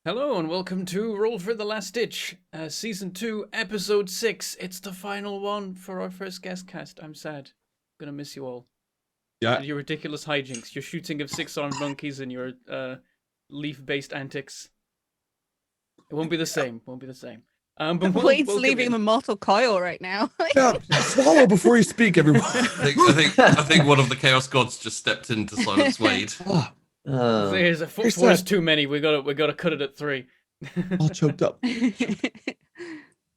Hello and welcome to Roll for the Last Ditch, Season 2, Episode 6. It's the final one for our first guest cast. I'm sad. Gonna miss you all. Yeah. Your ridiculous hijinks, your shooting of six-armed monkeys and your leaf-based antics. It won't be the same. Won't be the same. But Wade's leaving the mortal coil right now. Yeah, swallow before you speak, everyone. I think one of the Chaos Gods just stepped in to silence Wade. There's a four's too many. We gotta cut it at 3. All choked up.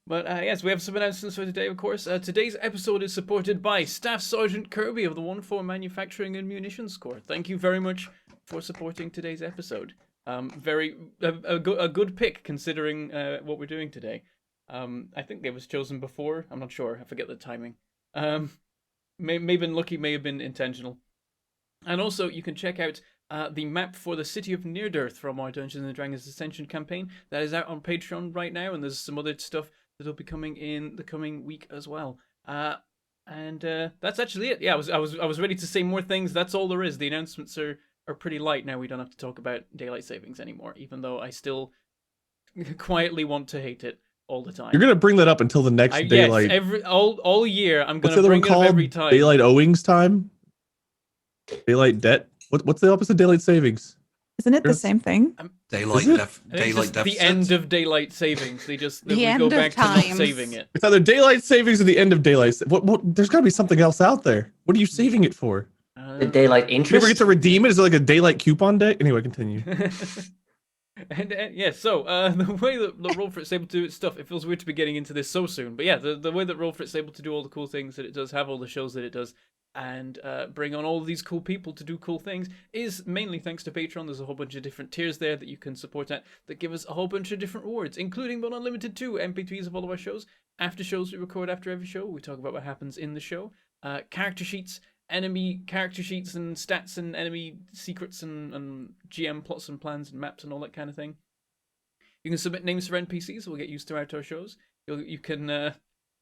But yes, we have some announcements for today, of course. Today's episode is supported by Staff Sergeant Kirby of the 1-4 Manufacturing and Munitions Corps. Thank you very much for supporting today's episode. A good pick considering what we're doing today. I think it was chosen before. I'm not sure. I forget the timing. May have been lucky, may have been intentional. And also, you can check out the map for the City of Near-Dearth from our Dungeons & Dragons Ascension campaign. That is out on Patreon right now, and there's some other stuff that'll be coming in the coming week as well. And that's actually it. Yeah, I was ready to say more things. That's all there is. The announcements are pretty light now. We don't have to talk about daylight savings anymore, even though I still quietly want to hate it all the time. You're gonna bring that up until the next daylight. Yes, all year I'm What's gonna the other bring one it up called? every time. Daylight owings time. Daylight debt. What's the opposite of daylight savings? Isn't it the same thing? Daylight It's deficit. the end of daylight savings. They just The we end go of back to not times. saving it. It's either daylight savings or the end of daylight. What? There's got to be something else out there. What are you saving it for? The daylight Do you ever get interest? to redeem it? Is it like a daylight coupon day? Anyway, continue. And yeah, so the way that the Roll for It's able to do its stuff, it feels weird to be getting into this so soon. But yeah, the way that Roll for It's able to do all the cool things that it does, have all the shows that it does, and bring on all of these cool people to do cool things is mainly thanks to Patreon. There's a whole bunch of different tiers there that you can support at that give us a whole bunch of different rewards, including but not limited to MP3s of all of our shows, after shows we record after every show. We talk about what happens in the show, character sheets, enemy character sheets and stats and enemy secrets and GM plots and plans and maps and all that kind of thing. You can submit names for NPCs we'll get used throughout our shows. You can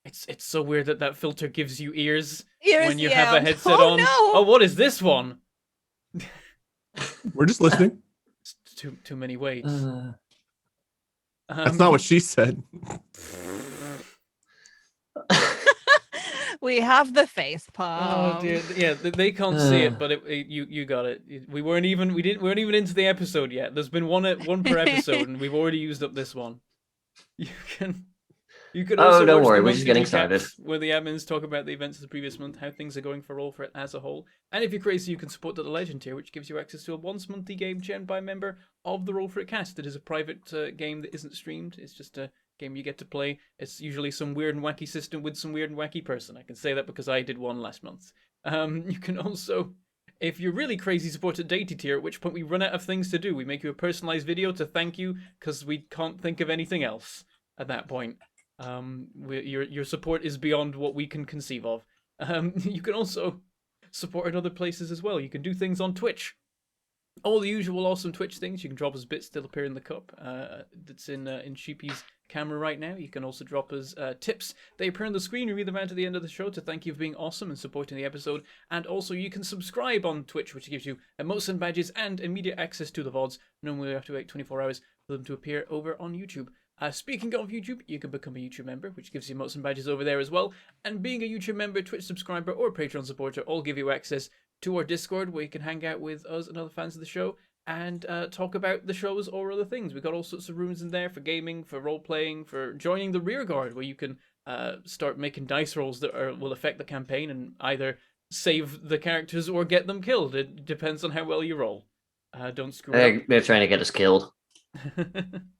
it's so weird that filter gives you ears when you have a headset on. No. Oh, what is this one? We're just listening. It's too many weights. That's not what she said. We have the face palm. Oh dear, yeah, they can't see it, but you got it. We weren't even into the episode yet. There's been one per episode, and we've already used up this one. You can also don't watch worry, the we're just monthly getting recaps started. where the admins talk about the events of the previous month, how things are going for Roll for It as a whole. And if you're crazy, you can support the Legend tier, which gives you access to a once monthly game chained by a member of the Roll for It cast. It is a private game that isn't streamed. It's just a game you get to play. It's usually some weird and wacky system with some weird and wacky person. I can say that because I did one last month. You can also, if you're really crazy, support at Deity tier, at which point we run out of things to do. We make you a personalized video to thank you because we can't think of anything else at that point. Your support is beyond what we can conceive of. You can also support in other places as well. You can do things on Twitch. All the usual awesome Twitch things. You can drop us bits, still appear in the cup. That's in Sheepy's camera right now. You can also drop us tips. They appear on the screen. We read them out at the end of the show to thank you for being awesome and supporting the episode. And also you can subscribe on Twitch, which gives you emotes and badges and immediate access to the VODs. Normally we have to wait 24 hours for them to appear over on YouTube. Speaking of YouTube, you can become a YouTube member, which gives you emotes and badges over there as well. And being a YouTube member, Twitch subscriber, or Patreon supporter all give you access to our Discord, where you can hang out with us and other fans of the show and talk about the shows or other things. We've got all sorts of rooms in there for gaming, for role-playing, for joining the rearguard, where you can start making dice rolls that will affect the campaign and either save the characters or get them killed. It depends on how well you roll. Don't screw up. They're trying to get us killed.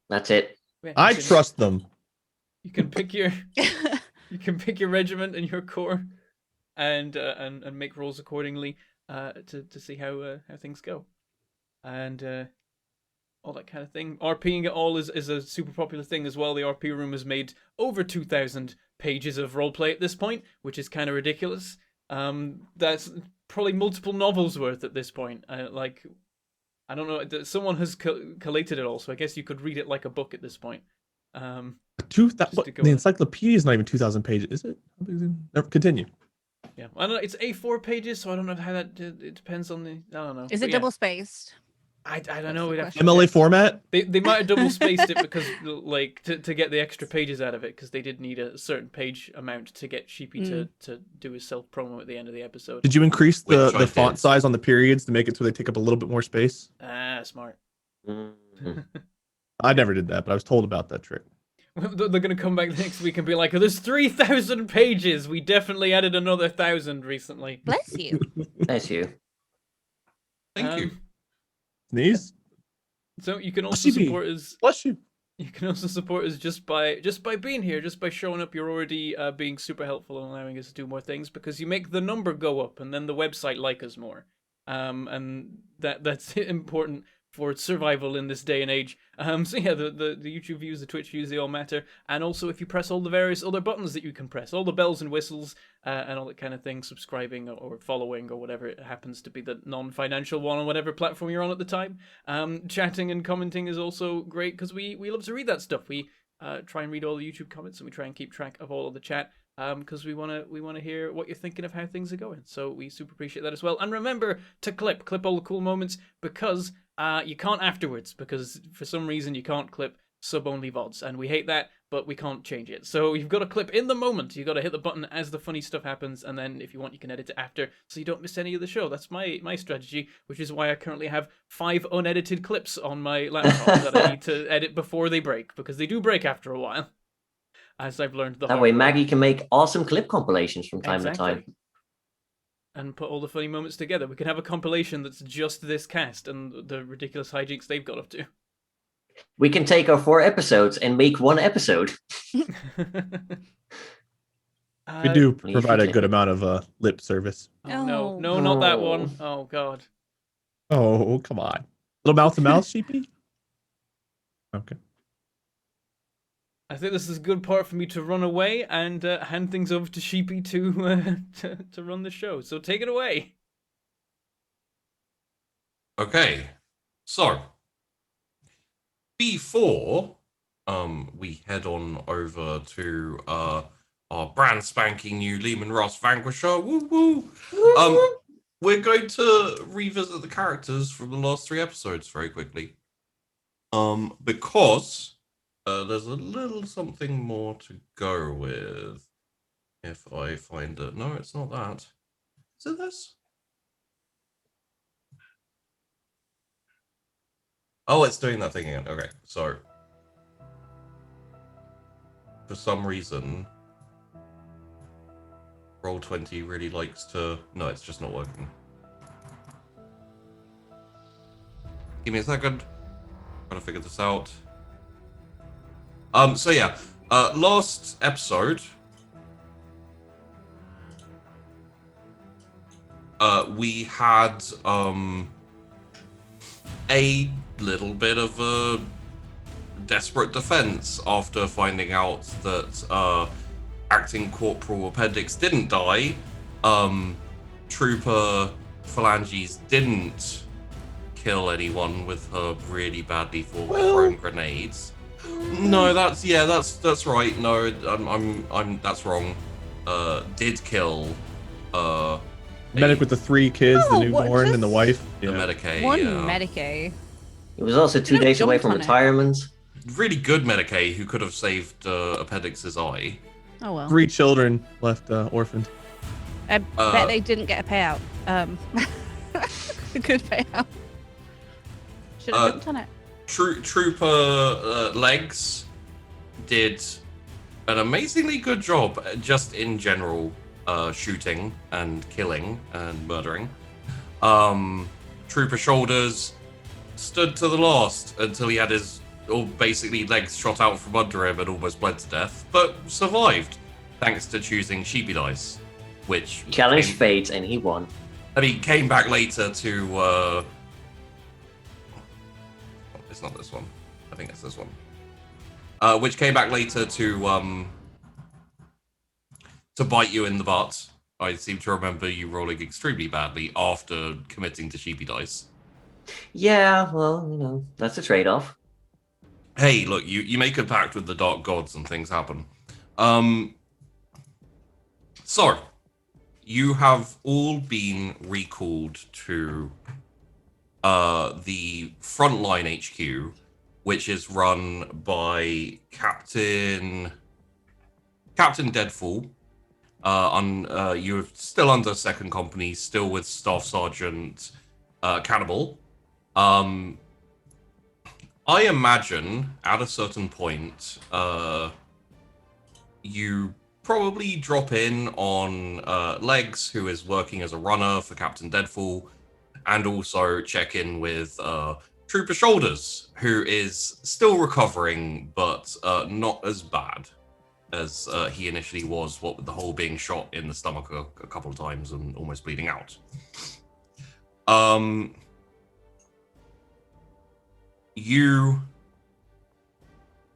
That's it. Yeah, I trust them. You can pick your regiment and your corps, and make rolls accordingly to see how things go, and all that kind of thing. RPing it all is a super popular thing as well. The RP room has made over 2,000 pages of roleplay at this point, which is kind of ridiculous. That's probably multiple novels worth at this point. I don't know. Someone has collated it all, so I guess you could read it like a book at this point. The encyclopedia is not even 2,000 pages, is it? Continue. Yeah, I don't know. It's A4 pages, so I don't know how that. It depends on the. I don't know. Is it double spaced? I don't That's know. the We'd have to question. MLA check. format? They might have double spaced it because like to get the extra pages out of it because they did need a certain page amount to get Sheepy to do his self promo at the end of the episode. Did you increase Which I the font did. size on the periods to make it so they take up a little bit more space? Ah, smart. Mm. I never did that, but I was told about that trick. They're gonna come back next week and be like, "There's 3,000 pages. We definitely added another 1,000 recently." Bless you. Nice you. Thank you. Um, Sneeze? So you can also Bless you. support us. Bless you. You can also support us just by being here, just by showing up. You're already being super helpful and allowing us to do more things because you make the number go up, and then the website like us more. And that's important for survival in this day and age. So yeah, the YouTube views, the Twitch views, they all matter. And also, if you press all the various other buttons that you can press, all the bells and whistles, and all that kind of thing, subscribing or following or whatever it happens to be the non-financial one on whatever platform you're on at the time. Chatting and commenting is also great because we love to read that stuff. We try and read all the YouTube comments and we try and keep track of all of the chat. Because we wanna hear what you're thinking of how things are going. So we super appreciate that as well. And remember to clip all the cool moments because you can't afterwards because for some reason you can't clip sub-only VODs and we hate that, but we can't change it. So you've got to clip in the moment. You've got to hit the button as the funny stuff happens, and then if you want, you can edit it after so you don't miss any of the show. That's my strategy, which is why I currently have 5 unedited clips on my laptop that I need to edit before they break because they do break after a while. As I've learned the That hard way, way. Maggie can make awesome clip compilations from time to time. And put all the funny moments together. We can have a compilation that's just this cast and the ridiculous hijinks they've got up to. We can take our 4 episodes and make 1 episode. We do provide a good amount of lip service. Oh, no, Oh. no, not that one. Oh, God. Oh, come on. Little mouth to mouth, Sheepy? Okay. I think this is a good part for me to run away and hand things over to Sheepy to run the show. So take it away. Okay, so before we head on over to our brand spanking new Lehman Ross Vanquisher, we're going to revisit the characters from the last 3 episodes very quickly, because there's a little something more to go with. If I find it, no, it's not that. Is it this? Oh, it's doing that thing again. Okay, so for some reason, Roll20 really likes to. No, it's just not working. Give me a second. Trying to figure this out. So yeah, last episode, we had a little bit of a desperate defense after finding out that acting Corporal Appendix didn't die. Trooper Phalanges didn't kill anyone with her really badly thrown grenades. No, that's right. No, I'm that's wrong. Did kill Medic with the 3 kids, the Oh, newborn, and the wife. the Yeah. Medicaid. One Yeah. Medicaid. It was also 2 You days away jumped from on it. retirement. Really good Medicaid who could have saved Appendix's eye. Oh well. 3 children left orphaned. I bet they didn't get a payout. A good payout. Should have jumped on it. Trooper Legs did an amazingly good job just in general shooting and killing and murdering. Trooper Shoulders stood to the last until he had his basically legs shot out from under him and almost bled to death, but survived thanks to choosing Sheepy Dice, which He challenged fate and he won. and he came back later to it's not this one. I think it's this one. Which came back later to bite you in the butt. I seem to remember you rolling extremely badly after committing to Sheepy Dice. Yeah, well, that's a trade-off. Hey, look, you make a pact with the dark gods and things happen. So, you have all been recalled to the frontline HQ, which is run by Captain Deadfall. You're still under second company, still with Staff Sergeant Cannibal. I imagine at a certain point, you probably drop in on Legs, who is working as a runner for Captain Deadfall, and also check in with Trooper Shoulders, who is still recovering, but not as bad as he initially was, what with the whole being shot in the stomach a couple of times and almost bleeding out. You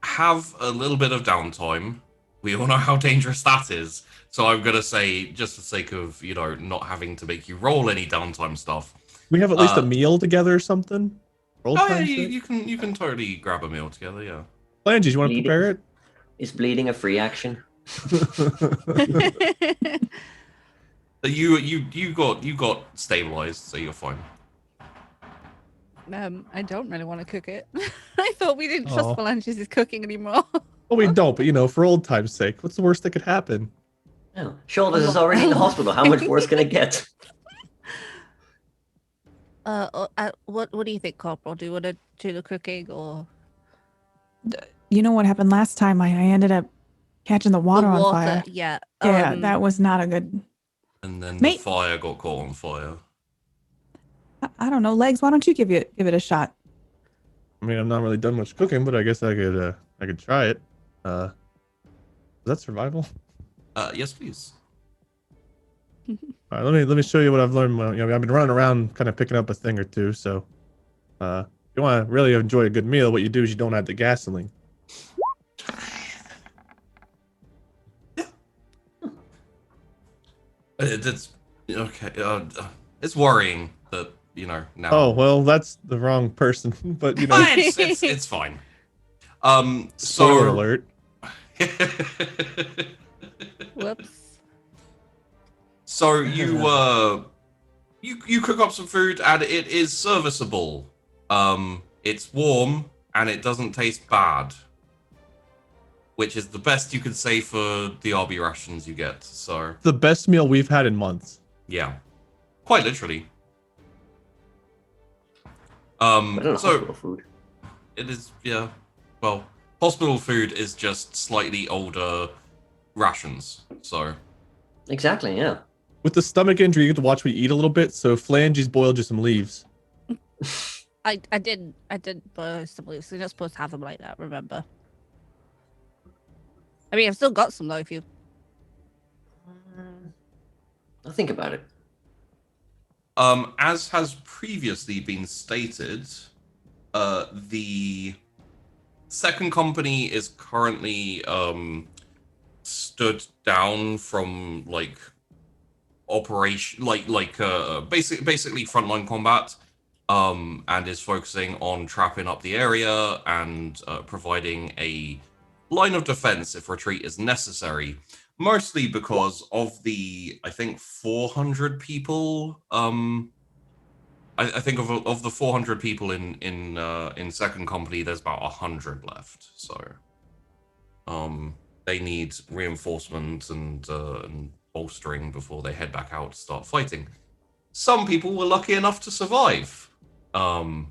have a little bit of downtime. We all know how dangerous that is. So I'm going to say, just for the sake of, not having to make you roll any downtime stuff. We have at least a meal together or something? You can totally grab a meal together, yeah. Flanges, you want to prepare it? Is bleeding a free action? You got stabilized, so you're fine. I don't really want to cook it. I thought we didn't trust Phalanges' cooking anymore. Well, we don't, but for old time's sake, what's the worst that could happen? Oh, Shoulders is already in the hospital. How much worse can it get? What do you think, Corporal? Do you want to do the cooking or? You know what happened last time? I ended up catching the water on fire. Yeah. Yeah, that was not a good. And then the fire got caught on fire. I don't know, Legs. Why don't you give it a shot? I mean, I've not really done much cooking, but I guess I could try it. Is that survival? Yes, please. All right, let me show you what I've learned. I've been running around, kind of picking up a thing or two. So, if you want to really enjoy a good meal, what you do is you don't add the gasoline. It's okay. It's worrying that now. Oh well, that's the wrong person, but it's fine. Spoiler alert. Whoops. So you cook up some food and it is serviceable. It's warm and it doesn't taste bad, which is the best you could say for the RB rations you get. So the best meal we've had in months. Yeah, quite literally. Hospital food. It is, yeah. Well, hospital food is just slightly older rations. So exactly, yeah. With the stomach injury, you get to watch me eat a little bit. So Phalanges boiled you some leaves. I did boil some leaves. So you're not supposed to have them like that. Remember. I mean, I've still got some though. If you. I'll think about it. As has previously been stated, the second company is currently stood down from operation, basically frontline combat, and is focusing on trapping up the area and providing a line of defense if retreat is necessary. Mostly because of the, I think, 400 people. I think of the 400 people in second company, there's about 100 left. So, they need reinforcement and bolstering before they head back out to start fighting. Some people were lucky enough to survive. The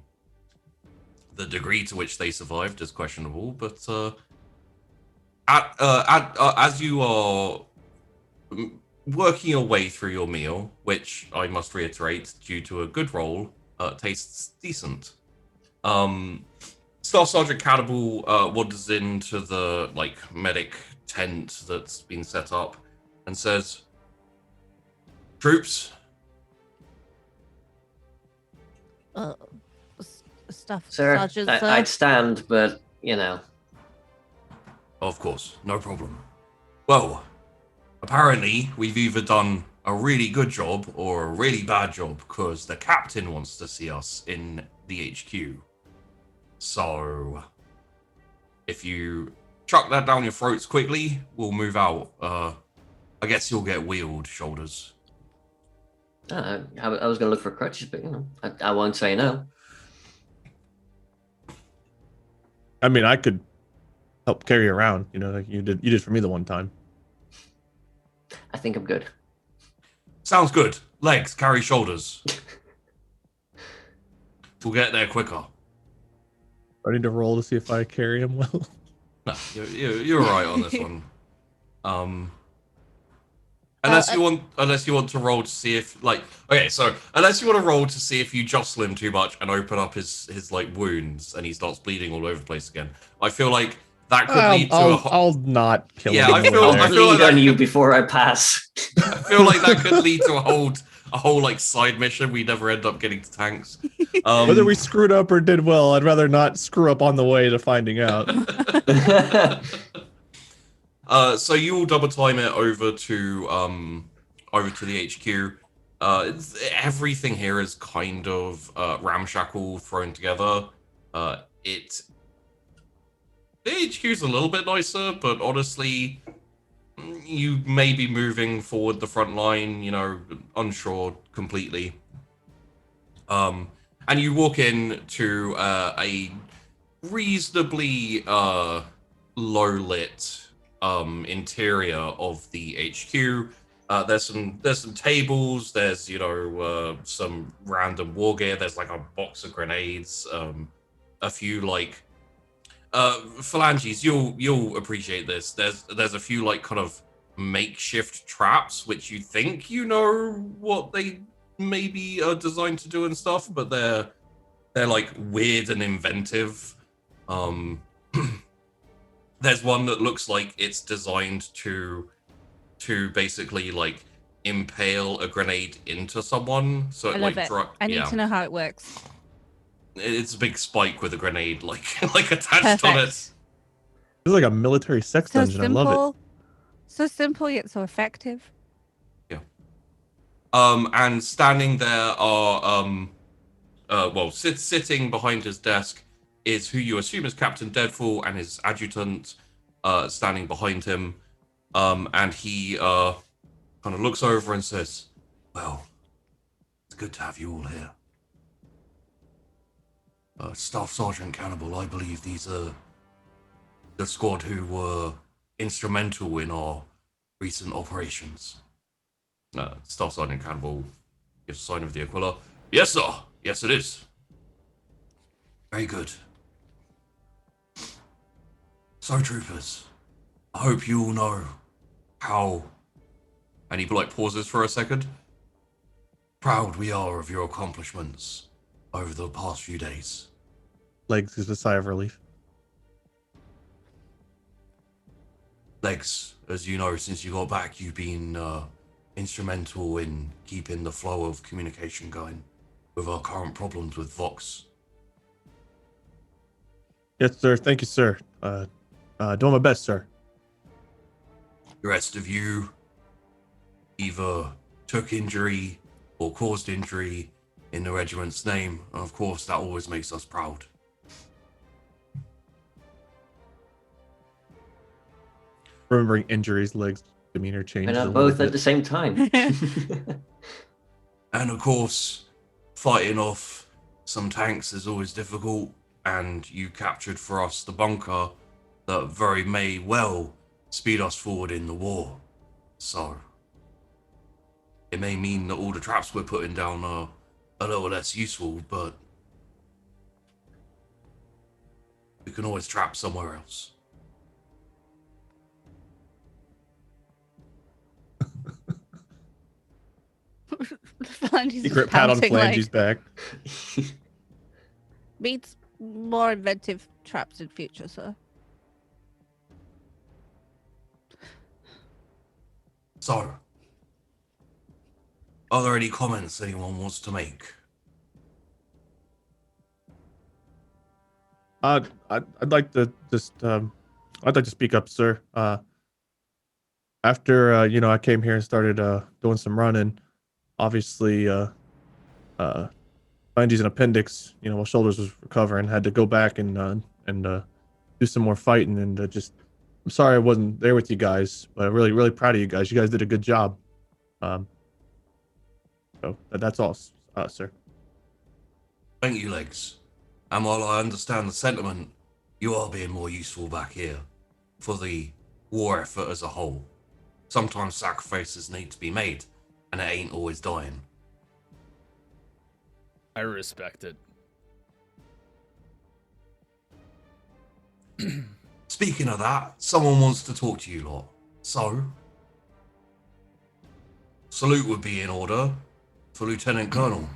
degree to which they survived is questionable, but as you are working your way through your meal, which I must reiterate, due to a good roll, tastes decent. Staff Sergeant Cannibal wanders into the medic tent that's been set up and says, "Troops." Stuff, Sir, Sergeant, I'd stand, but Of course, no problem. Well, apparently we've either done a really good job or a really bad job because the captain wants to see us in the HQ. So, if you chuck that down your throats quickly, we'll move out. I guess you'll get wheeled, Shoulders. I was going to look for crutches, but I won't say no. I mean, I could help carry you around, like you did for me the one time. I think I'm good. Sounds good. Legs, carry shoulders. We'll get there quicker. I need to roll to see if I carry him well. No, you're right on this one. Unless you want to roll to see if unless you want to roll to see if you jostle him too much and open up his like wounds and he starts bleeding all over the place again. I feel like that could lead to I'll not kill him. I feel bleed like on you before I pass. I feel like that could lead to a whole like side mission. We never end up getting to tanks. Whether we screwed up or did well, I'd rather not screw up on the way to finding out. So you will double time it over to the HQ. Everything here is kind of ramshackle thrown together. The HQ is a little bit nicer, but honestly, you may be moving forward the front line, unsure completely. And you walk in to a reasonably low-lit interior of the HQ. There's some tables. There's some random war gear. There's like a box of grenades. A few like phalanges. You'll appreciate this. There's a few like kind of makeshift traps which you think what they maybe are designed to do and stuff, but they're like weird and inventive. There's one that looks like it's designed to basically like impale a grenade into someone. So I love it. I need to know how it works. It's a big spike with a grenade like attached on it. It's like a military sex dungeon. Simple, I love it. So simple yet so effective. Yeah. And standing there are sitting behind his desk is who you assume is Captain Deadfall and his adjutant standing behind him. And he kind of looks over and says, "Well, it's good to have you all here. Staff Sergeant Cannibal, I believe these are the squad who were instrumental in our recent operations." Staff Sergeant Cannibal gives a sign of the Aquila. "Yes, sir. Yes, it is. Very good. So, troopers, I hope you all know how," and he like pauses for a second, "proud we are of your accomplishments over the past few days." Legs is a sigh of relief. Legs, as you know, since you got back, you've been instrumental in keeping the flow of communication going with our current problems with Vox. Yes, sir. Thank you, sir. Doing my best, sir. The rest of you either took injury or caused injury in the regiment's name, and of course that always makes us proud. Remembering injuries, Legs' demeanor changes. And both at the same time. And of course, fighting off some tanks is always difficult, and you captured for us the bunker that very may well speed us forward in the war. So, it may mean that all the traps we're putting down are a little less useful, but we can always trap somewhere else. Secret pat on Flangy's back. Meets more inventive traps in future, sir. So, are there any comments anyone wants to make? I'd like to just I'd like to speak up, sir. After I came here and started doing some running, obviously Bundy's an appendix, while Shoulders was recovering, had to go back and do some more fighting, and I'm sorry I wasn't there with you guys, but I'm really, really proud of you guys. You guys did a good job. So that's all, sir. Thank you, Legs. And while I understand the sentiment, you are being more useful back here for the war effort as a whole. Sometimes sacrifices need to be made, and it ain't always dying. I respect it. Speaking of that, someone wants to talk to you lot. So, salute would be in order for Lieutenant Colonel.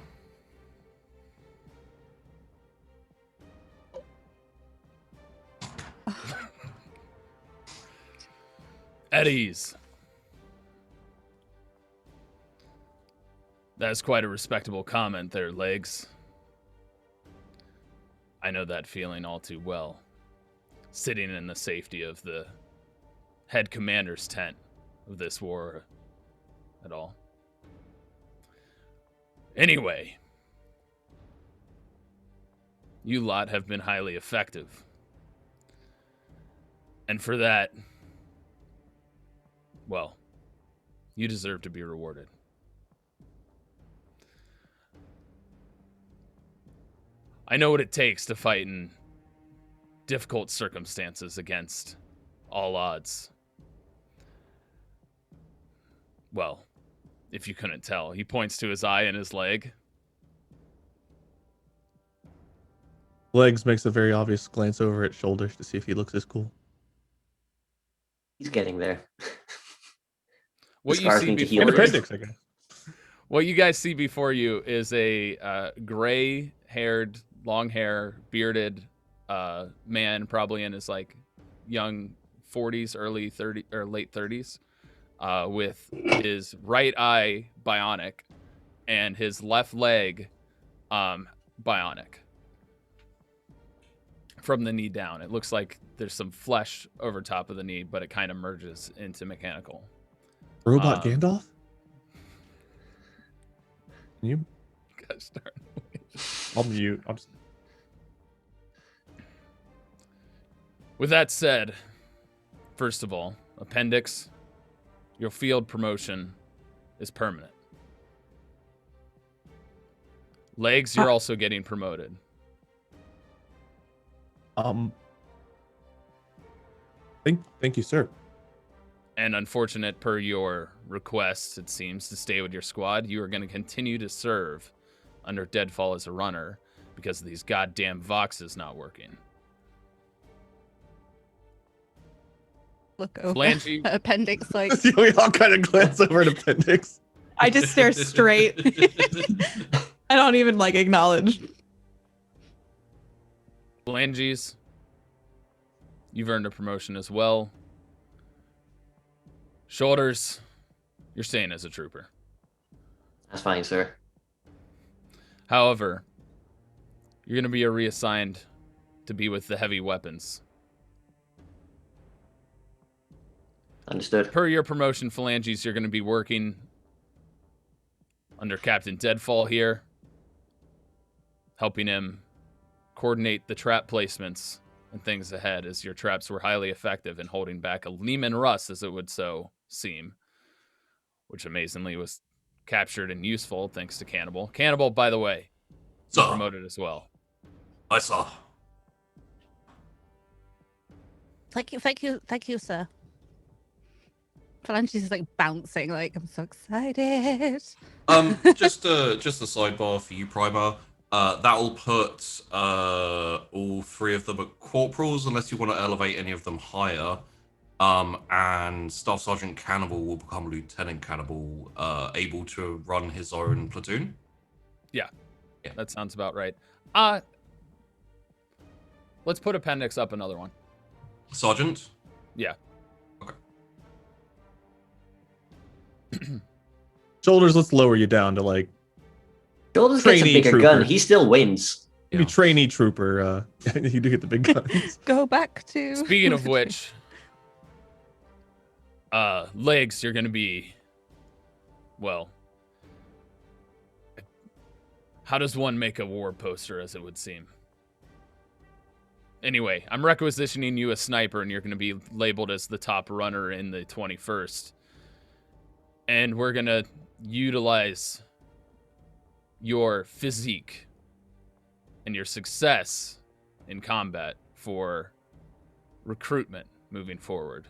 At ease. That's quite a respectable comment there, Legs. I know that feeling all too well. Sitting in the safety of the head commander's tent of this war at all. Anyway, you lot have been highly effective. And for that, well, you deserve to be rewarded. I know what it takes to fight in difficult circumstances against all odds. Well, if you couldn't tell, he points to his eye and his leg. Legs makes a very obvious glance over at Shoulders to see if he looks as cool. He's getting there. What The you scars see need to before heal And you, appendix, I guess. what you guys see before you is a gray-haired, long hair, bearded man, probably in his like young 40s, early 30s, or late 30s, with his right eye bionic and his left leg bionic from the knee down. It looks like there's some flesh over top of the knee, but it kind of merges into mechanical. Robot Gandalf? Can you? Gosh darn. I'll mute. I'll just... With that said, first of all, appendix, your field promotion is permanent. Legs, you're also getting promoted. Thank you, sir. And unfortunate per your request, it seems, to stay with your squad, you are going to continue to serve under Deadfall as a runner because of these goddamn Voxes not working. Look over Phalange, appendix like We all kind of glance over at appendix. I just stare straight. I don't even like acknowledge. Phalanges, you've earned a promotion as well. Shoulders, you're staying as a trooper. That's fine, sir. However, you're going to be reassigned to be with the heavy weapons. Understood. Per your promotion, Phalanges, you're going to be working under Captain Deadfall here, helping him coordinate the trap placements and things ahead, as your traps were highly effective in holding back a Lehman Russ, as it would so seem, which amazingly was captured and useful thanks to Cannibal. Cannibal, by the way, So, promoted as well. I saw. thank you, sir. Phalanges is like bouncing, like I'm so excited. Just a sidebar for you, Primer. That will put all three of them at corporals, unless you want to elevate any of them higher. And Staff Sergeant Cannibal will become Lieutenant Cannibal, able to run his own platoon. Yeah, that sounds about right. Let's put Appendix up another one. Sergeant? Yeah. Shoulders, let's lower you down to like Shoulders gets a Trainee bigger trooper. gun. He still wins. maybe trainee trooper. You do get the big guns. Go back to. Speaking of which, Legs, you're going to be, well, how does one make a war poster, as it would seem? Anyway, I'm requisitioning you a sniper, and you're going to be labeled as the top runner in the 21st. And we're going to utilize your physique and your success in combat for recruitment moving forward.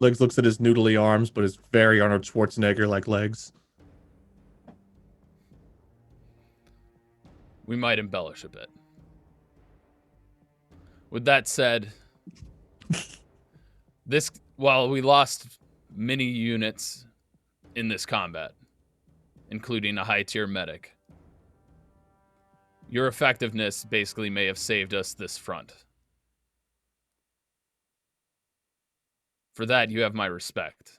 Legs looks at his noodly arms, but his very Arnold Schwarzenegger like legs. We might embellish a bit. With that said, while we lost many units in this combat, including a high-tier medic, your effectiveness basically may have saved us this front. For that, you have my respect.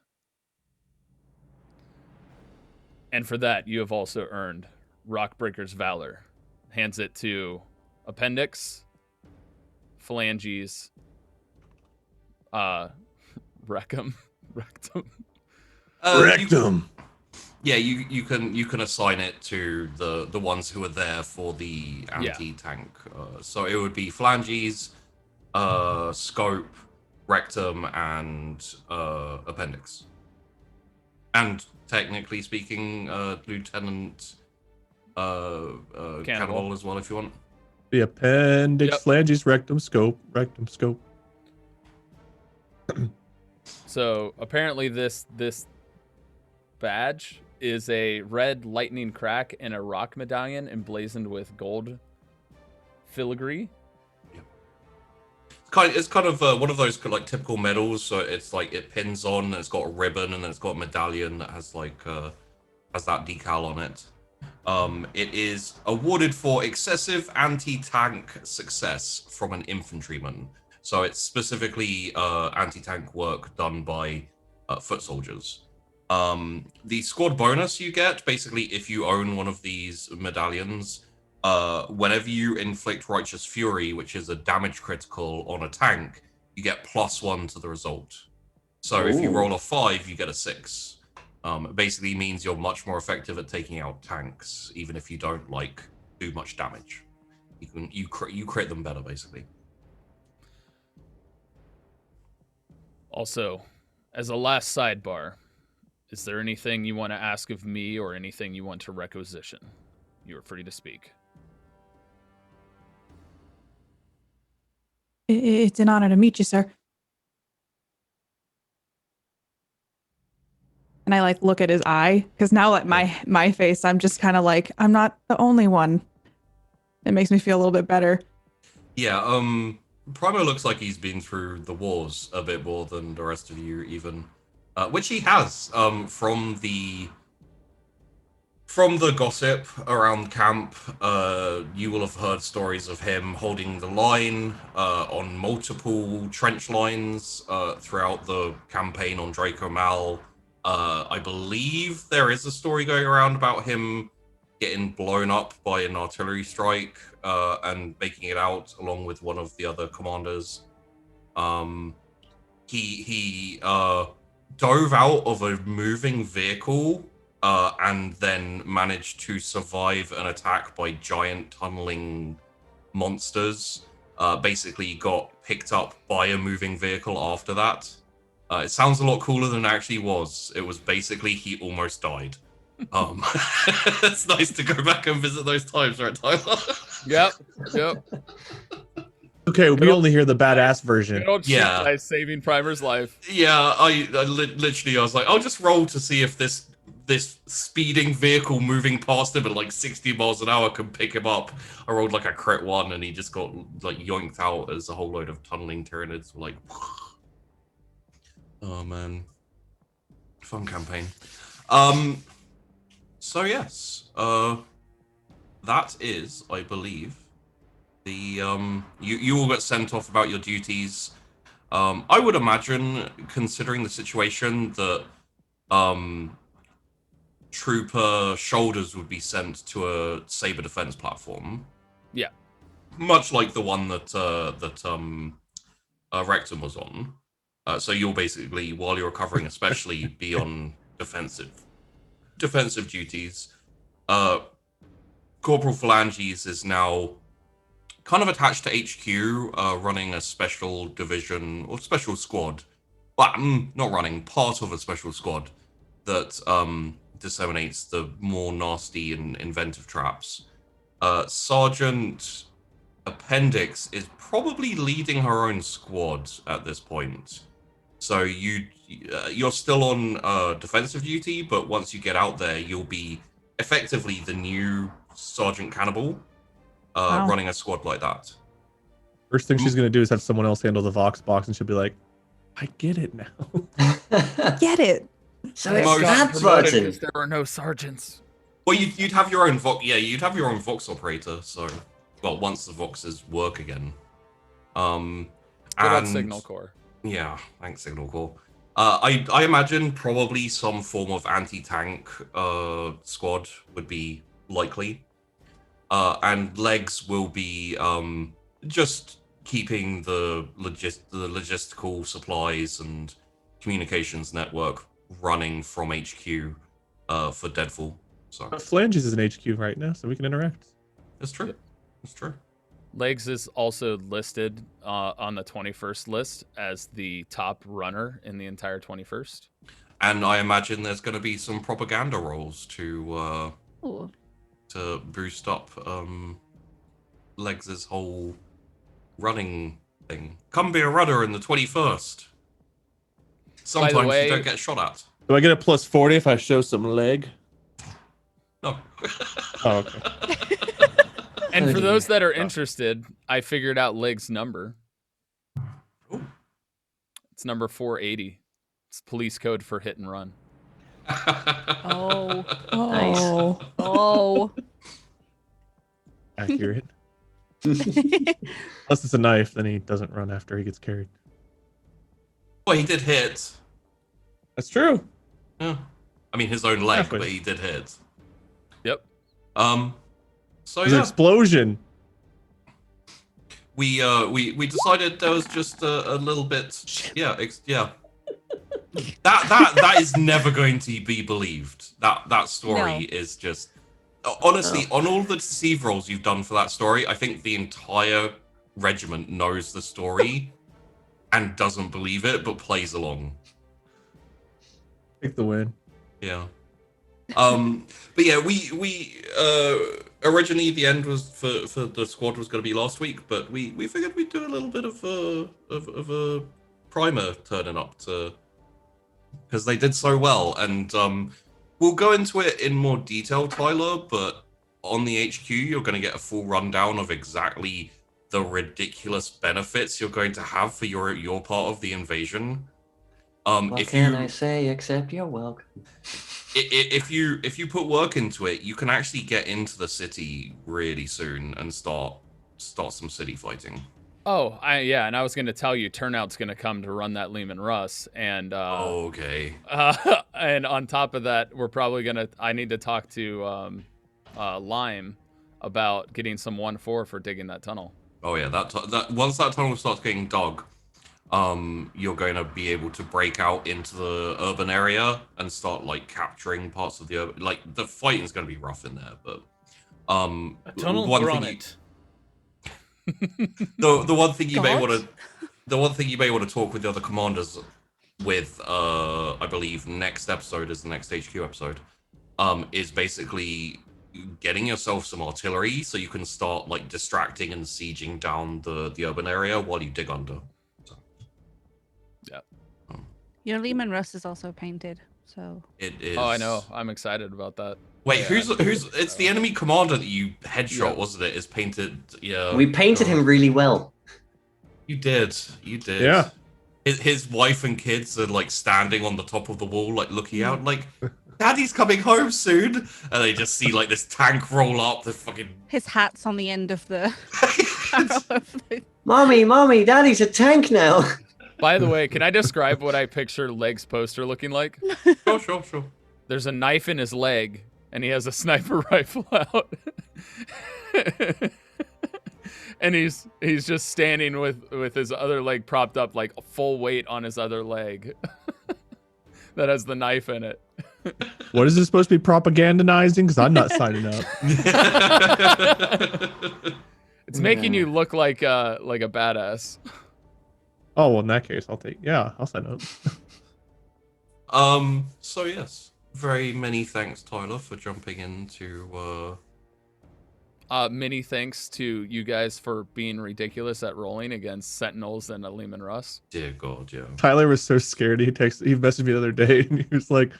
And for that, you have also earned Rockbreaker's Valor. Hands it to Appendix, Phalanges, Rectum. Rectum. You can assign it to the ones who are there for the anti-tank. So it would be Phalanges, Scope, Rectum, and Appendix. And technically speaking, Lieutenant Cannibal as well, if you want. The appendix, Phalanges, Rectum, Scope. So apparently this badge is a red lightning crack and a rock medallion emblazoned with gold filigree. It's kind of one of those like typical medals. So it's like it pins on, and it's got a ribbon, and then it's got a medallion that has like has that decal on it. It is awarded for excessive anti-tank success from an infantryman. So it's specifically anti-tank work done by foot soldiers. The squad bonus you get, basically, if you own one of these medallions, whenever you inflict Righteous Fury, which is a damage critical on a tank, you get +1 to the result. So if you roll a 5, you get a 6. It basically means you're much more effective at taking out tanks, even if you don't do much damage. You crit them better, basically. Also, as a last sidebar, is there anything you want to ask of me or anything you want to requisition? You are free to speak. It's an honor to meet you, sir. And I look at his eye, because now my face, I'm just kind of like, I'm not the only one. It makes me feel a little bit better. Yeah, Primo looks like he's been through the wars a bit more than the rest of you, even. Which he has, from the gossip around camp. You will have heard stories of him holding the line on multiple trench lines throughout the campaign on Draco Mal. I believe there is a story going around about him getting blown up by an artillery strike and making it out along with one of the other commanders. He dove out of a moving vehicle and then managed to survive an attack by giant tunneling monsters. Basically got picked up by a moving vehicle after that. It sounds a lot cooler than it actually was. It was basically he almost died. It's nice to go back and visit those times, right, Tyler? Yep. Okay, we only hear the badass version. Yeah. By saving Primer's life. Yeah, I literally, I was like, I'll just roll to see if this speeding vehicle moving past him at 60 miles an hour can pick him up. I rolled a crit 1, and he just got yoinked out as a whole load of tunneling Tyranids were oh man, fun campaign. So yes, that is, I believe, the you all get sent off about your duties. I would imagine, considering the situation, that Trooper Shoulders would be sent to a Saber defense platform. Yeah, much like the one that Rectum was on. So you'll basically, while you're recovering, especially, be on defensive duties. Corporal Phalanges is now kind of attached to HQ, running a special division or special squad. Well, not running, part of a special squad that disseminates the more nasty and inventive traps. Sergeant Appendix is probably leading her own squad at this point. So you're still on defensive duty, but once you get out there, you'll be effectively the new Sergeant Cannibal, Wow. running a squad like that. First thing she's gonna do is have someone else handle the Vox box, and she'll be like, "I get it now." Get it. So I it's got that promoted button. because there were no sergeants. Well, you'd have your own Vox. Yeah, you'd have your own Vox operator. So, well, once the Voxes work again. Good old And Signal Corps. yeah, thanks, Signal Corps. I imagine probably some form of anti-tank squad would be likely. And legs will be just keeping the logistical supplies and communications network running from HQ for Deadfall. So But Flanges is an HQ right now, so we can interact. that's true. That's true. Legs is also listed on the 21st list as the top runner in the entire 21st. And I imagine there's going to be some propaganda roles to Ooh. boost up Legs' whole running thing. Come be a runner in the 21st. Sometimes way- you don't get shot at. Do I get a plus 40 if I show some leg? No. Oh, okay. And for Oh, those that are Oh. interested, I figured out Legs' number. Ooh. It's number 480. It's police code for hit and run. Oh. Nice. Oh. Oh. Accurate. Unless it's a knife, then he doesn't run after he gets carried. Well, he did hit. That's true. Yeah. I mean, his own leg, Halfway. but he did hit. Yep. So There's an yeah, explosion. we decided there was just a little bit. Yeah, yeah. That is never going to be believed. That story No. is just honestly on all the deceive rolls you've done for that story. I think the entire regiment knows the story and doesn't believe it, but plays along. Take the win. Yeah. But yeah, we originally the end was for the squad was going to be last week, but we figured we'd do a little bit of a primer turning up to because they did so well, and we'll go into it in more detail, Tyler. But on the HQ, you're going to get a full rundown of exactly the ridiculous benefits you're going to have for your part of the invasion. What If can you I say except you're welcome? if you put work into it, you can actually get into the city really soon and start some city fighting. Oh, and I was going to tell you, Turnout's going to come to run that Lehman Russ, and Okay. and on top of that, we're probably I need to talk to Lime about getting some 1-4 for digging that tunnel. Oh yeah, that once that tunnel starts getting dug, you're going to be able to break out into the urban area and start like capturing parts of the urban. Like the fighting's going to be rough in there, but A tunnel, one we're thing on you- it. the one thing you may God? want to talk with the other commanders with I believe next episode is the next HQ episode is basically getting yourself some artillery so you can start like distracting and sieging down the urban area while you dig under. Your Lehman Russ is also painted, so. It is. Oh, I know. I'm excited about that. Wait, Yeah, who's it's the enemy commander that you headshot, Yeah. wasn't it? Is painted. Yeah. We painted him really well. You did. Yeah. His wife and kids are like standing on the top of the wall, like looking out, like, Daddy's coming home soon. And they just see like this tank roll up. The fucking. His hat's on the end of the barrel of the. Mommy, Daddy's a tank now. By the way, can I describe what I picture Leg's poster looking like? Sure. There's a knife in his leg, and he has a sniper rifle out. And he's just standing with his other leg propped up, like full weight on his other leg. That has the knife in it. What is this supposed to be propagandizing? Because I'm not signing up. It's making you look like a badass. Oh well, in that case, I'll sign up. So yes, very many thanks, Tyler, for jumping into. Many thanks to you guys for being ridiculous at rolling against Sentinels and Lehman Russ. Dear God, yeah. Tyler was so scared. He messaged me the other day, and he was like,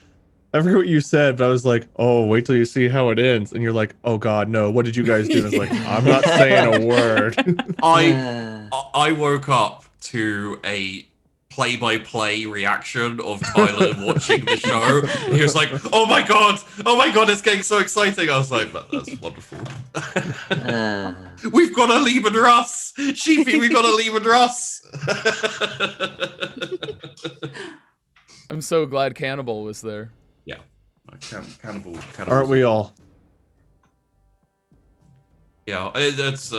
"I forget what you said," but I was like, "Oh, wait till you see how it ends." And you're like, "Oh God, no! What did you guys do?" And I was like, "I'm not saying a word." I woke up to a play-by-play reaction of Tyler watching the show. He was like, oh my god, it's getting so exciting." I was like, that's wonderful. We've got a Lehman Russ! Sheepy, we've got a Lehman Russ! I'm so glad Cannibal was there. Yeah. Cannibal. Aren't we all? Yeah, that's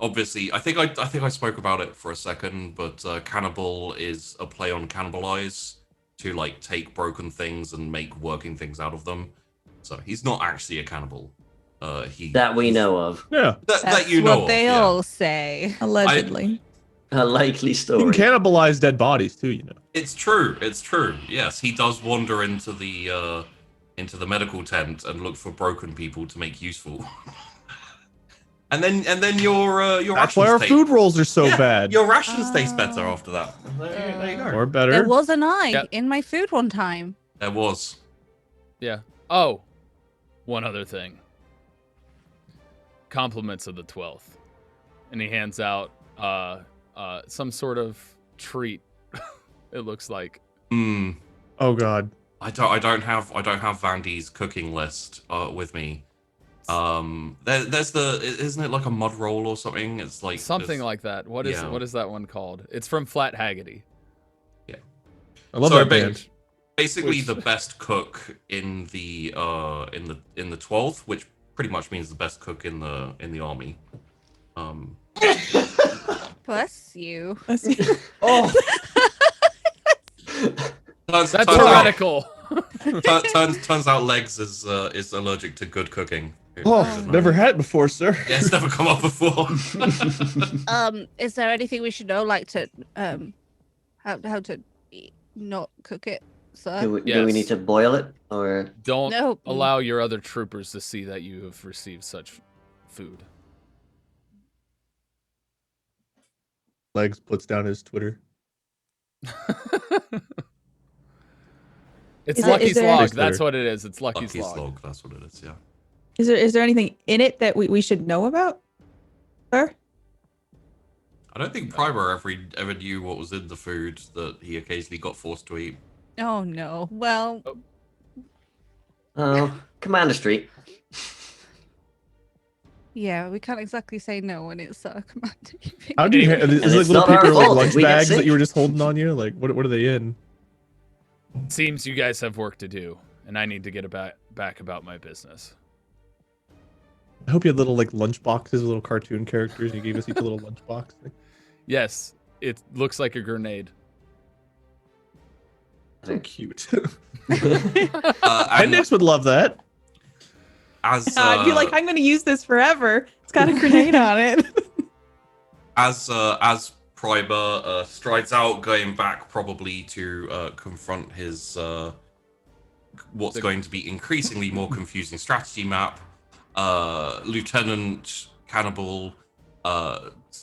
obviously. I think I spoke about it for a second, but Cannibal is a play on cannibalize to like take broken things and make working things out of them. So he's not actually a cannibal. That we know of. Yeah. That you know what they of, yeah. all say. Allegedly. A likely You story. can cannibalize dead bodies too, you know. It's true. Yes, he does wander into the medical tent and look for broken people to make useful. And then your That's why our food rolls are so bad. Your rations taste better after that. There you go. Or better. There was an eye Yep. in my food one time. There was. Yeah. Oh, one other thing. Compliments of the 12th. And he hands out some sort of treat. It looks like. Oh God. I don't have Vandy's cooking list with me. There's isn't it like a mud roll or something? It's like Something like that. What is that one called? It's from Flat Haggity. Yeah. I love So that band. basically the best cook in the 12th, which pretty much means the best cook in the army. Bless you. Oh, Turns That's out, radical. turns out Legs is allergic to good cooking. Oh, never had it before, sir. Yeah, it's never come up before. Is there anything we should know, like to how to not cook it, sir? do we Yes. need to boil it or? Don't No. allow your other troopers to see that you have received such food. Legs puts down his Twitter. It's Is Lucky's there- log. Thanks, That's Twitter. what it is. It's Lucky's Lucky's log. log, that's what it is, yeah. Is there anything in it that we should know about? Sir? I don't think Primer ever knew what was in the food that he occasionally got forced to eat. Oh no. Well, Oh, Commander Street. yeah, we can't exactly say no when it's Commander. How do you? Is it it's like little not our paper like fault if lunch we get bags that sick. you were just holding on you? Like what are they in? Seems you guys have work to do, and I need to get back about my business. I hope you had little like lunch boxes, little cartoon characters. And you gave us each a little lunch box. Yes, it looks like a grenade. So cute. And Appendix would love that. as I'd be like, I'm going to use this forever. It's got a grenade on it. as Primer strides out, going back probably to confront his what's going to be increasingly more confusing strategy map. Lieutenant Cannibal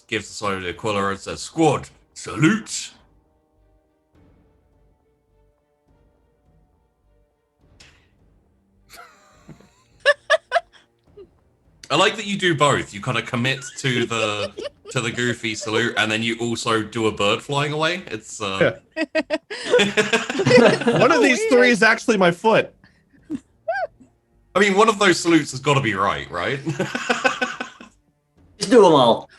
gives the side to Aquila and says, "Squad, salute!" I like that you do both. You kind of commit to the goofy salute, and then you also do a bird flying away. It's Yeah. One of these three is actually my foot. I mean, one of those salutes has got to be right? Just do them all.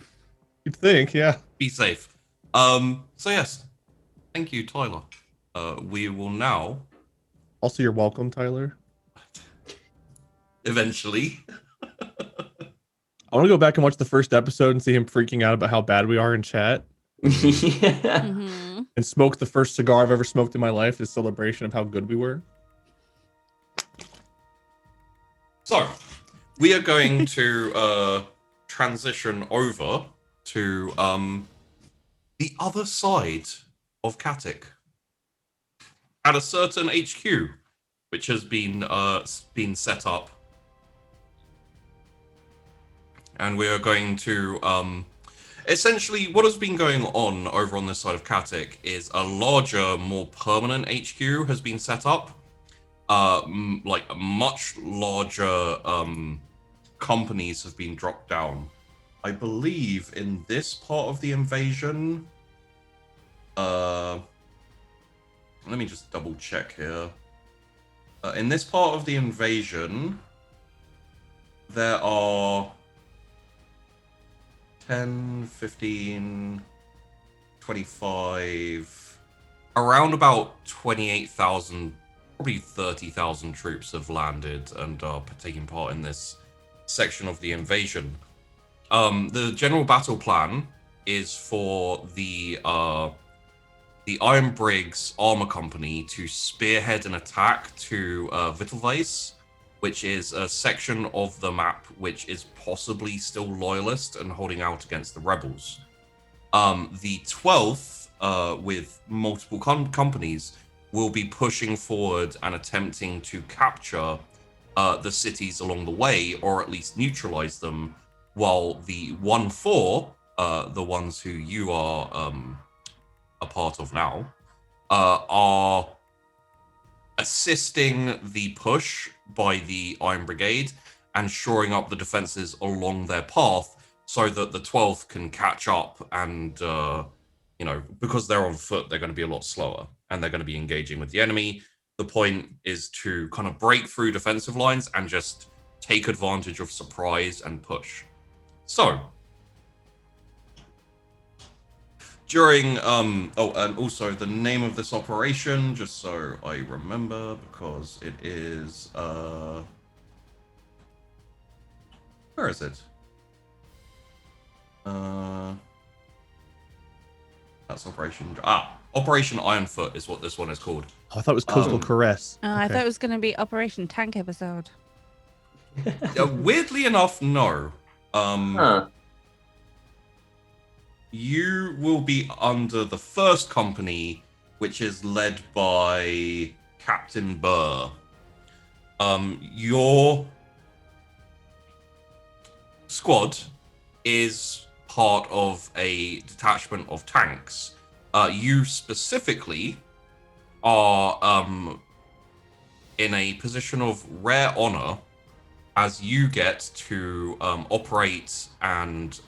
You'd think, yeah. Be safe. So yes, thank you, Tyler. We will now Also, you're welcome, Tyler. eventually. I want to go back and watch the first episode and see him freaking out about how bad we are in chat Yeah. Mm-hmm. and smoke the first cigar I've ever smoked in my life as celebration of how good we were. So we are going to transition over to the other side of Katik. At a certain HQ, which has been set up, and we are going to essentially, what has been going on over on this side of Katik is a larger, more permanent HQ has been set up. Like much larger companies have been dropped down. I believe in this part of the invasion. Let me just double check here. In this part of the invasion, there are 10, 15, 25, around about 28,000, probably 30,000 troops have landed and are taking part in this section of the invasion. The general battle plan is for the Iron Briggs Armor Company to spearhead an attack to Vittelweiss, which is a section of the map which is possibly still loyalist and holding out against the rebels. The 12th, with multiple companies, will be pushing forward and attempting to capture the cities along the way, or at least neutralize them, while the 1-4, the ones who you are a part of now, are assisting the push by the Iron Brigade and shoring up the defenses along their path so that the 12th can catch up and, because they're on foot, they're going to be a lot slower and they're going to be engaging with the enemy. The point is to kind of break through defensive lines and just take advantage of surprise and push. So, during, and also the name of this operation, just so I remember, because it is, where is it? That's Operation Ironfoot is what this one is called. Oh, I thought it was Coastal Caress. I Okay. thought it was going to be Operation Tank episode. Weirdly enough, no. Huh. You will be under the first company, which is led by Captain Burr. Your squad is part of a detachment of tanks. You specifically are in a position of rare honor, as you get to operate and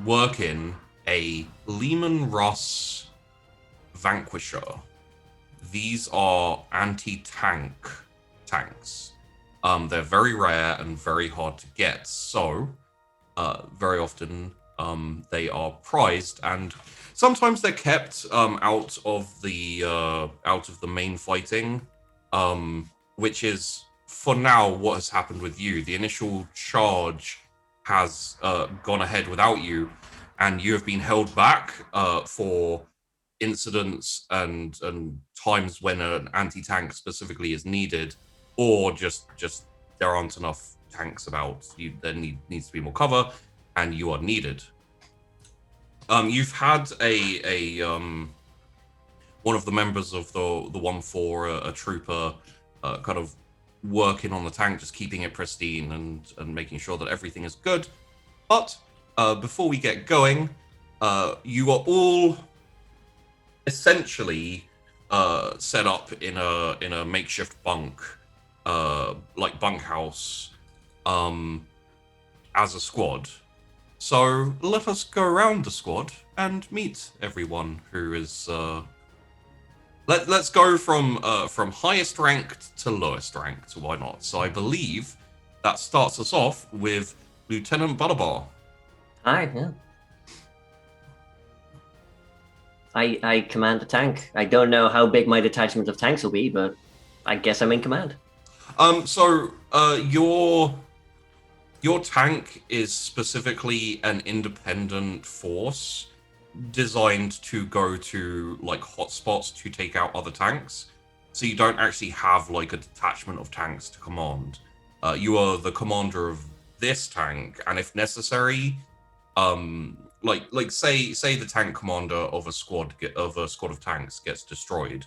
work in a Lehman Russ Vanquisher. These are anti-tank tanks. They're very rare and very hard to get, so very often they are prized, and sometimes they're kept out of the main fighting, which is for now what has happened with you. The initial charge has gone ahead without you, and you have been held back for incidents and times when an anti-tank specifically is needed, or just there aren't enough tanks about. There needs to be more cover, and you are needed. You've had a one of the members of the 1-4, a trooper, kind of working on the tank, just keeping it pristine and making sure that everything is good. But before we get going, you are all essentially set up in a makeshift bunk, like bunkhouse, as a squad. So let us go around the squad and meet everyone who is. Let's go from highest ranked to lowest ranked. Why not? So I believe that starts us off with Lieutenant Butterbar. Hi, yeah. I command a tank. I don't know how big my detachment of tanks will be, but I guess I'm in command. Your tank is specifically an independent force designed to go to like hotspots to take out other tanks. So you don't actually have like a detachment of tanks to command. You are the commander of this tank, and if necessary, like say the tank commander of a squad of tanks gets destroyed,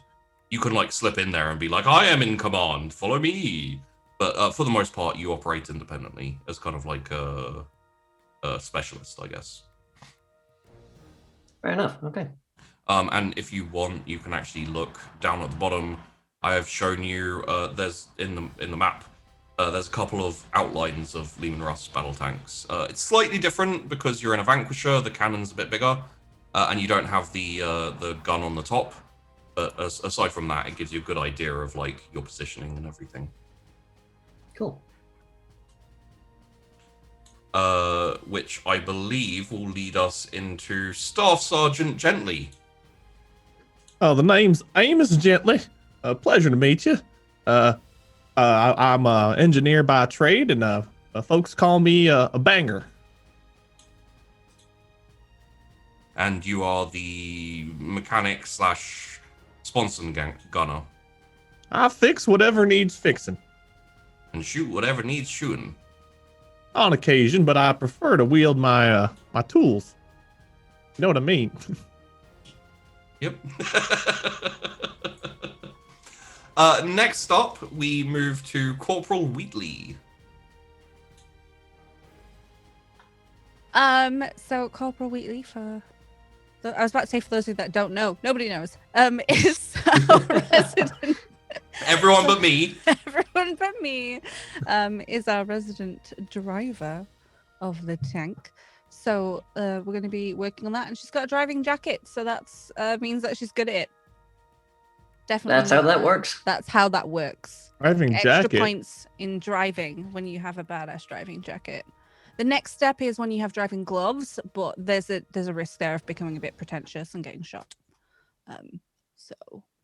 you can like slip in there and be like, I am in command, follow me. But for the most part, you operate independently as kind of like a specialist, I guess. Fair enough. Okay. And if you want, you can actually look down at the bottom. I have shown you there's in the map. There's a couple of outlines of Lehman Russ battle tanks. It's slightly different because you're in a Vanquisher. The cannon's a bit bigger, and you don't have the gun on the top. But aside from that, it gives you a good idea of like your positioning and everything. Cool. Which I believe will lead us into Staff Sergeant Gently. Oh, the name's Amos Gently. Pleasure to meet you. I'm an engineer by trade, and folks call me a banger. And you are the mechanic / Sponson gunner. I fix whatever needs fixing. And shoot whatever needs shooting. On occasion, but I prefer to wield my my tools. You know what I mean? Yep. Next up, we move to Corporal Wheatley. So Corporal Wheatley, I was about to say for those of you that don't know, nobody knows, is our resident. Everyone but me. Everyone but me is our resident driver of the tank. So we're going to be working on that, and she's got a driving jacket, so that's means that she's good at it. Definitely. That's how that works. That's how that works. Driving Extra jacket. points in driving when you have a badass driving jacket. The next step is when you have driving gloves, but there's a risk there of becoming a bit pretentious and getting shot. So.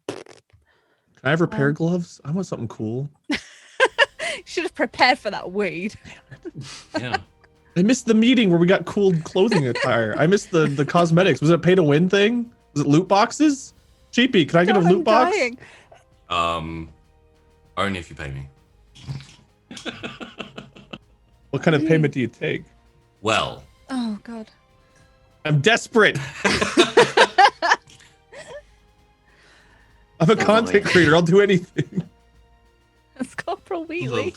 Can I have repair gloves? I want something cool. Should have prepared for that, Wade. Yeah. I missed the meeting where we got cool clothing attire. I missed the cosmetics. Was it a pay to win thing? Was it loot boxes? Cheapy, can I get a loot box? Dying. Only if you pay me. What kind of payment do you take? Well. Oh God. I'm desperate. I'm a content creator. I'll do anything. That's Corporal Wheatley.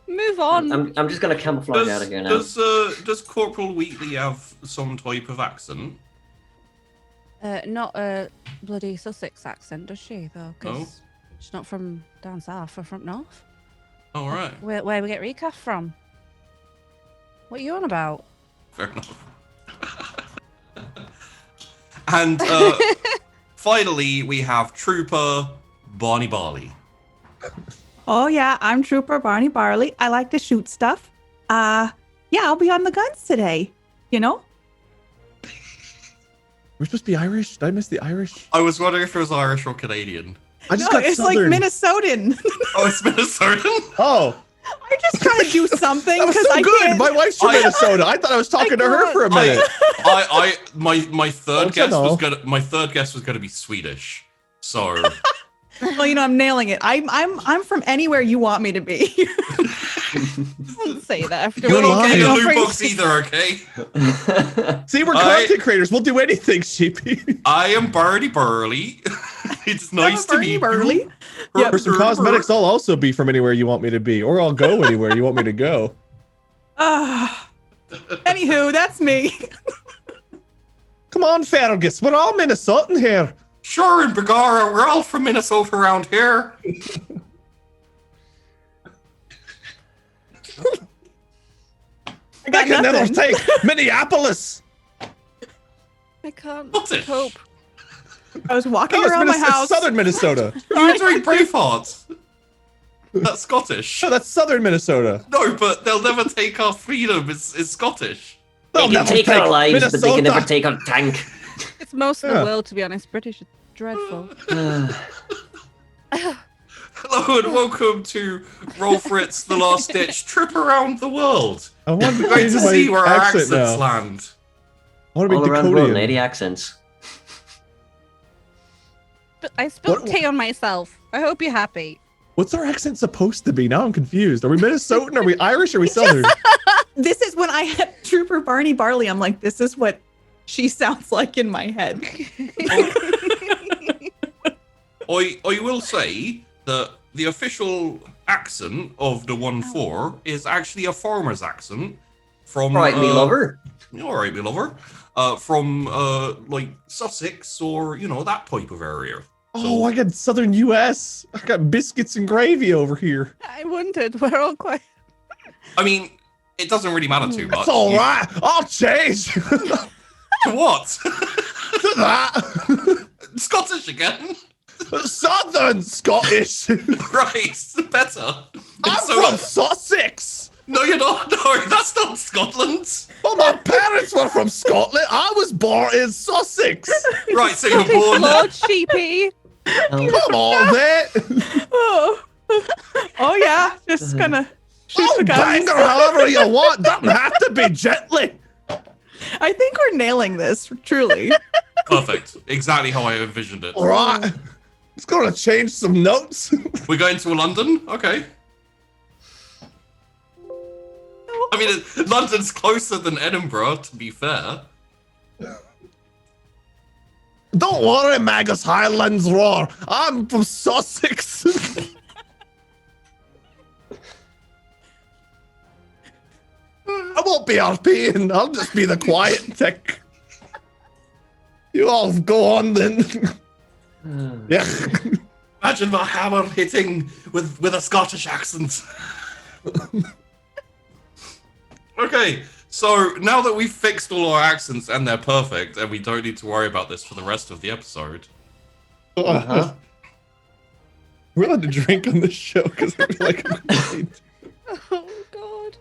Move on. I'm just gonna camouflage out of here now. Does Corporal Wheatley have some type of accent? Not a bloody Sussex accent, does she? Though, because Oh. she's not from down south or from north. All right. Where we get recaf from? What are you on about? Fair enough. And finally, we have Trooper Barney Barley. Oh yeah, I'm Trooper Barney Barley. I like to shoot stuff. Yeah, I'll be on the guns today. You know? We're supposed to be Irish? Did I miss the Irish? I was wondering if it was Irish or Canadian. I just No, got it's Southern. like Minnesotan. Oh, it's Minnesotan? Oh, I'm just trying to do something that was because so I good. can't. My wife's from Minnesota. I thought I was talking to her for a minute. My third Don't you guess was know? gonna be Swedish. So Well, you know, I'm nailing it. I'm from anywhere you want me to be. Don't say that after You're what not getting a lying. loot box either, okay? See, we're I- content creators. We'll do anything, Sheepy. I am Barney Burley. It's nice to meet you. Burley. Yeah, for some cosmetics, I'll also be from anywhere you want me to be, or I'll go anywhere you want me to go. Anywho, that's me. Come on, Fergus. We're all Minnesotan here. Sure, in Bagara, we're all from Minnesota around here. I got can never nothing. take Minneapolis. I can't Scottish. cope. I was walking That was around my Minnesota, house. southern Minnesota. You were doing Braveheart. That's Scottish. No, that's southern Minnesota. No, but they'll never take our freedom. It's Scottish. They They'll can never take our lives, but they can Minnesota. never take our tank. It's most of Yeah. the world, to be honest. British are dreadful. Hello and welcome to Roll Fritz, the last ditch trip around the world. I want to Great change to my see where our accent accents now. land. I want to All be around the world, Dakotian. 80 accents. But I spilled What- tea on myself. I hope you're happy. What's our accent supposed to be? Now I'm confused. Are we Minnesotan? Are we Irish? Are we Southern? This is when I had Trooper Barney Barley. I'm like, this is what she sounds like in my head. I will say that the official accent of the 1-4 is actually a farmer's accent from. Right, me lover. All right, me lover. From like Sussex or that type of area. Oh, I got southern U.S. I got biscuits and gravy over here. I wondered. We're all quite. I mean, it doesn't really matter too much. That's all right. I'll change to To what? that. Scottish again? Southern Scottish. Right, better. I'm from Sussex. No, you're not. No, that's not Scotland. Well, my parents were from Scotland. I was born in Sussex. Right, so you're born. Lord Sheepy. Oh, Come on, mate. Oh yeah, just gonna shoot I'll the bang guns. her however you want. Doesn't have to be gently. I think we're nailing this, truly. Perfect. Exactly how I envisioned it. All right. It's gonna change some notes. We're going to London? Okay. I mean, London's closer than Edinburgh, to be fair. Don't worry, Magus Highlands Roar. I'm from Sussex. I won't be RPing. I'll just be the quiet tech. You all go on then. Yeah. Imagine my hammer hitting with a Scottish accent. Okay, so now that we've fixed all our accents and they're perfect, and we don't need to worry about this for the rest of the episode. Uh-huh. We're allowed to drink on this show because I feel like I'm complete. Oh God.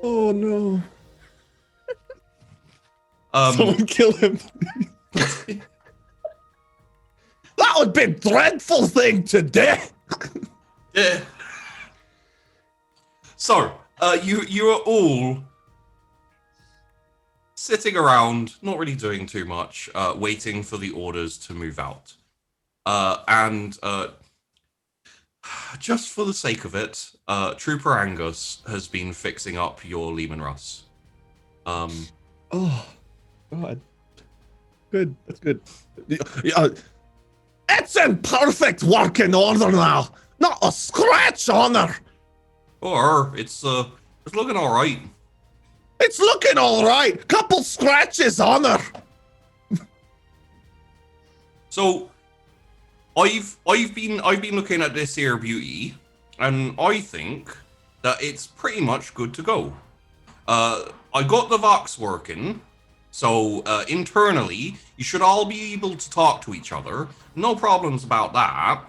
Oh no. Um, Someone kill him. That would be a dreadful thing to do. yeah. So, you are all sitting around, not really doing too much, waiting for the orders to move out. And just for the sake of it, Trooper Angus has been fixing up your Lehman Russ. Oh, God. Good. That's good. It's in perfect working order now. Not a scratch on her. Or it's looking all right. It's looking all right. Couple scratches on her. So, I've been looking at this here beauty, and I think that it's pretty much good to go. I got the Vox working, so internally you should all be able to talk to each other. No problems about that.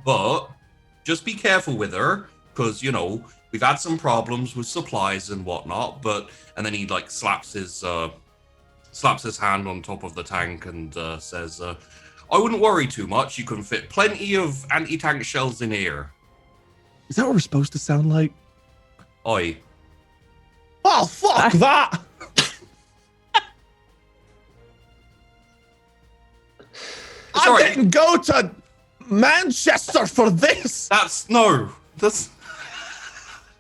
But just be careful with her, because we've had some problems with supplies and whatnot. And then he like slaps his hand on top of the tank and says, I wouldn't worry too much. You can fit plenty of anti-tank shells in here. Is that what we're supposed to sound like? Oi. Oh, fuck that. I Sorry. didn't go to Manchester for this. That's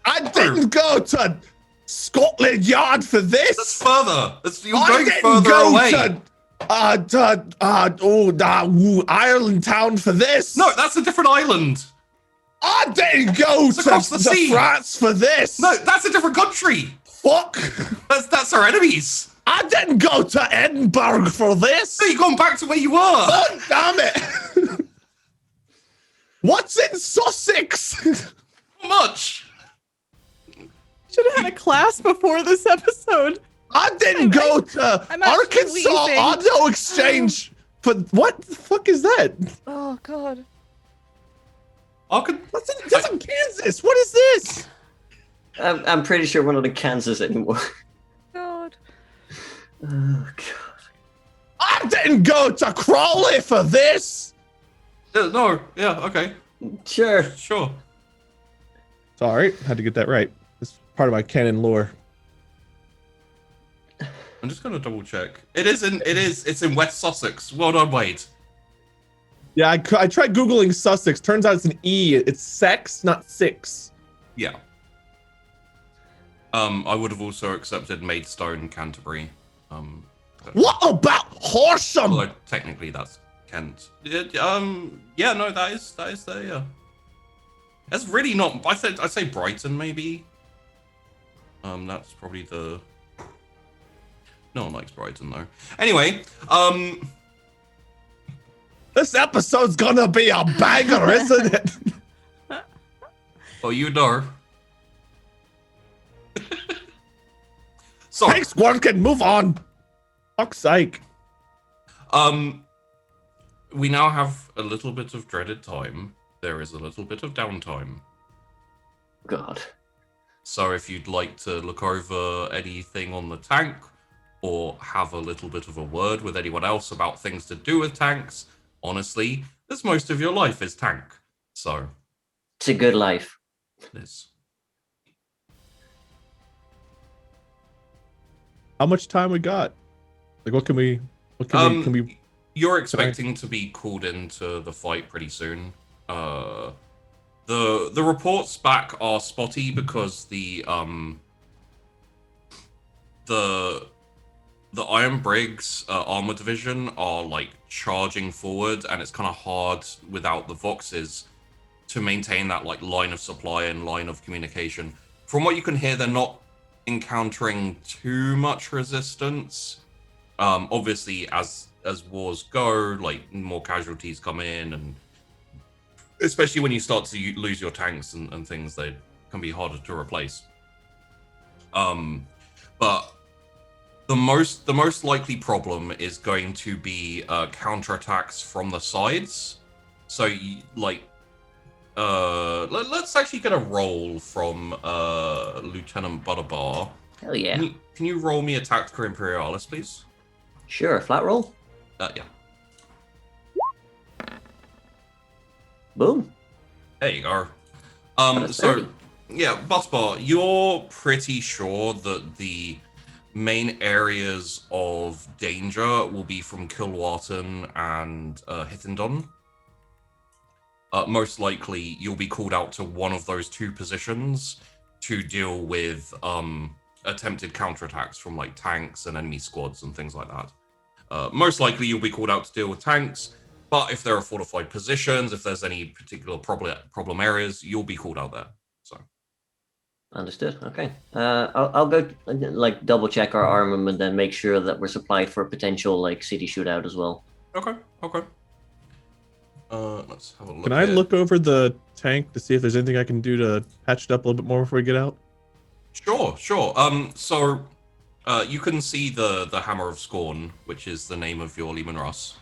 I didn't go to Scotland Yard for this. That's further. You're I going didn't further go away. to Ireland Town for this. No, that's a different island. I didn't go It's to across the sea. France for this. No, that's a different country. Fuck. That's our enemies. I didn't go to Edinburgh for this. So you're going back to where you were. God damn it. What's in Sussex? Not much. Should have had a class before this episode. I didn't go to I'm actually Arkansas wheezing. Auto Exchange for what the fuck is that? Oh God. That's in Kansas. What is this? I'm pretty sure we're not in Kansas anymore. God. Oh, God. I didn't go to Crawley for this. No, yeah, okay, Sure. sure. Sorry, had to get that right. It's part of my canon lore. I'm just gonna double check. It's in West Sussex. Well done, Wade. Yeah, I tried Googling Sussex. Turns out it's an E. It's sex, not six. Yeah. I would have also accepted Maidstone, Canterbury. What about Horsham? Although technically that's Kent. Yeah, no, that is there. Yeah, that's really not. I'd say Brighton maybe. That's probably the. No one likes Brighton though. Anyway, This episode's gonna be a banger, isn't it? well, you know. So, Thanks, one can move on. Fuck's sake. We now have a little bit of dreaded time. There is a little bit of downtime. God. So if you'd like to look over anything on the tank, or have a little bit of a word with anyone else about things to do with tanks, honestly, this most of your life is tank. So It's a good life. it is. How much time we got? Like, what can we? Can we? You're expecting to be called into the fight pretty soon. The reports back are spotty because the Iron Briggs armor division are like charging forward, and it's kind of hard without the Voxes to maintain that like line of supply and line of communication. From what you can hear, they're not encountering too much resistance. Obviously, as wars go, like more casualties come in, and especially when you start to lose your tanks and things, they can be harder to replace. But the most likely problem is going to be counterattacks from the sides. So let's actually get a roll from Lieutenant Butterbar. Hell yeah. Can you roll me a Tactica Imperialis, please? Sure, flat roll. Yeah. Boom. There you go. That's So, 30. yeah, Butterbar, you're pretty sure that the main areas of danger will be from Kilwarton and Hittendon. Most likely, you'll be called out to one of those two positions to deal with attempted counterattacks from like tanks and enemy squads and things like that. Most likely, you'll be called out to deal with tanks, but if there are fortified positions, if there's any particular problem areas, you'll be called out there. So, Understood. Okay. I'll go like double check our armament and make sure that we're supplied for a potential like city shootout as well. okay. Let's have a look. Can I look over the tank to see if there's anything I can do to patch it up a little bit more before we get out? Sure. So, you can see the Hammer of Scorn, which is the name of your Lehman Russ.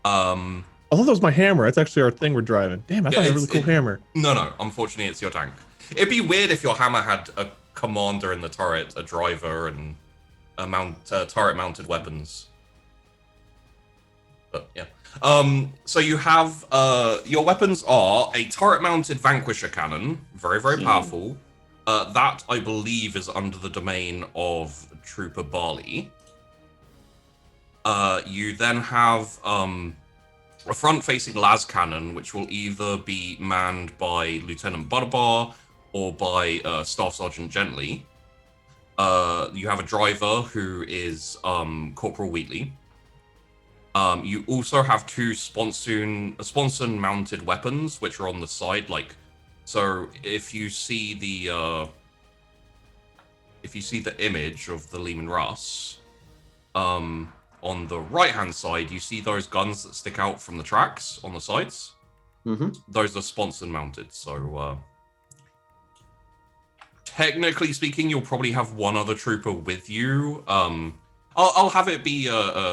I thought that was my hammer. That's actually our thing we're driving. Damn, I thought it was a really cool hammer. No. Unfortunately, it's your tank. It'd be weird if your hammer had a commander in the turret, a driver, and a turret-mounted weapons. But yeah. So you have your weapons are a turret-mounted Vanquisher cannon, very powerful. That I believe is under the domain of Trooper Barley. You then have a front-facing las cannon, which will either be manned by Lieutenant Butterbar or by Staff Sergeant Gently. You have a driver who is Corporal Wheatley. You also have two sponson-mounted weapons, which are on the side. So if you see the image of the Lehman Russ, on the right-hand side, you see those guns that stick out from the tracks on the sides. Mm-hmm. Those are sponson-mounted. So technically speaking, you'll probably have one other trooper with you. I'll have it be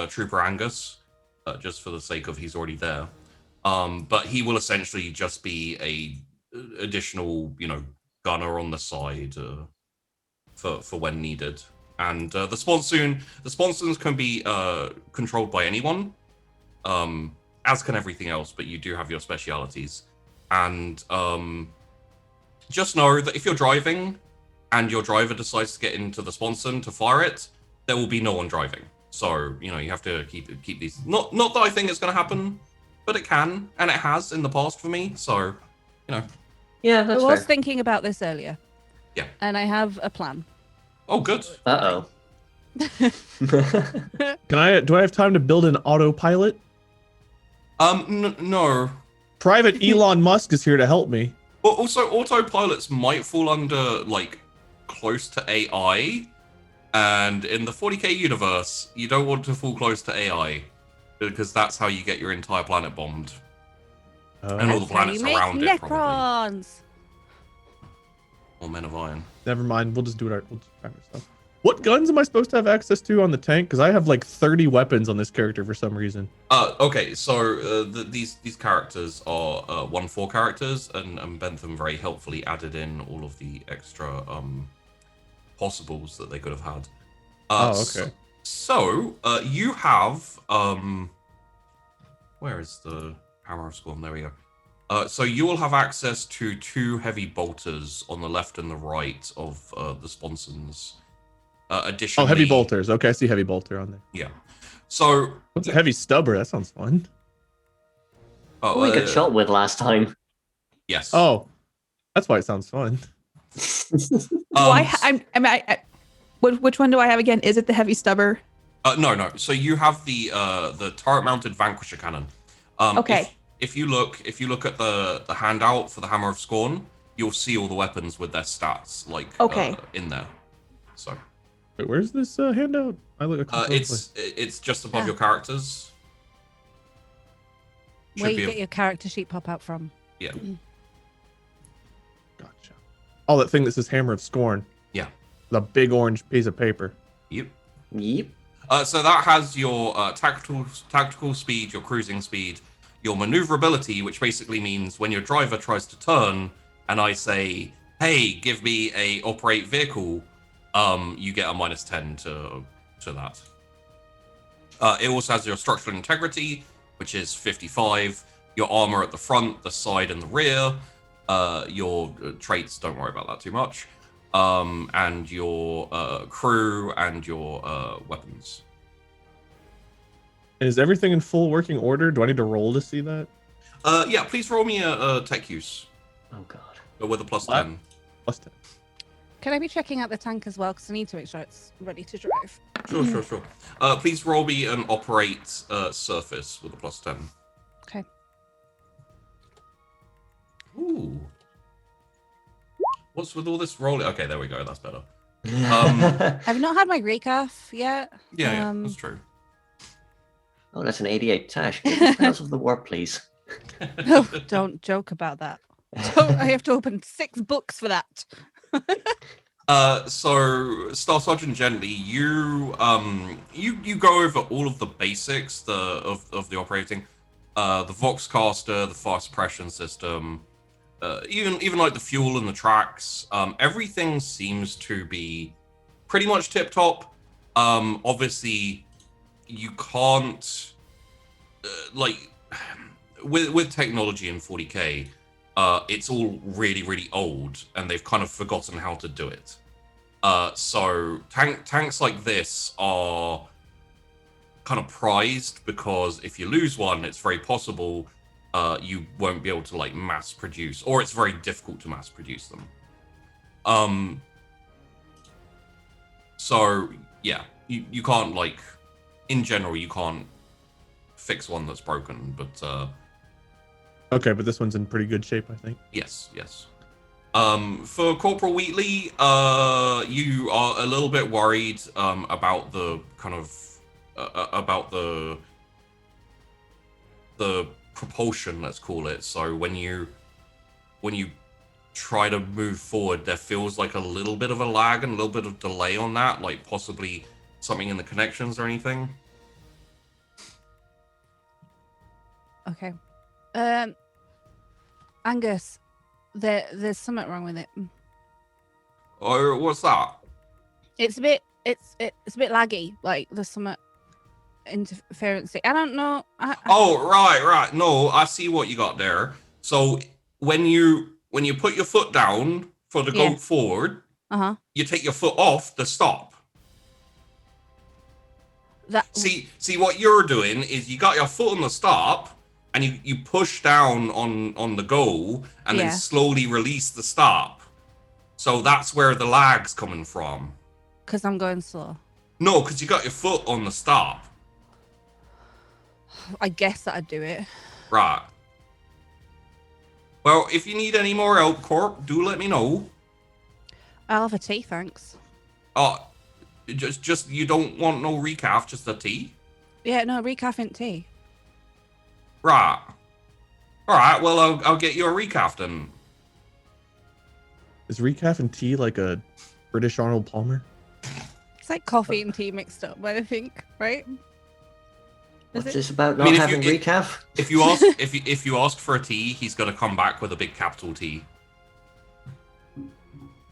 Trooper Angus. Just for the sake of he's already there. But he will essentially just be a additional, gunner on the side for when needed. And the sponsons can be controlled by anyone, as can everything else, but you do have your specialities. And just know that if you're driving and your driver decides to get into the sponson to fire it, there will be no one driving. So, you have to keep these. Not that I think it's going to happen, but it can, and it has in the past for me. So, Yeah, that's I was fair. thinking about this earlier. Yeah. And I have a plan. Oh, good. Uh-oh. Do I have time to build an autopilot? No. Private Elon Musk is here to help me. But also, autopilots might fall under, like, close to AI. And in the 40k universe, you don't want to fall close to AI. Because that's how you get your entire planet bombed. And all the That's how planets you make around it, probably. Necrons. Or Men of Iron. Never mind. We'll just do it. We'll just private stuff. What guns am I supposed to have access to on the tank? Because I have like 30 weapons on this character for some reason. Okay, so these characters are 1-4 characters, and Bentham very helpfully added in all of the extra possibles that they could have had. Okay. So you have where is the Hammer of Scorn? There we go. So you will have access to 2 heavy bolters on the left and the right of the sponsons. Additionally, Heavy bolters. Okay, I see heavy bolter on there. Yeah. So What's a heavy stubber? That sounds fun. Who we got shot with last time. Yes. Oh, that's why it sounds fun. Which one do I have again? Is it the heavy stubber? No. So you have the turret-mounted Vanquisher cannon. Okay. If you look at the handout for the Hammer of Scorn, you'll see all the weapons with their stats in there. So. Wait, where's this handout? I look. It's just above your characters. Where you get your character sheet pop out from. Yeah. Gotcha. Oh, that thing that says Hammer of Scorn. Yeah. The big orange piece of paper. Yep. Yep. So that has your tactical speed, your cruising speed, your maneuverability, which basically means when your driver tries to turn, and I say, "Hey, give me a operate vehicle," you get a -10 to that. It also has your structural integrity, which is 55. Your armor at the front, the side, and the rear. Your traits, don't worry about that too much. And your crew and your weapons. Is everything in full working order? Do I need to roll to see that? Yeah, please roll me a tech use. Oh god. But with a +10. +10. Can I be checking out the tank as well? Because I need to make sure it's ready to drive. Sure. Please roll me an operate surface with a +10. Okay. Ooh. What's with all this rolling? Okay, there we go. That's better. I've not had my recaf yet. Yeah, that's true. Oh, that's an 88 Tash. Give me Spells of the Warp, please. No, don't joke about that. I have to open 6 books for that. So Star Sergeant Gently, you go over all of the basics of the operating, the Voxcaster, the fast suppression system, even like the fuel and the tracks. Everything seems to be pretty much tip top. Obviously, you can't with technology in 40k. It's all really, really old, and they've kind of forgotten how to do it. So tanks like this are kind of prized because if you lose one, it's very possible you won't be able to like mass produce, or it's very difficult to mass produce them. So yeah, you can't in general you can't fix one that's broken, but Okay, but this one's in pretty good shape, I think. Yes. For Corporal Wheatley, you are a little bit worried about the kind of about the propulsion, let's call it. So when you try to move forward, there feels like a little bit of a lag and a little bit of delay on that, like possibly something in the connections or anything. Okay. Angus, there's something wrong with it. Oh, what's that? It's a bit laggy. Like there's some interference. I don't know. Oh, right. No, I see what you got there. So when you put your foot down for the go forward, you take your foot off to stop. See what you're doing is you got your foot on the stop and you push down on the go and then slowly release the stop. So that's where the lag's coming from. Because I'm going slow. No, because you got your foot on the stop. I guess that'd do it. Right. Well, if you need any more help, Corp, do let me know. I'll have a tea, thanks. Oh, just you don't want no recaf, just a tea? Yeah, no, recaf tea. Right. All right. Well, I'll get you a recaf then. Is recaf and tea like a British Arnold Palmer? It's like coffee and tea mixed up, I think, right? Is What's it? this about I mean, not if you- having recaf? If you ask if you ask for a tea, he's gonna come back with a big capital T.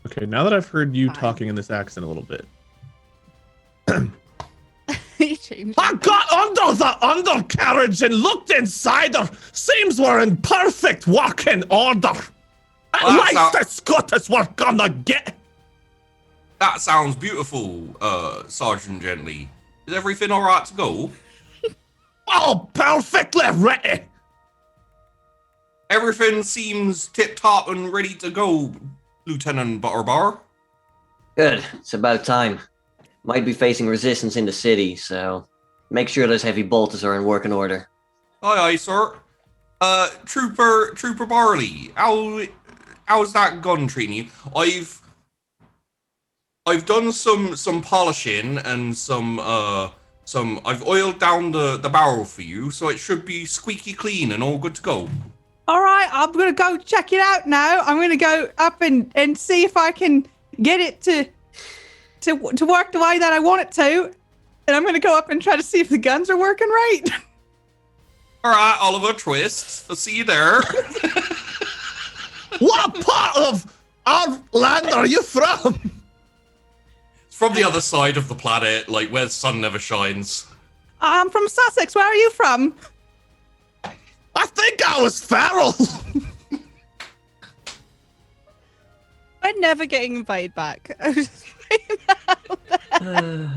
Okay, now that I've heard you Fine. talking in this accent a little bit. You changed I it. got under the undercarriage and looked inside her. Seems we're in perfect working order. At Well, that's least not- as good as we're gonna get. That sounds beautiful, Sergeant Gently. Is everything all right to go? Oh, perfectly ready. Everything seems tip top and ready to go, Lieutenant Butterbar. Good. It's about time. Might be facing resistance in the city, so make sure those heavy bolters are in working order. Aye, aye, sir. Trooper Barley, how's that gun treating you? I've done some polishing and some I've oiled down the barrel for you, so it should be squeaky clean and all good to go. All right, I'm gonna go check it out now. I'm gonna go up and see if I can get it to work the way that I want it to. And I'm gonna go up and try to see if the guns are working right. All right, Oliver Twist. I'll see you there. What part of our land are you from? It's from the other side of the planet, like where the sun never shines. I'm from Sussex. Where are you from? I think I was feral. I'm never getting invited back. I was just saying that.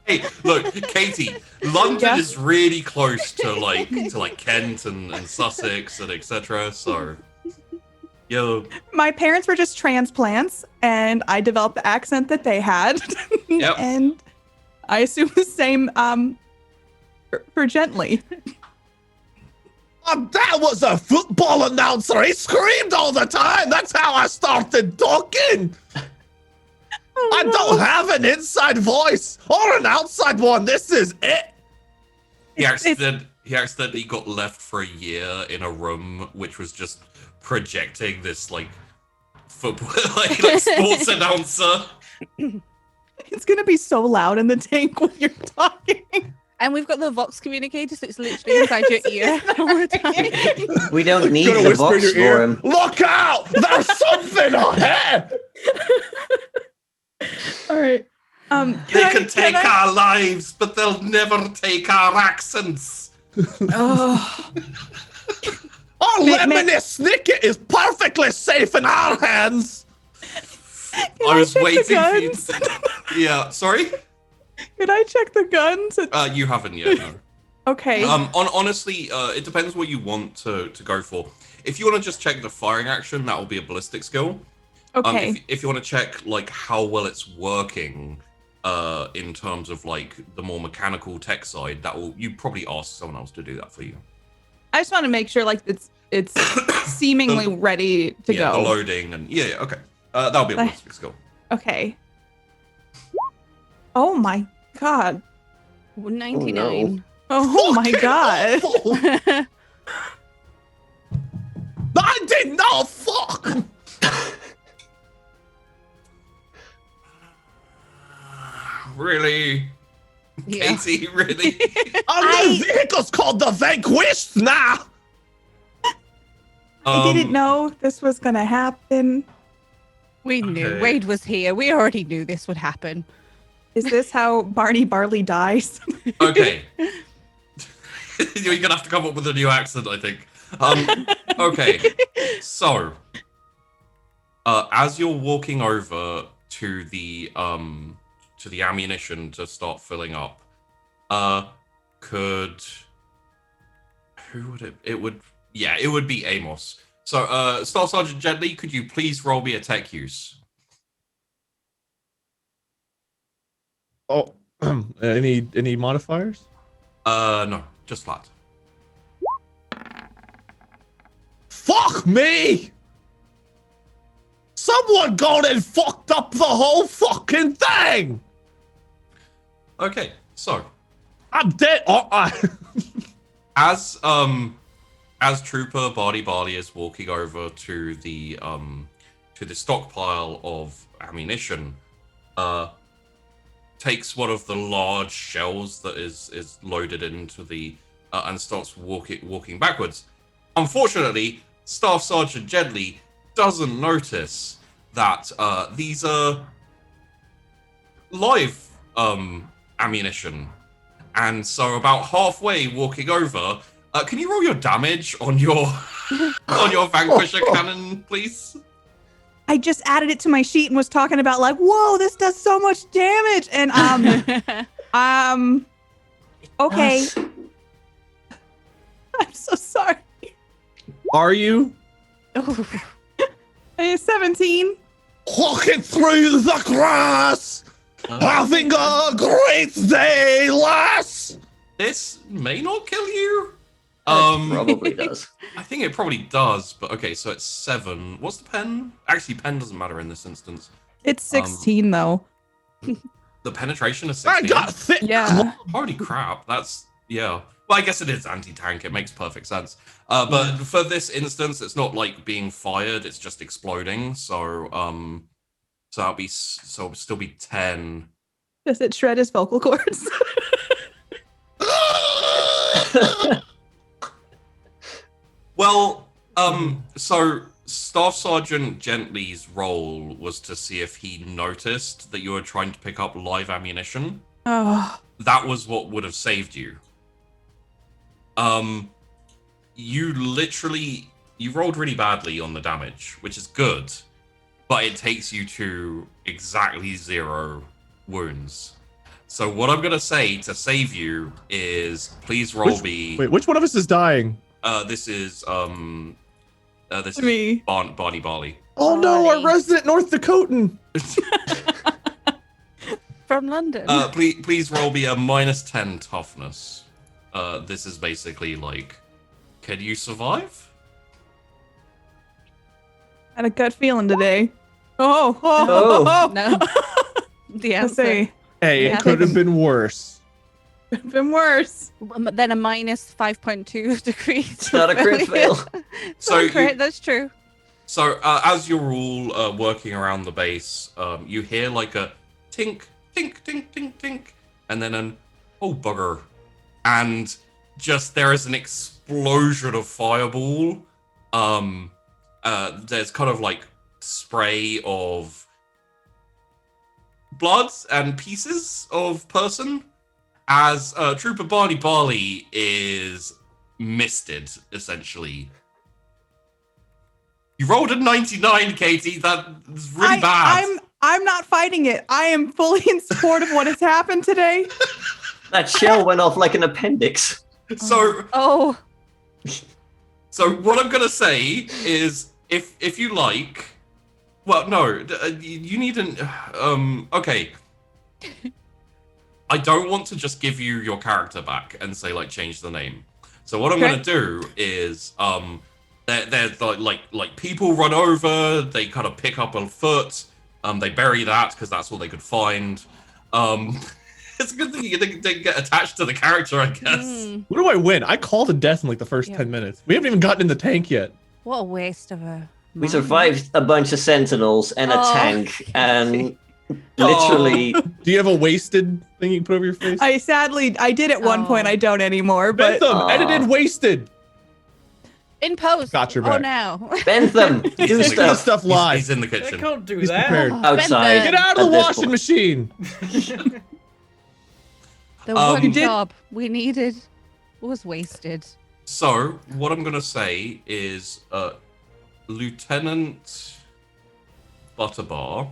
Hey, look, Katie, London Yeah. is really close to Kent and Sussex and etc. So, yo, My parents were just transplants, and I developed the accent that they had. Yep. And I assume the same for Gently. That was a football announcer. He screamed all the time. That's how I started talking. I don't have an inside voice or an outside one. This is it. he accidentally got left for a year in a room which was just projecting this like football like sports announcer. It's gonna be so loud in the tank when you're talking. And we've got the Vox communicator, so it's literally inside your ear all the time. We don't need Gonna the whisper in box your for ear. him. Look out! There's something ahead. All right. They can take our lives, but they'll never take our accents. Oh, Our Ma- lemony snicket is perfectly safe in our hands. I was check the waiting for you. guns? Yeah, sorry. Could I check the guns? You haven't yet. No. Okay. Honestly, it depends what you want to go for. If you want to just check the firing action, that will be a ballistic skill. Okay. If you want to check like how well it's working, in terms of like the more mechanical tech side, you probably ask someone else to do that for you. I just want to make sure like it's seemingly ready to Yeah, the go. loading and yeah, okay. That'll be a ballistic skill. Okay. Oh my god. 99. Oh my god. I did not fuck. Really? Yeah. Katie, really? Our new vehicle's called the Vanquisher now. I didn't know this was gonna happen. We knew. Okay. Wade was here. We already knew this would happen. Is this how Barney Barley dies? Okay. You're gonna have to come up with a new accent, I think. Okay. So, as you're walking over to the ammunition to start filling up, who would it would be Amos. So, Staff Sergeant Gently, could you please roll me a tech use? Oh, any modifiers? No, just flat. Fuck me! Someone gone and fucked up the whole fucking thing! Okay, so I'm dead. as Trooper Barley is walking over to the stockpile of ammunition, takes one of the large shells that is loaded into the and starts walking backwards. Unfortunately, Staff Sergeant Gently doesn't notice that these are live ammunition, and so about halfway walking over, can you roll your damage on your Vanquisher cannon, please? I just added it to my sheet and was talking about like, whoa, this does so much damage. And okay. Yes. I'm so sorry. Are you? 17. Walking through the grass, having a great day, lass. This may not kill you. It probably does. I think it probably does, but okay, so it's 7. What's the pen? Actually, pen doesn't matter in this instance. It's 16 though. The penetration is I 16. got thick. Yeah. Holy crap, that's, yeah. Well, I guess it is anti-tank, it makes perfect sense. But for this instance, it's not like being fired, it's just exploding, so it'll still be 10. Does it shred his vocal cords? Well, so Staff Sergeant Gently's role was to see if he noticed that you were trying to pick up live ammunition. Oh. That was what would have saved you. You rolled really badly on the damage, which is good, but it takes you to exactly 0 wounds. So what I'm gonna say to save you is please roll me. Wait, which one of us is dying? This is Me. Barney Barley. Oh no, our Barney. resident North Dakotan. From London. Please roll me a -10 toughness. This is basically like, can you survive? Had a gut feeling today. Oh. No. The Let's answer. see. Hey, Yeah. it could have been worse. Could've been worse. Then a -5.2 degree. It's not a crit fail. So So crit, that's true. So as you're all working around the base, you hear like a tink, tink, tink, tink, tink, and then an oh bugger, and just there is an explosion of fireball. There's kind of like spray of blood and pieces of person as Trooper Barley is misted, essentially. You rolled a 99, Katie. That's really bad. I'm not fighting it. I am fully in support of what has happened today. That shell went off like an appendix. So Oh. what I'm gonna say is, if you like, well, no, you need an okay. I don't want to just give you your character back and say like change the name. So what I'm Okay. gonna do is there's like people run over, they kind of pick up a foot, they bury that because that's all they could find. It's a good thing you didn't get attached to the character, I guess. Mm, What do I win? I called a death in like the first Yeah. 10 minutes. We haven't even gotten in the tank yet. what a waste of a. We mind. survived a bunch of sentinels and a Oh, tank, and literally, Do you have a wasted thing you can put over your face? I did at one point. Oh. I don't anymore, but Bentham, edited wasted. In post. Got your Oh, back. now. Bentham, do He's Do stuff. stuff He's, live. he's in the I kitchen. can't do He's that. prepared. Outside. Get out of the at this washing point. machine. The Um, one You did- job we needed was wasted. So what I'm gonna say is, Lieutenant Butterbar,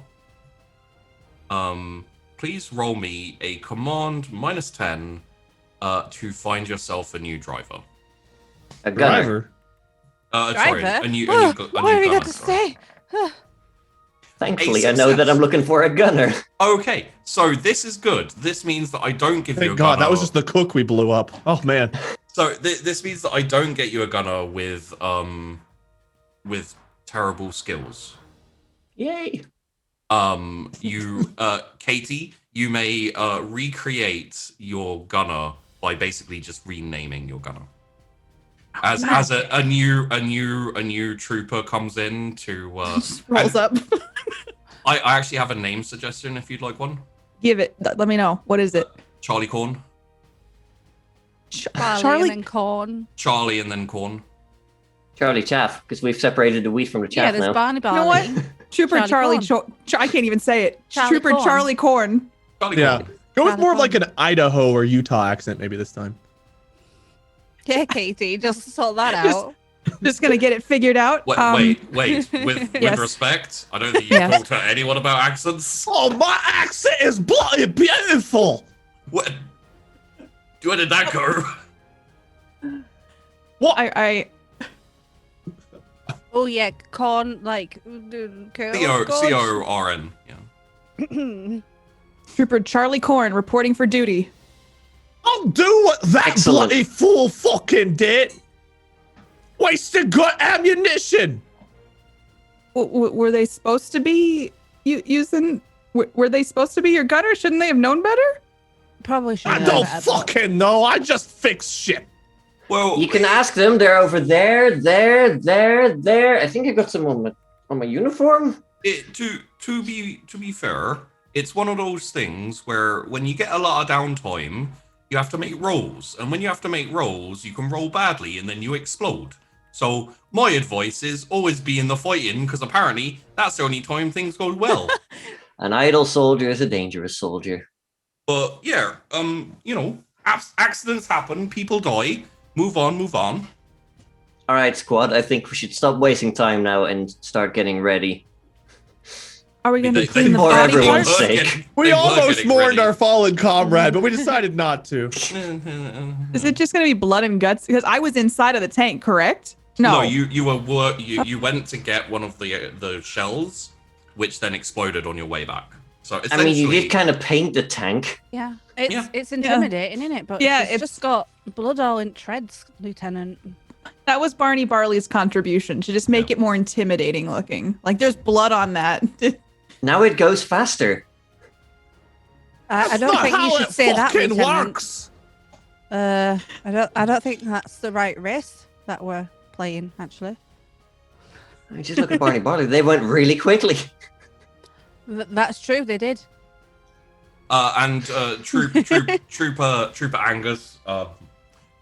please roll me a command -10 to find yourself a new driver. A gunner. Driver. Sorry, Driver? a new Oh, gu- a what new are we gunner, going to sorry. say? Thankfully, A I know that success. I'm looking for a gunner. Okay, so this is good. This means that I don't give you a Thank God, gunner. that was just the cook we blew up. Oh man. So this means that I don't get you a gunner with with terrible skills. Yay! Katie, you may recreate your gunner by basically just renaming your gunner. As a new trooper comes in to Just rolls up. I actually have a name suggestion if you'd like one. Give it. Let me know. What is it? Charlie Corn. Charlie and then corn. Charlie and then Corn. Charlie Chaff, because we've separated the wheat from the Yeah, chaff there's now. Barney You know what? Barley. Trooper Charlie Charlie. I can't even say it. Charlie Trooper Corn. Charlie Corn. Charlie Yeah. Corn. Go with Kinda more of fun. like an Idaho or Utah accent maybe this time. Yeah, Katie, just sort that Just- out. Just gonna get it figured out. Wait. With Yes. respect, I don't think you Yes. talk to anyone about accents. Oh, my accent is bloody beautiful. What? Where did that go? What? I Oh yeah, corn like C-O-R-N. Yeah. Trooper Charlie Corn reporting for duty. I'll do what that Excellent. bloody fool fucking did. Wasted good ammunition. Were they supposed to be using? Were they supposed to be your gunner? Shouldn't they have known better? Probably should. I don't fucking know. I just fix shit. Well, You can ask them. They're over there. I think I got some on my uniform. To be fair, it's one of those things where when you get a lot of downtime, you have to make rolls, and when you have to make rolls, you can roll badly and then you explode. So my advice is always be in the fighting, because apparently that's the only time things go well. An idle soldier is a dangerous soldier. But yeah, accidents happen, people die. Move on. All right, squad. I think we should stop wasting time now and start getting ready. Are we gonna They- clean the for body everyone's parts? sake. We They were almost getting mourned ready. our fallen comrade, but we decided not to. Is it just gonna be blood and guts? Because I was inside of the tank, correct? No. you went to get one of the shells, which then exploded on your way back. So I essentially, mean, you did kind of paint the tank. Yeah, Yeah. it's intimidating, isn't it? But Yeah, it's it's- just got blood all in treads, Lieutenant. That was Barney Barley's contribution to just make it more intimidating looking. Like there's blood on that. Now it goes faster. I don't think you should say that, fucking Lieutenant. works. I don't think that's the right race that we're playing. Actually, I mean, just look at Barney Barley. They went really quickly. That's true. They did. and Trooper Angus,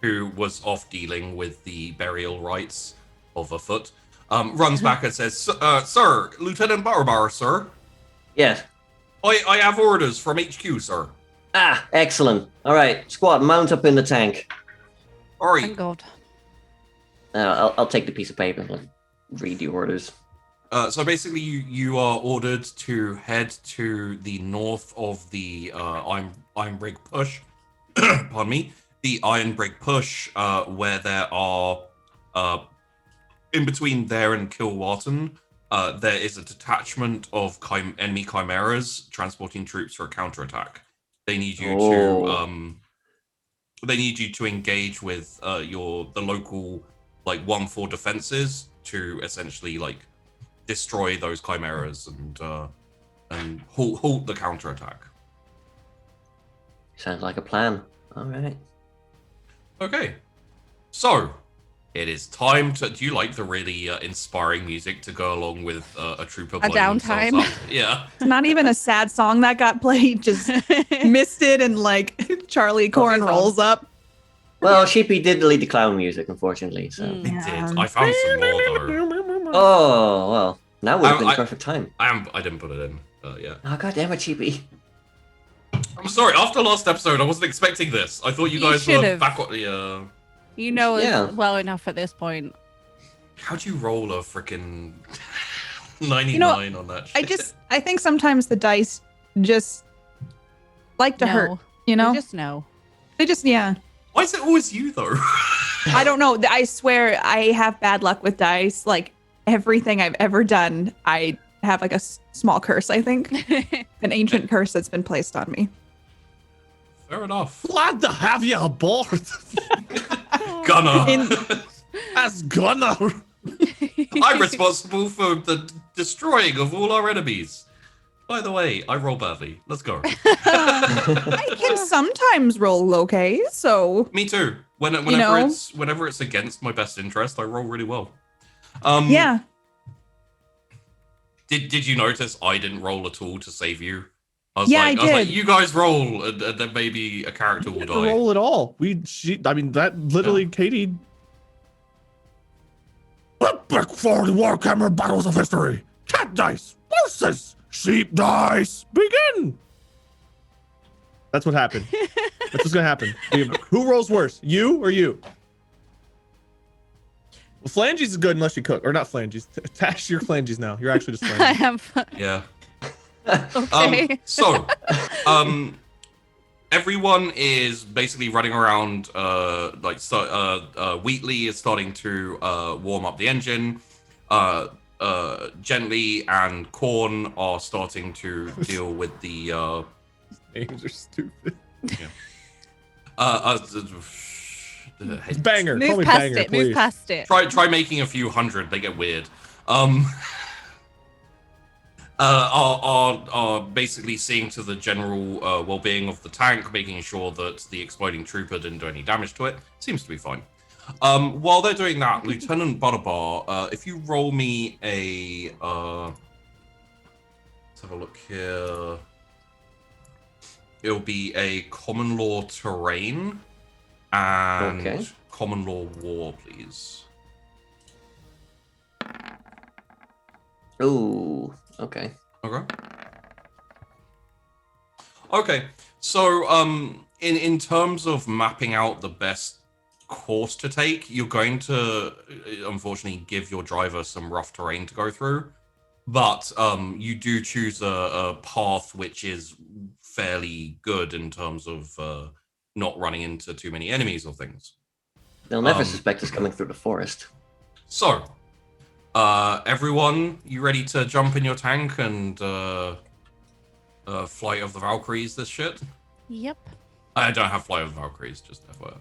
who was off dealing with the burial rites of a foot, runs back and says, "Sir, Lieutenant Barbar, sir, Yes. I have orders from HQ, sir. Ah, excellent. All right, squad, mount up in the tank. All right." Thank God. I'll take the piece of paper and read the orders. So basically, you are ordered to head to the north of the Iron Brig Push. Pardon me. The Iron Brig Push, where there are, in between there and Kilwatton, there is a detachment of enemy chimeras transporting troops for a counterattack. They need you to engage with the local 1-4 defenses to essentially destroy those chimeras and halt the counterattack. Sounds like a plan. All right. Okay, so it is time to. Do you like the really inspiring music to go along with a trooper? blowing downtime. themselves up? Yeah. It's not even a sad song that got played. Just missed it, and Charlie Corn rolls up. Well, Sheepy did delete the clown music, unfortunately. So. Mm. It did. I found some more though. Oh well, now would have been I- the perfect time. I didn't put it in. Yeah. Oh god damn it, Sheepy. I'm sorry. After last episode, I wasn't expecting this. I thought you You guys were should've. back on the. You know us Yeah. well enough at this point. How'd you roll a freaking 99 on that shit? I think sometimes the dice just like to hurt. No. You know, You just know. they just yeah. Why is it always you though? I don't know. I swear I have bad luck with dice. Like everything I've ever done, I have a small curse, I think. An ancient curse that's been placed on me. Fair enough. Glad to have you aboard. Gunner. In- As gunner. I'm responsible for the destroying of all our enemies. By the way, I roll badly. Let's go. I can sometimes roll okay, so Me too. Whenever know? it's against my best interest, I roll really well. yeah. Did you notice I didn't roll at all to save you? I was Yeah, like, I was like, did. you guys roll, and then maybe a character will Didn't die. roll at all. I mean, that literally, Katie. Epic 40 Warhammer battles of history. Cat dice versus sheep dice. Begin. That's what happened. That's what's gonna happen. Who rolls worse, you or you? Well, phalanges is good unless you cook, or not phalanges. Tash your phalanges now. You're actually just I phalanges. am. Yeah. Okay. So, everyone is basically running around. Wheatley is starting to warm up the engine. Gently and Corn are starting to deal with the. Names are stupid. Hey, Banger. Call Move me past banger, it. please. Move past it. try making a few hundred. They get weird. Are basically seeing to the general well-being of the tank, making sure that the exploding trooper didn't do any damage to it. Seems to be fine. While they're doing that, Lieutenant Butterbar, if you roll me a let's have a look here. It'll be a common law terrain and Okay. common law war, please. Ooh, okay. Okay. So, in terms of mapping out the best course to take, you're going to unfortunately give your driver some rough terrain to go through, but you do choose a path which is fairly good in terms of not running into too many enemies or things. They'll never suspect us coming through the forest. So, everyone, you ready to jump in your tank and Flight of the Valkyries this shit? Yep. I don't have Flight of the Valkyries, just FYI.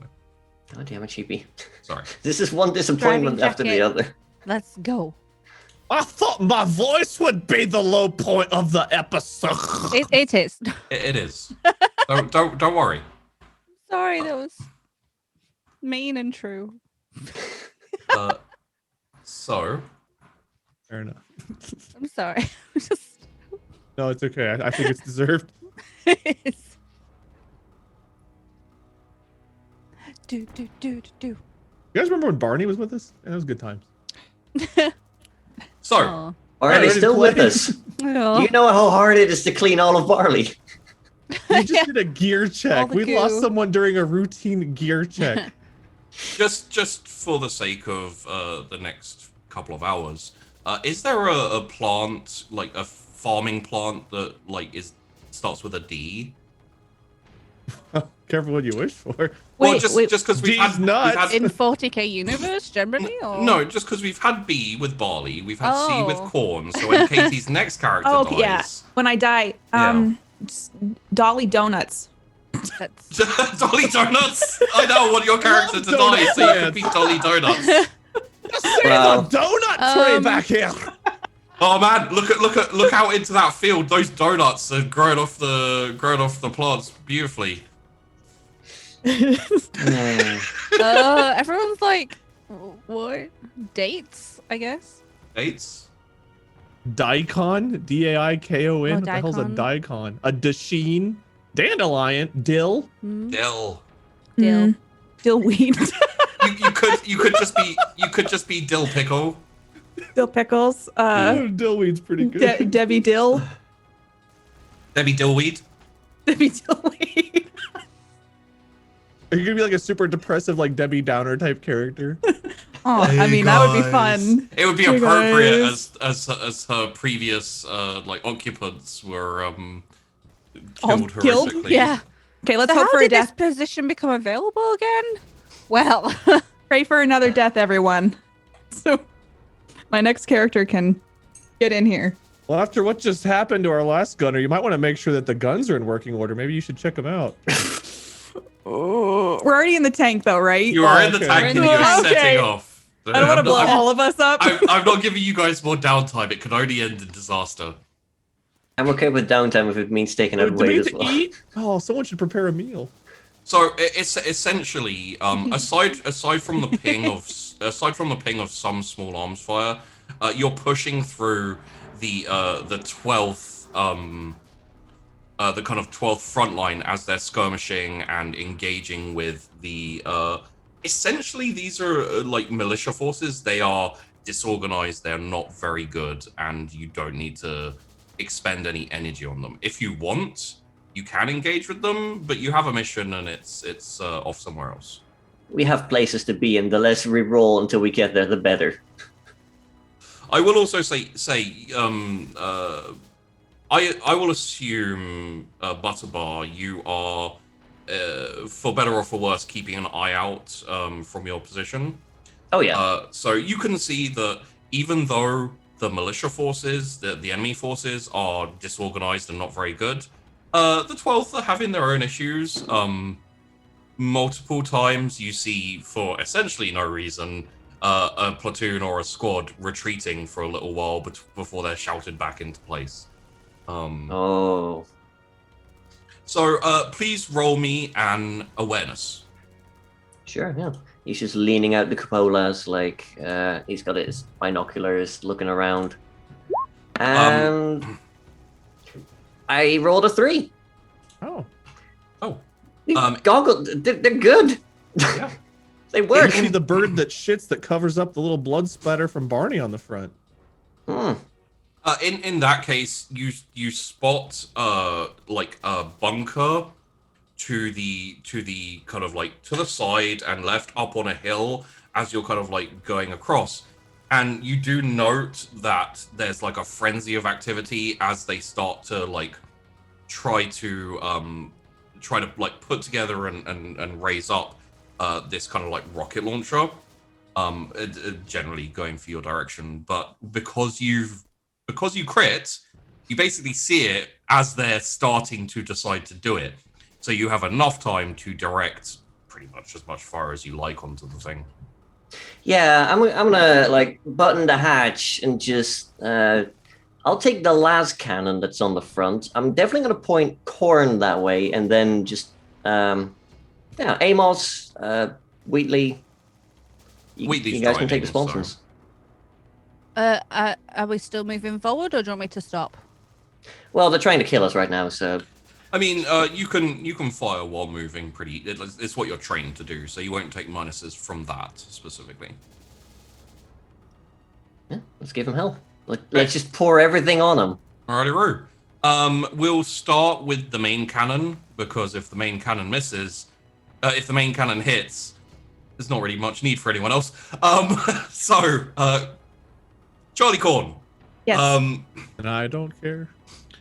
Oh, damn it, Cheapy. Sorry. This is one disappointment Driving after the jacket. other. Let's go. I thought my voice would be the low point of the episode. It is. It is. don't worry. Sorry, that was mean and true. So, Fair enough. I'm sorry. Just No, it's okay. I think it's deserved. it's... Do. You guys remember when Barney was with us? Yeah, that was good times. so Aw. Are Ready they to still play? with us? Aw. Do you know how hard it is to clean all of barley? We just did a gear All check. the We lost goo. someone during a routine gear check. just for the sake of the next couple of hours, is there a plant, like a farming plant that starts with a D? Careful what you wish for. Well, Wait, just wait. because we've D's had, nuts. In 40k universe, generally, or no, just because we've had B with barley, we've had C with Oh. corn. So when Katie's next character Oh, dies, yeah. When I die, just Dolly Donuts. that's Dolly Donuts. I don't want your character Love to die, so you donuts. can be Dolly Donuts. Wow. The donut tray Um, back here. Oh man, look out into that field. Those donuts are growing off the plants beautifully. everyone's like, what? Dates, I guess. Dates? Daikon, D-A-I-K-O-N. Oh, What the hell's a daikon? A dasheen, dandelion, dill. Hmm? Dill. Dill. Dill weed. You could just be dill pickle. Dill pickles. Dillweed's pretty good. Debbie Dill. Debbie Dillweed. Debbie Dill weed. Are you gonna be like a super depressive, like Debbie Downer type character? Oh, I mean, that would be fun. It would be Hey, appropriate guys. as her previous occupants were All killed killed? horrifically. Yeah. Okay, let's So hope how for a did this death. position become available again? Well, Pray for another death, everyone. So my next character can get in here. Well, after what just happened to our last gunner, you might want to make sure that the guns are in working order. Maybe you should check them out. Oh, we're already in the tank, though, right? You are in the okay. tank and We're in you're the- setting Okay. off. I don't want to blow all of us up. I'm not giving you guys more downtime. It could only end in disaster. I'm okay with downtime if it means taking out Do we weight need as to well. eat? Oh, someone should prepare a meal. So it's essentially, aside from the ping of some small arms fire, you're pushing through the 12th the kind of 12th front line as they're skirmishing and engaging with the essentially these are like militia forces. They are disorganized, they're not very good, and you don't need to expend any energy on them. If you want, you can engage with them, but you have a mission and it's off somewhere else. We have places to be, and the less we roll until we get there, the better. I will also say I will assume, Butterbar, you are, for better or for worse, keeping an eye out from your position. Oh, yeah. So you can see that even though the militia forces, the enemy forces, are disorganized and not very good, the 12th are having their own issues. Multiple times you see, for essentially no reason, a platoon or a squad retreating for a little while before they're shouted back into place. Oh. So please roll me an awareness. Sure, yeah. He's just leaning out the cupolas, like, he's got his binoculars, looking around. And I rolled a 3. Oh. Goggles, they're good. Yeah. They You work. see the bird that shits that covers up the little blood spatter from Barney on the front. Hmm. In that case, you spot like a bunker to the kind of like to the side and left up on a hill as you're kind of like going across, and you do note that there's like a frenzy of activity as they start to like try to like put together and raise up this kind of like rocket launcher, generally going for your direction, but because you crit, you basically see it as they're starting to decide to do it. So you have enough time to direct pretty much as much fire as you like onto the thing. Yeah, I'm gonna like button the hatch and just I'll take the las cannon that's on the front. I'm definitely gonna point Corn that way, and then just Amos, Wheatley. Wheatley's You guys can driving, take the sponsons. Are we still moving forward, or do you want me to stop? Well, they're trying to kill us right now, so I mean, you can fire while moving. It's what you're trained to do, so you won't take minuses from that specifically. yeah, let's give him hell. Let's just pour everything on him. Alrighty-roo. We'll start with the main cannon, because if the main cannon misses, if the main cannon hits, there's not really much need for anyone else. So, Charlie Corn. Yes. And I don't care.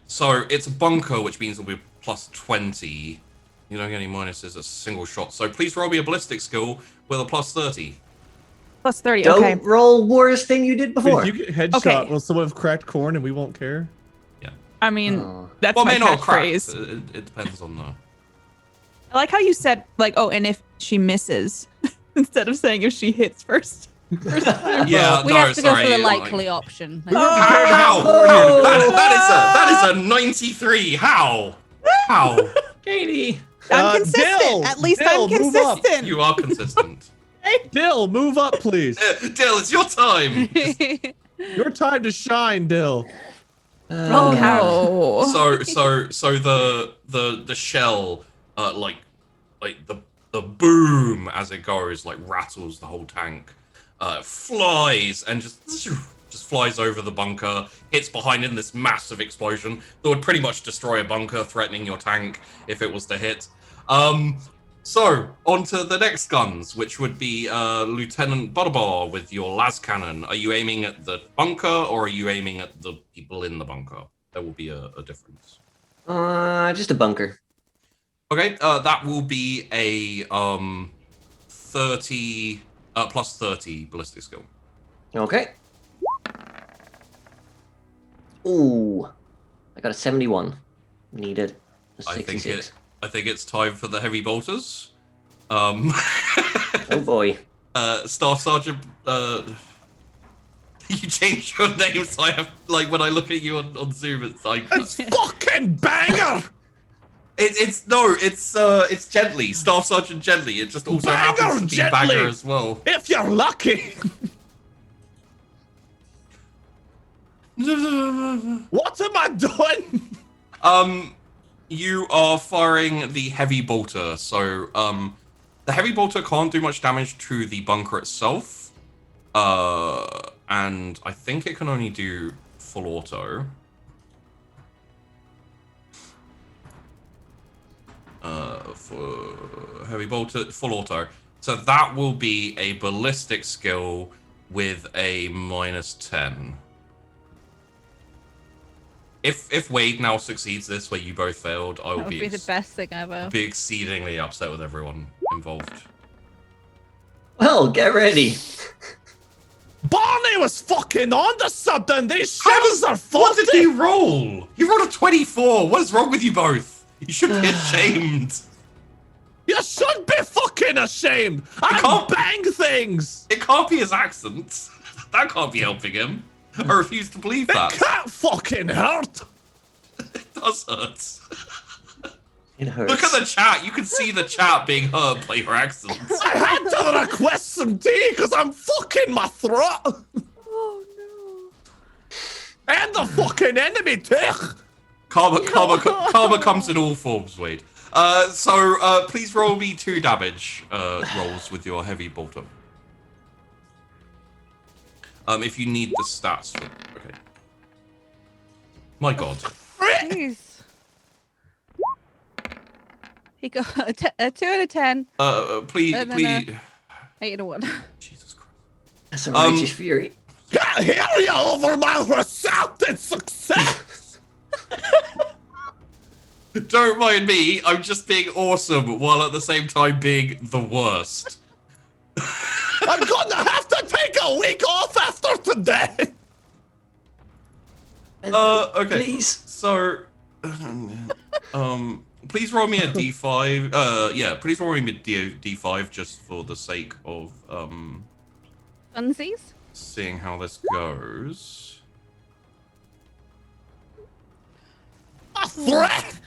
So it's a bunker, which means it'll be plus 20. You don't get any minuses, a single shot. So please roll me a ballistic skill with a plus 30. Plus 30. Don't Okay. roll worse than you did Wait, before. if you get headshot, Okay. will someone have cracked corn and we won't care? I mean, Oh. that's Well, my may not crack. catchphrase. It depends on the. I like how you said, like, oh, and if she misses, instead of saying if she hits first. Yeah, We no, have to sorry. go for the like- likely option. How? Oh! That is a 93. How? How? Katie. I'm consistent. Dill, At least Dill, I'm move up. consistent. You are consistent. Dill, move up, please. Dill, it's your time. Your time to shine, Dill. Oh, no. So the shell, like the boom as it goes, like rattles the whole tank, flies and just flies over the bunker, hits behind in this massive explosion that would pretty much destroy a bunker, threatening your tank if it was to hit. So on to the next guns, which would be Lieutenant Butterbar with your las cannon. Are you aiming at the bunker or are you aiming at the people in the bunker? There will be a difference. Just a bunker. Okay, that will be a 30 plus 30 ballistic skill. Okay. Ooh, I got a 71. Needed a I 66. think it's time for the heavy bolters. Oh boy. Staff Sergeant. You changed your name, so I have like when I look at you on Zoom, it's like It's fucking banger. it's Gently, Staff Sergeant Gently. It just also Banger happens to be Gently. Banger as well. If you're lucky. What am I doing? You are firing the heavy bolter. So the heavy bolter can't do much damage to the bunker itself. And I think it can only do full auto. For heavy bolter, full auto. So that will be a ballistic skill with a -10. If Wade now succeeds this, where you both failed, I will That would be the best thing ever. be exceedingly upset with everyone involved. Well, get ready. Barney was fucking onto something. These shivers are What did fucking. he roll? He rolled a 24. What is wrong with you both? You should be ashamed. You should be fucking ashamed. I can't- bang things. It can't be his accent. That can't be helping him. I refuse to believe It that. can't fucking hurt. It does hurt. It hurts. Look at the chat. You can see the chat being hurt by your accent. I had to request some tea because I'm fucking my throat. Oh no. And the fucking enemy too. Karma comes in all forms, Wade. So please roll me 2 damage rolls with your heavy bolter. If you need the stats. Okay. My God. Jeez. He got a 2 out of 10. Please, No, no, please. 8 out of 1. Jesus Christ. That's a righteous fury. Can't hear you over my resounding success. Don't mind me. I'm just being awesome while at the same time being the worst. I'm gonna have to take a week off after today. Okay. Please. So, please roll me a d5. Yeah, please roll me a d5 just for the sake of Funsies? seeing how this goes. A threat.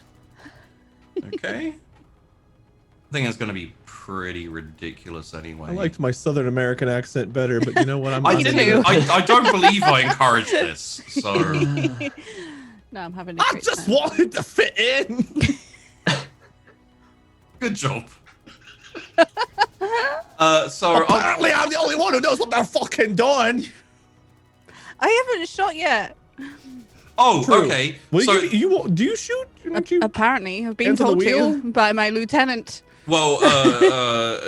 Okay. I think it's going to be pretty ridiculous anyway. I liked my Southern American accent better, but you know what? I'm I not didn't. into it. I don't believe I encouraged this. So, No, I'm having a I great just time. wanted to fit in. good job. So Apparently, I'm the only one who knows what they're fucking doing. I haven't shot yet. oh, True. okay. Well, So, do you shoot? Don't you? Apparently, I've been Hands on told the wheel? to by my lieutenant. well,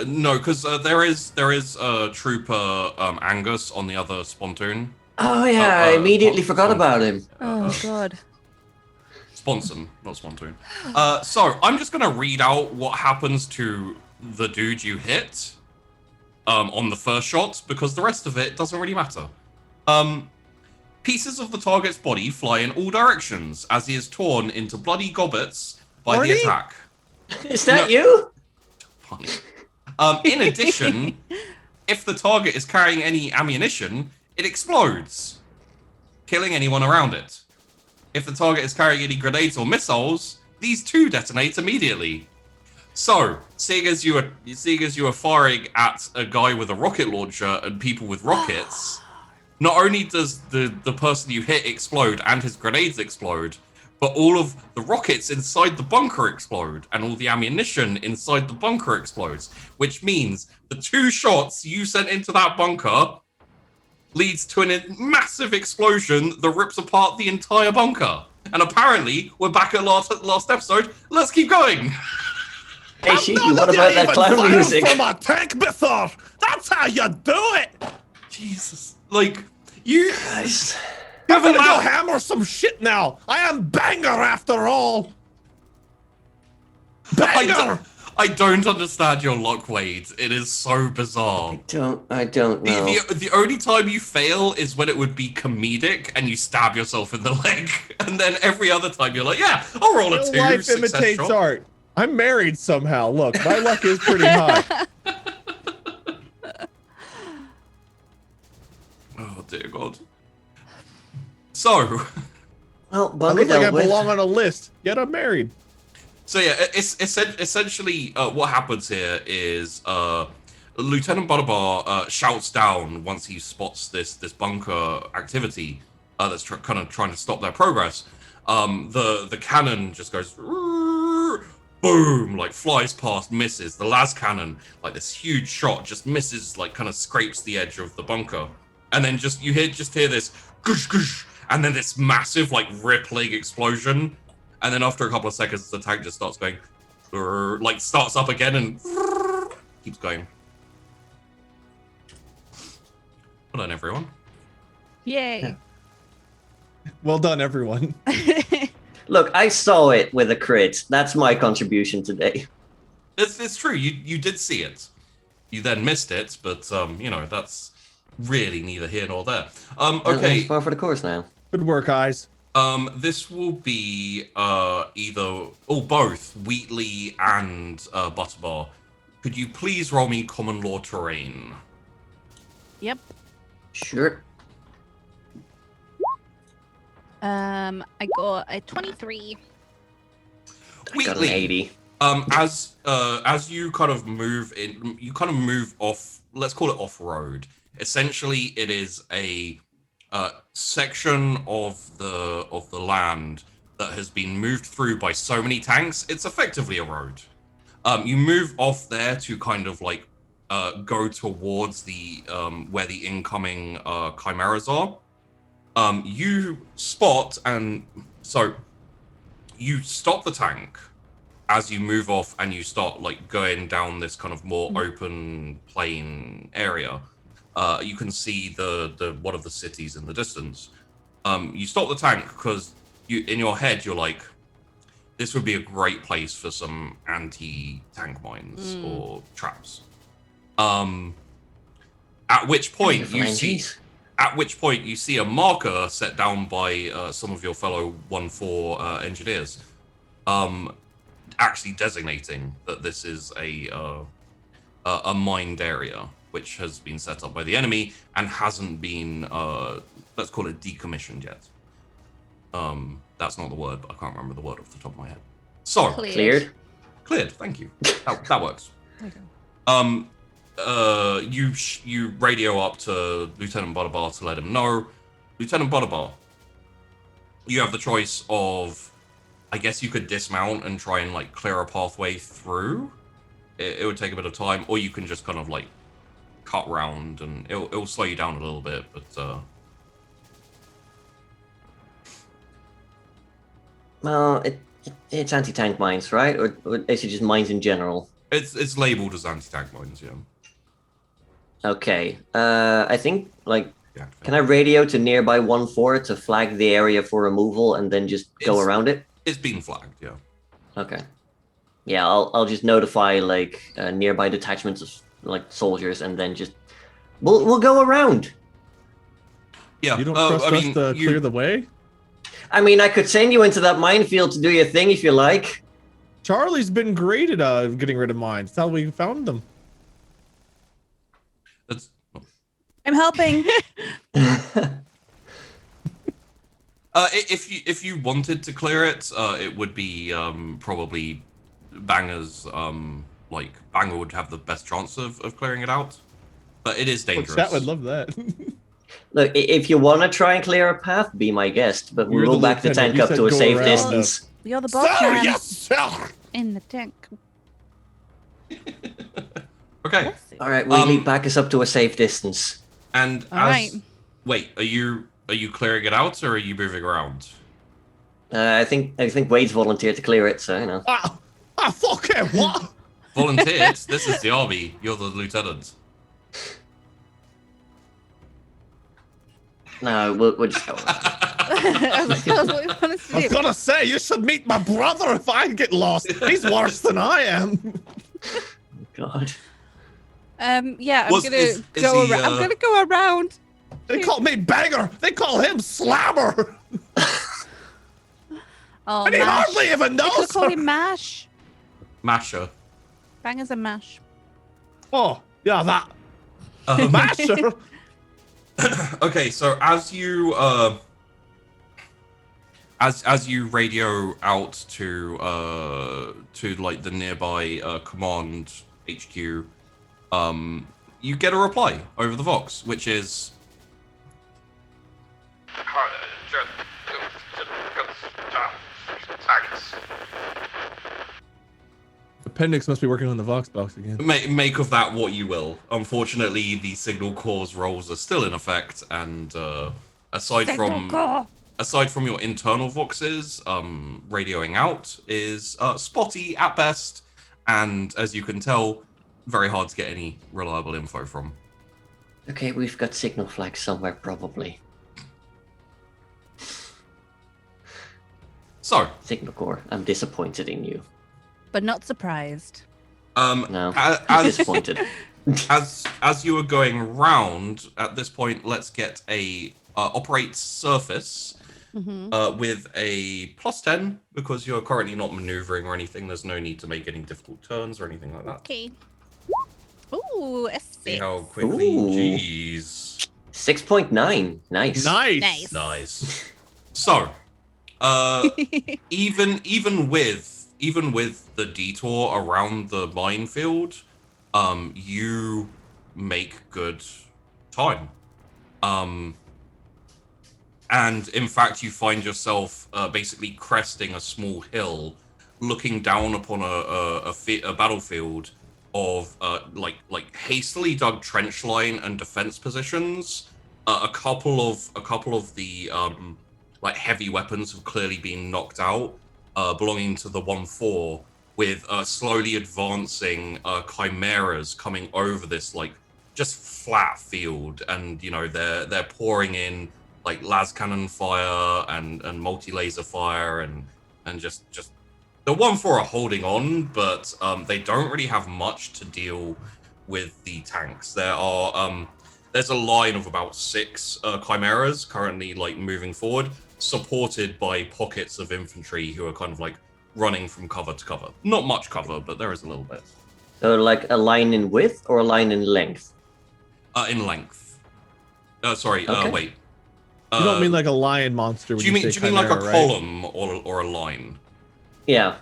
no, because there is Trooper Angus on the other spontoon. Oh yeah, I immediately forgot about him. Oh god. Sponson, not spontoon. So I'm just gonna read out what happens to the dude you hit on the first shot, because the rest of it doesn't really matter. Pieces of the target's body fly in all directions as he is torn into bloody gobbets by Arnie? the attack. Is that No. you? Funny. In addition, if the target is carrying any ammunition, it explodes, killing anyone around it. If the target is carrying any grenades or missiles, these too detonate immediately. So, seeing as you are firing at a guy with a rocket launcher and people with rockets, not only does the person you hit explode and his grenades explode, but all of the rockets inside the bunker explode and all the ammunition inside the bunker explodes, which means the 2 shots you sent into that bunker leads to a massive explosion that rips apart the entire bunker. And apparently, we're back at last episode. Let's keep going. Hey, Sheepy, what about that clown music? From a tank before. That's how you do it. Jesus, like you Christ. I'm gonna go allowed- hammer some shit now. I am banger after all. Banger. I don't understand your luck, Wade. It is so bizarre. I don't know. The only time you fail is when it would be comedic and you stab yourself in the leg, and then every other time you're like, yeah, I'll roll a Real 2. life success imitates shot. art. I'm married somehow. Look, my luck is pretty high. So, Well, I Bunker look like I dealt with. belong on a list, yet I'm married. so yeah, it's essentially what happens here is Lieutenant Butterbar shouts down once he spots this bunker activity that's kind of trying to stop their progress. The cannon just goes boom, like flies past, misses. The last cannon, like this huge shot, just misses, like kind of scrapes the edge of the bunker, and then you hear this gush gush, and then this massive like rippling explosion, and then after a couple of seconds, the tank just starts going, like starts up again and keeps going. Well done, everyone. Yay. Well done, everyone. Look, I saw it with a crit. That's my contribution today. It's true. You did see it. You then missed it, but you know, that's really neither here nor there. Okay. It's par for the course now. Good work, guys. This will be both Wheatley and Butterbar. Could you please roll me common law terrain? Yep. Sure. I got a 23. I got an 80. As you kind of move in, you kind of move off. Let's call it off road. Essentially, it is a section of the land that has been moved through by so many tanks. It's effectively a road. You move off there to kind of like go towards the where the incoming chimeras are. You spot, and so you stop the tank as you move off and you start like going down this kind of more open plain area. You can see the one of the cities in the distance. You stop the tank because in your head you're like, this would be a great place for some anti-tank mines or traps. At which point you see a marker set down by some of your fellow 1-4 engineers, actually designating that this is a mined area which has been set up by the enemy and hasn't been, let's call it decommissioned yet. That's not the word, but I can't remember the word off the top of my head. So Cleared. Cleared. Thank you. That works. You radio up to Lieutenant Butterbar to let him know. Lieutenant Butterbar, you have the choice of, I guess you could dismount and try and like clear a pathway through. It would take a bit of time, or you can just kind of like cut round and it'll slow you down a little bit, but Well, it's anti-tank mines, right? Or is it just mines in general? it's labeled as anti-tank mines, yeah. Okay. I think, like, Yeah. can I radio to nearby 1-4 to flag the area for removal and then just go It's- around it? It's been flagged, yeah. Okay. Yeah, I'll just notify, like, nearby detachments of, like, soldiers and then just... We'll go around. Yeah. You don't trust us to clear the way? I mean, I could send you into that minefield to do your thing if you like. Charlie's been great at getting rid of mines. That's how we found them. That's I'm helping. if you wanted to clear it, it would be probably Banger's like Banger would have the best chance of clearing it out. But it is dangerous. Chat would love that. Look, if you want to try and clear a path, be my guest, but You're we'll the back the lieutenant. tank You up said to a go safe around distance. You're the boss man yes, sir. in the tank. Okay. All right, Wheatley, back us up to a safe distance. And All right. wait, are you clearing it out or are you moving around? I think Wade's volunteered to clear it, so you know. Fuck him. What? Volunteered? This is the army. You're the lieutenant. No, we'll just go. I was like, tell us what you want us to I was do. gonna say you should meet my brother if I get lost. He's worse than I am. God. Yeah, I'm Was- gonna is go he, around. I'm gonna go around. They call me Banger. They call him Slammer. Oh, And he mash. hardly even They could knows call her. him Mash. Masher. Bangers and Mash. Oh, yeah, that. Um, Masher. Okay, so as you as you radio out to like the nearby command HQ, you get a reply over the Vox, which is Appendix must be working on the Vox box again. make of that what you will. Unfortunately, the signal cores rolls are still in effect, and aside from your internal Voxes, radioing out is spotty at best, and as you can tell, very hard to get any reliable info from. Okay, we've got signal flags somewhere, probably. So, Signal Corps, I'm disappointed in you. But not surprised. No, as disappointed. as you are going round at this point, let's get a operate surface with a +10 because you're currently not maneuvering or anything. There's no need to make any difficult turns or anything like that. Okay. Ooh, S6. See how quickly. Ooh. Jeez. 6.9. Nice. Nice. Nice. So, even with the detour around the minefield, you make good time. And in fact, you find yourself basically cresting a small hill, looking down upon a battlefield of like hastily dug trench line and defense positions. A couple of the like heavy weapons have clearly been knocked out, belonging to the 1-4, with slowly advancing chimeras coming over this like just flat field, and you know they're pouring in like las cannon fire and multi-laser fire and just the 1-4 are holding on, but they don't really have much to deal with the tanks. There's a line of about 6 chimeras currently like moving forward, supported by pockets of infantry who are kind of like running from cover to cover. Not much cover, but there is a little bit. So like a line in width or a line in length? In length. Sorry, Okay. wait. You don't mean like a lion monster. When Do you mean say like a chimera, right? column or a line? Yeah.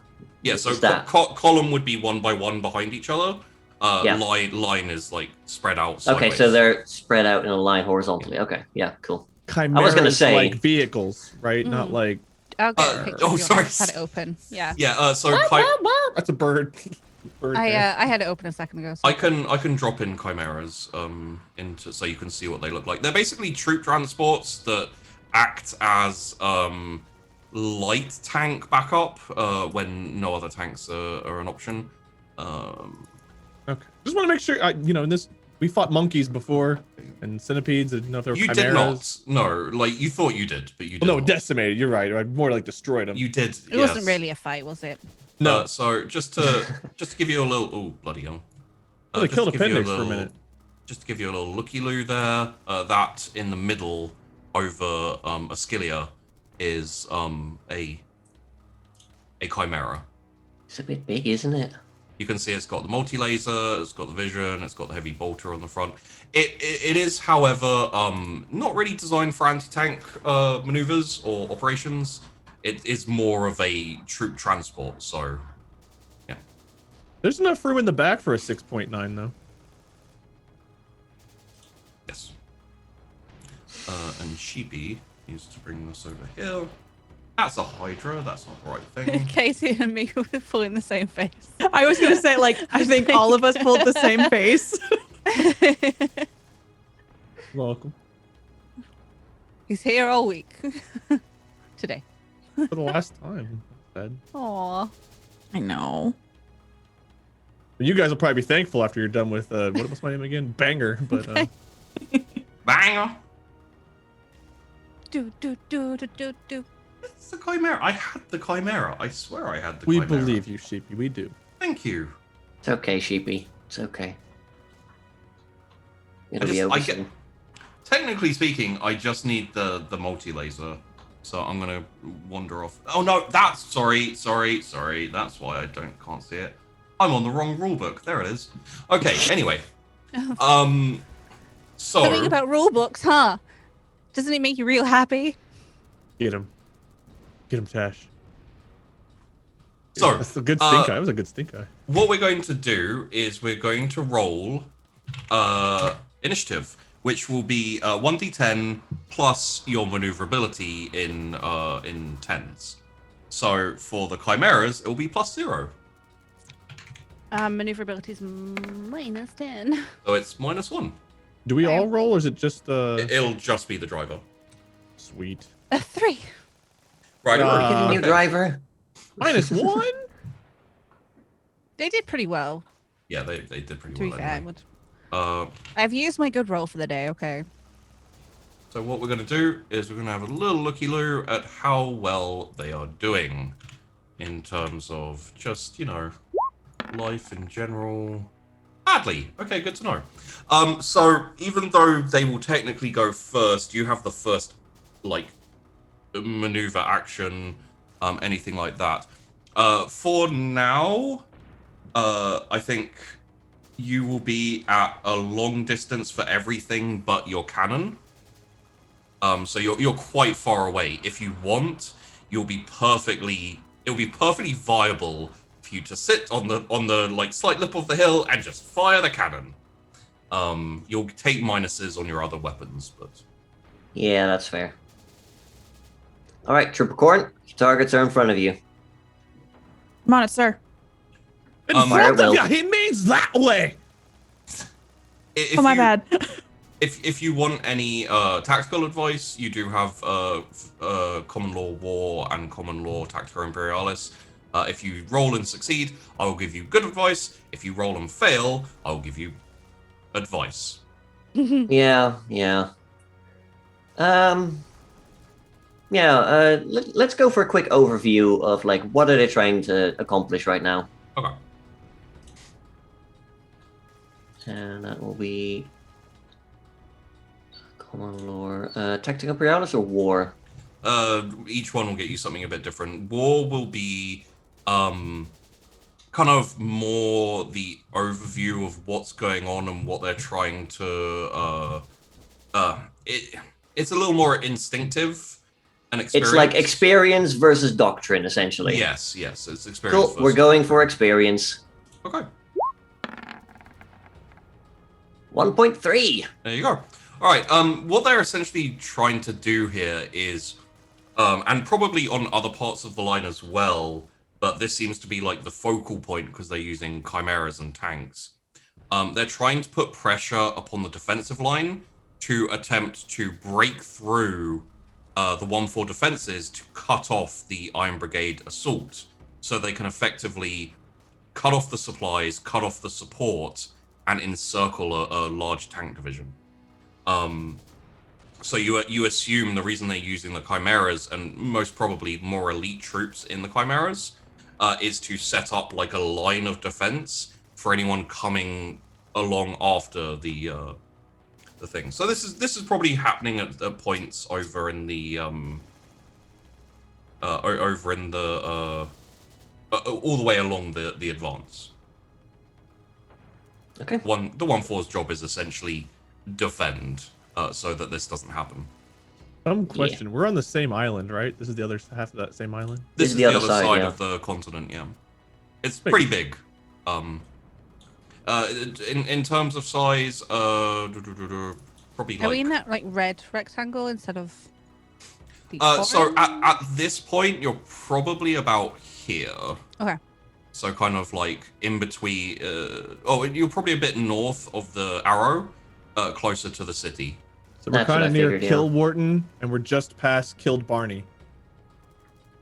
Yeah, so Is that- column would be 1 by 1 behind each other. Yeah. Line is like spread out. Okay, Sideways. so they're spread out in a line horizontally. Okay, yeah, cool. Chimeras gonna say- like vehicles, right? Not like Okay. oh, sorry. Had it open. Yeah. Yeah. So that's a bird. Bird I there. I had it open a second ago. So. I can drop in chimeras into so you can see what they look like. They're basically troop transports that act as light tank backup when no other tanks are an option. Okay. Just want to make sure. In this we fought monkeys before and centipedes. I didn't know if there were You chimeras. did not. No, like you thought you did, but you did Well, no, not. decimated. You're right. I more like destroyed them. You did. It wasn't really a fight, was it? No. So just to give you a little bloody hell. Well, they just killed to give you appendix for a minute. Just to give you a little looky-loo there. That in the middle over Ascilia is a chimera. It's a bit big, isn't it? You can see it's got the multi-laser, it's got the vision, it's got the heavy bolter on the front. It is, however, not really designed for anti-tank maneuvers or operations. It is more of a troop transport, so yeah. There's enough room in the back for a 6.9 though. Yes. And Sheepy needs to bring this over here. That's a Hydra, that's not the right thing. Casey and me were pulling the same face. I was gonna say, like, I think all of us pulled the same face. Welcome. He's here all week. Today. For the last time. Said. Aw. I know. You guys will probably be thankful after you're done with what was my name again? Banger, but Banger! Do. It's the Chimera. I had the Chimera. I swear I had the we Chimera. believe you, Sheepy. We do. Thank you. It's okay, Sheepy. It's okay. It'll I be just- over I get- soon. Technically speaking, I just need the multi-laser. So I'm gonna wander off. Oh no, that's sorry. That's why I can't see it. I'm on the wrong rulebook. There it is. Okay. Anyway, Something so about rule books, huh? Doesn't it make you real happy? Get him. Get him, Tash. So, That's a good stink eye. That was a good stink eye. what we're going to do is we're going to roll initiative, which will be 1d10 plus your maneuverability in tens. So for the chimeras, it will be +0. Maneuverability is -10. So it's -1. Do we all roll, or is it just It'll just be the driver. Sweet. A 3. Right. New driver. -1? They did pretty well, Yeah, they did pretty to be well. fair. Anyway. I've used my good roll for the day, okay. So what we're going to do is we're going to have a little looky-loo at how well they are doing in terms of just, life in general. Badly. Okay, good to know. So even though they will technically go first, you have the first, maneuver action, anything like that. For now, I think you will be at a long distance for everything but your cannon. So you're quite far away. If you want, it'll be perfectly viable for you to sit on the slight lip of the hill and just fire the cannon. You'll take minuses on your other weapons, but Yeah, that's fair. All right, Trooper Corn, your targets are in front of you. I'm on it, sir. In Fire front of will. you, he means that way. if Oh, my you- bad. If you want any tactical advice, you do have Common Law War and Common Law Tactica Imperialis. If you roll and succeed, I will give you good advice. If you roll and fail, I will give you advice. Yeah. Let's go for a quick overview of what are they trying to accomplish right now. Okay. And that will be Common Lore, Tactica Imperialis or War? Each one will get you something a bit different. War will be kind of more the overview of what's going on and what they're trying to. It's a little more instinctive and experience. It's like experience versus doctrine, essentially. Yes, it's experience. Cool. We're going for experience. Okay. 1.3. There you go. All right. What they're essentially trying to do here is, and probably on other parts of the line as well, but this seems to be the focal point because they're using chimeras and tanks. They're trying to put pressure upon the defensive line to attempt to break through the 1-4 defenses to cut off the Iron Brigade assault, so they can effectively cut off the supplies, cut off the support, and encircle a large tank division. So you assume the reason they're using the chimeras, and most probably more elite troops in the chimeras, is to set up a line of defense for anyone coming along after the thing. So this is probably happening at points over in the all the way along the advance. Okay. The 1-4's job is essentially defend, so that this doesn't happen. Question. We're on the same island, right? This is the other half of that same island. This is the other side yeah. of the continent. Yeah, it's Big. pretty big. In terms of size, probably Are we in that red rectangle instead of the so orange? at this point you're probably about here. Okay. So kind of in between. You're probably a bit north of the arrow, closer to the city. So we're That's what kind I of near figured, yeah. Kill Wharton, and we're just past Killed Barney.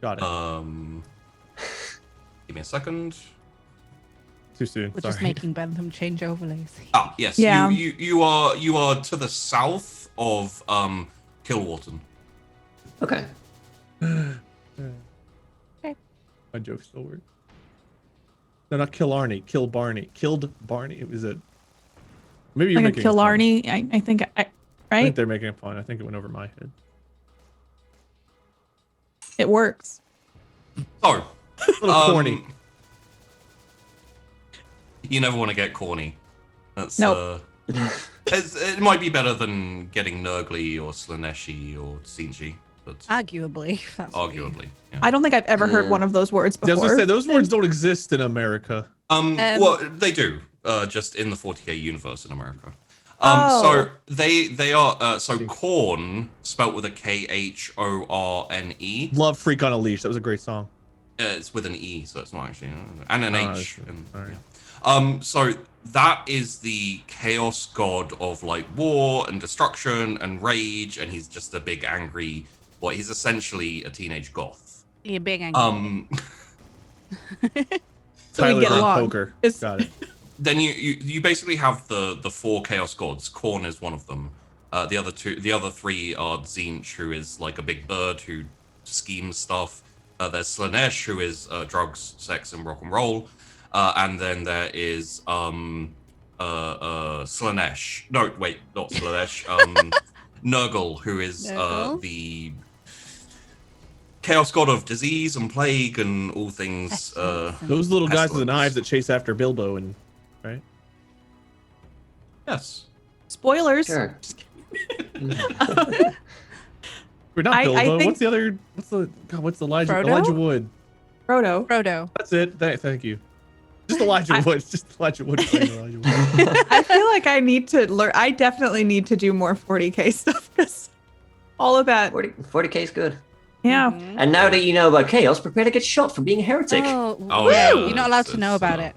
Got it. Give me a second. Too soon. We're Sorry. just making Bentham change overlays. Ah, yes. Yeah. You are to the south of Killwarton. Okay. My joke still works. No, not Kill Arnie. Kill Barney. Killed Barney. Is it? Maybe you're Like a making a pun. Killarney, I think, I right? think they're making a pun. I think it went over my head. It works. So, A little corny. You never want to get corny. That's Nope. it might be better than getting Nurgly or Slaneshi or Sinji. but Arguably. That's what you- arguably. Yeah. I don't think I've ever heard Yeah. one of those words I was before. gonna say those words don't exist in America. Well, they do, just in the 40k universe in America. Oh. So they are so Khorne, spelt with a Khorne. Love Freak on a Leash. That was a great song. It's with an E, so it's not actually and an Oh, H. that's And, all right. yeah. So that is the chaos god of like war and destruction and rage, and he's just a big angry. Well, he's essentially a teenage goth. You're big angry. So we Tyler get Durden along. Poker. It's- Got it. Then you basically have the four chaos gods. Khorne is one of them. The other three are Tzeentch, who is like a big bird who schemes stuff. There's Slanesh, who is drugs, sex, and rock and roll. And then there is Slanesh. No, wait, not Slanesh. Nurgle, who is Nurgle? the chaos god of disease and plague and all things. Those little guys with the Pestilence. knives that chase after Bilbo and right. Yes. Spoilers. Sure. We're not I Bilbo. think- What's the other? What's Elijah? Frodo? Elijah Wood. Frodo. Frodo. That's it. Thank you. Just Elijah I- Wood. It's just Elijah Wood. Playing Elijah Wood. I feel like I need to learn. I definitely need to do more 40k stuff because all of that. 40k is good. Yeah. Mhm. And now that you know about chaos, prepare to get shot for being a heretic. Oh, Oh, woo! yeah, You're not allowed to it's, know about it.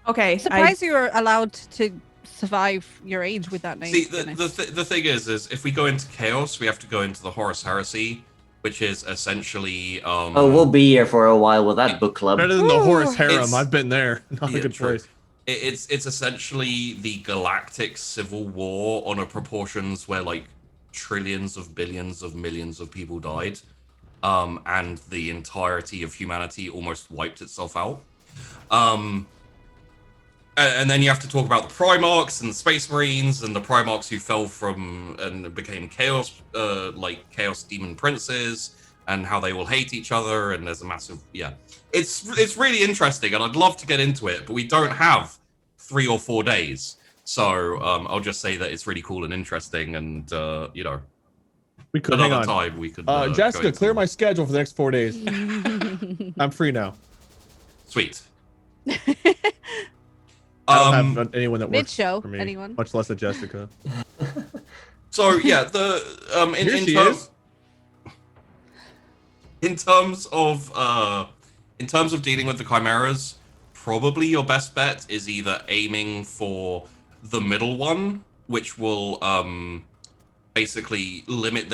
Okay. Surprised you were allowed to survive your age with that name. See, to be the honest. thing is if we go into chaos, we have to go into the Horus Heresy, which is essentially Oh, we'll be here for a while with that book club. Better than the Horus Ooh. Harem. It's- I've been there. Not Yeah, a good true. place. it's essentially the galactic civil war on a proportions where like trillions of billions of millions of people died, and the entirety of humanity almost wiped itself out. And then you have to talk about the Primarchs and the Space Marines and the Primarchs who fell from and became chaos, like chaos demon princes, and how they all hate each other. And there's a massive, it's really interesting, and I'd love to get into it, but we don't have 3 or 4 days. So I'll just say that it's really cool and interesting, and We could hang another on. time we could. Jessica, go into clear them. my schedule for the next 4 days. I'm free now. Sweet. I don't have anyone that works Mid-show, for me. anyone? Much less a Jessica. So yeah, the Here in she terms is. in terms of dealing with the chimeras, probably your best bet is either aiming for the middle one, which will basically limit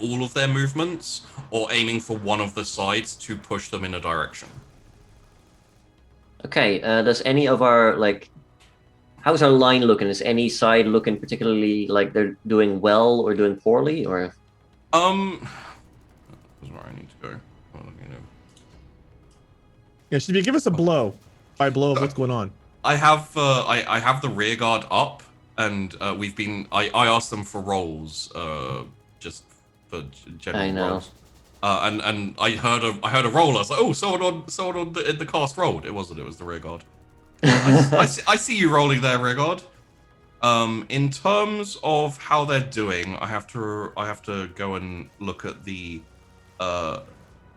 all of their movements, or aiming for one of the sides to push them in a direction. Okay, does any of our, how's our line looking? Is any side looking particularly like they're doing well or doing poorly, or? That's where I need to go. Well, Yeah, should you give us a blow? By blow of what's going on? I have the rear guard up, and we've been. I asked them for rolls, just for general I know. rolls. And I heard a roll. I was like, oh, someone on in the cast rolled. It wasn't. It was the rear guard. I see you rolling there, rear guard. In terms of how they're doing, I have to go and look at the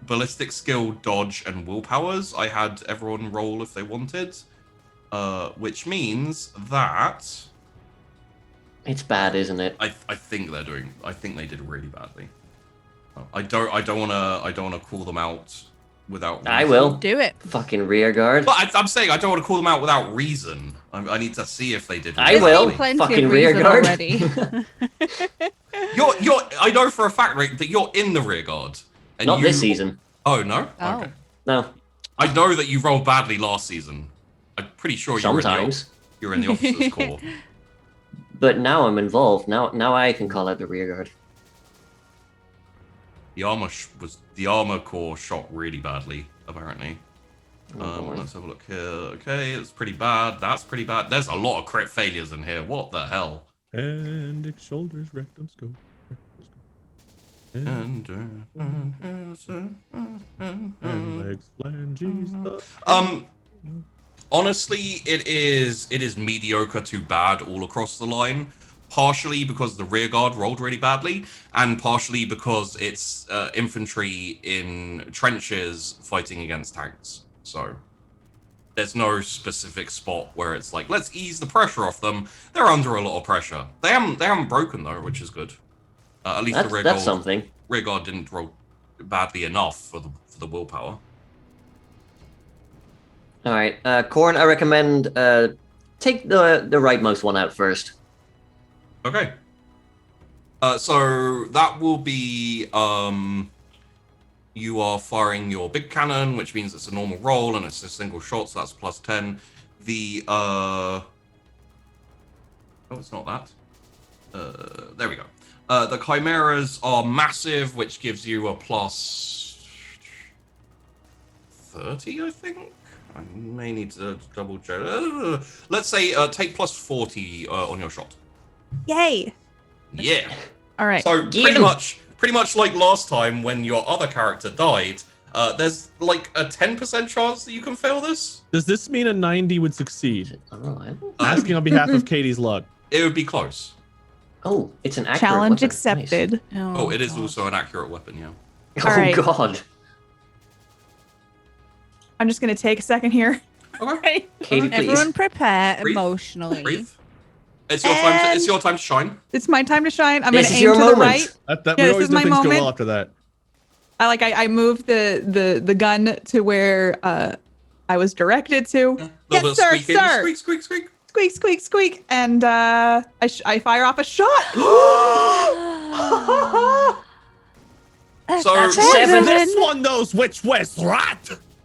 ballistic skill, dodge, and willpowers. I had everyone roll if they wanted, which means that It's bad, isn't it? I think they're doing. I think they did really badly. I don't wanna call them out without reason. I will. Do it. Fucking rear guard. But I'm saying I don't want to call them out without reason. I need to see if they did. I There's will. been plenty Fucking of rear reason guard. already. You're. I know for a fact, Rick, that you're in the rear guard. And Not this season. Oh no. Oh. Okay. No. I know that you rolled badly last season. I'm pretty sure Sometimes. you're in the officers' corps. But now I'm involved. Now I can call out the rear guard. The armor core shot really badly, apparently. Oh, boy. Let's have a look here. Okay, it's pretty bad. That's pretty bad. There's a lot of crit failures in here. What the hell? Appendix, shoulders, rectum, scope. And legs, phalanges. Honestly, it is mediocre to bad all across the line. partially because the rear guard rolled really badly, and partially because it's infantry in trenches fighting against tanks. So there's no specific spot where it's like, let's ease the pressure off them. They're under a lot of pressure. They haven't broken though, which is good. At least the That's something. rear guard didn't roll badly enough for the willpower. All right, Corn. I recommend take the rightmost one out first. Okay. So that will be you are firing your big cannon, which means it's a normal roll and it's a single shot, so that's plus 10. The oh, it's not that. There we go. The chimeras are massive, which gives you a plus 30, I think. I may need to double check. Let's say take plus 40 on your shot. Yay! Yeah. All right. So Get 'em. pretty much like last time when your other character died, there's like a 10% chance that you can fail this. Does this mean a 90 would succeed? Unreliable. Asking on behalf of Katie's luck. It would be close. Oh, it's an accurate Challenge weapon. accepted. Oh, it is God. also an accurate weapon, yeah. Nice. All Oh right. God. I'm just gonna take a second here. Okay. Katie, please. Everyone prepare Breathe. emotionally. Breathe. It's your time. It's your time to shine. It's my time to shine. I'm This gonna is aim your to the moment. right. That Yeah, we this always is do my things go moment. well after that. I move the gun to where I was directed to. Little Yes, bit of sir, squeaking. sir. Squeak, squeak, squeak. Squeak, squeak, squeak, and I fire off a shot. So That's Seven. This one knows which way's right.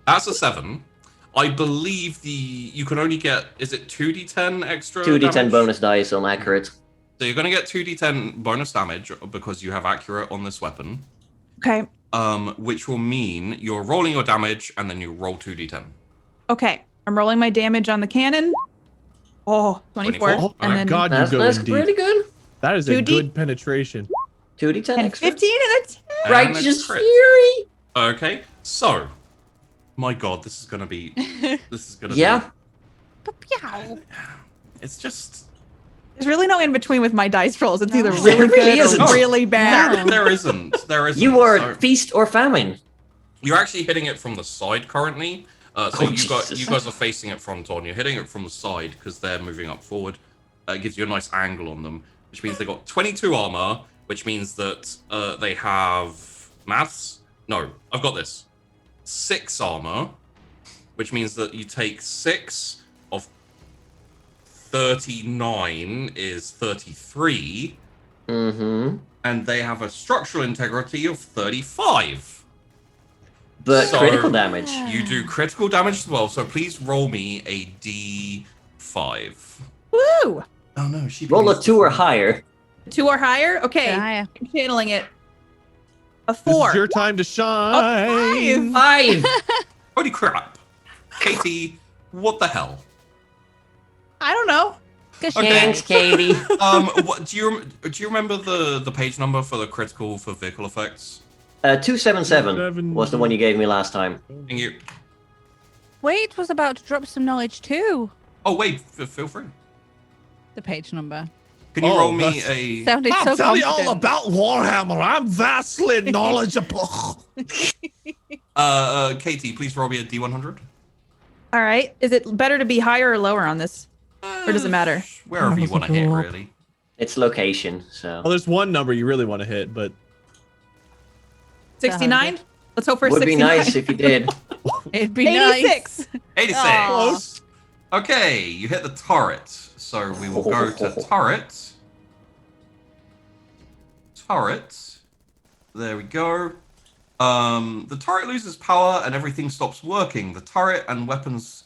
that's a 7. I believe you can only get, is it 2d10 extra 2d10 damage? bonus dice on accurate. So you're going to get 2d10 bonus damage because you have accurate on this weapon, Okay. which will mean you're rolling your damage and then you roll 2d10. Okay. I'm rolling my damage on the cannon. Oh, 24. 24. Oh And my then God, you That's, go that's indeed. pretty good. That is a 2D. good penetration. 2d10 and extra. 15 and a 10. And a Righteous crit. Fury. Okay, so, my God, this is going to be, Yeah. Pew. it's just, There's really no in between with my dice rolls. It's either No. really There really good isn't. or really bad. there isn't. You are So feast or famine. you're actually hitting it from the side currently. So Oh, you Jesus. guys are facing it front on. You're hitting it from the side because they're moving up forward. It gives you a nice angle on them, which means they got 22 armor, which means that they have maths. No, I've got this. 6 armor, which means that you take 6 of 39 is 33, Mm-hmm. and they have a structural integrity of 35. But So- critical damage. You do critical damage as well, so please roll me a d5. Woo! Oh no, she Roll a 2 or higher. 2 or higher? Okay. Yeah. I'm channeling it. A This 4. is your time to shine. 5. 5. Holy crap. Katie, what the hell? I don't know. Good Okay. Thanks, Katie. What do you remember the page number for the critical for vehicle effects? 277 was the one you gave me last time. Thank you. Wait was about to drop some knowledge too. Oh wait, feel free. The page number. Can you Oh, roll me that's- a? Sounded so I'll tell you all confident. about Warhammer. I'm vastly knowledgeable. Katie, please roll me a d100. All right. Is it better to be higher or lower on this? Or does it matter? Wherever you want to hit, really. It's location, so. Well, there's one number you really want to hit, but 69? Let's hope for Would 69. be nice if you did. It'd be 86. nice. 86. Aw. close. Okay, you hit the turret. So we will go to turret. Turret. There we go. The turret loses power and everything stops working. The turret and weapons